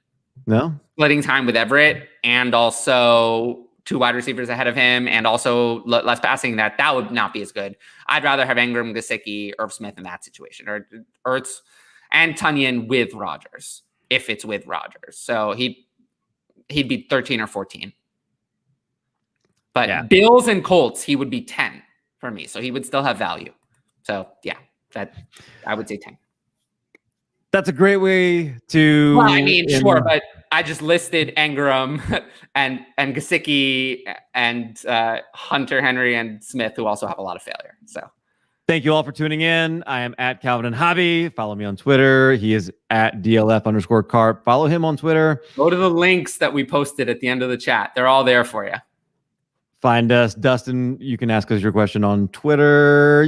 No? Splitting time with Everett and also 2 wide receivers ahead of him and also less passing, that would not be as good. I'd rather have Ingram, Gesicki, Irv Smith in that situation, or Ertz and Tonyan with Rodgers, if it's with Rodgers. So he'd be 13 or 14. But Bills and Colts, he would be 10 for me. So he would still have value. So yeah, that I would say 10. That's a great way to. Well, I mean, sure, but I just listed Ingram and Gesicki and Hunter Henry and Smith, who also have a lot of failure. So thank you all for tuning in. I am at Calvin and Hobby. Follow me on Twitter. He is at DLF_Carp. Follow him on Twitter. Go to the links that we posted at the end of the chat. They're all there for you. Find us. Dustin, you can ask us your question on Twitter.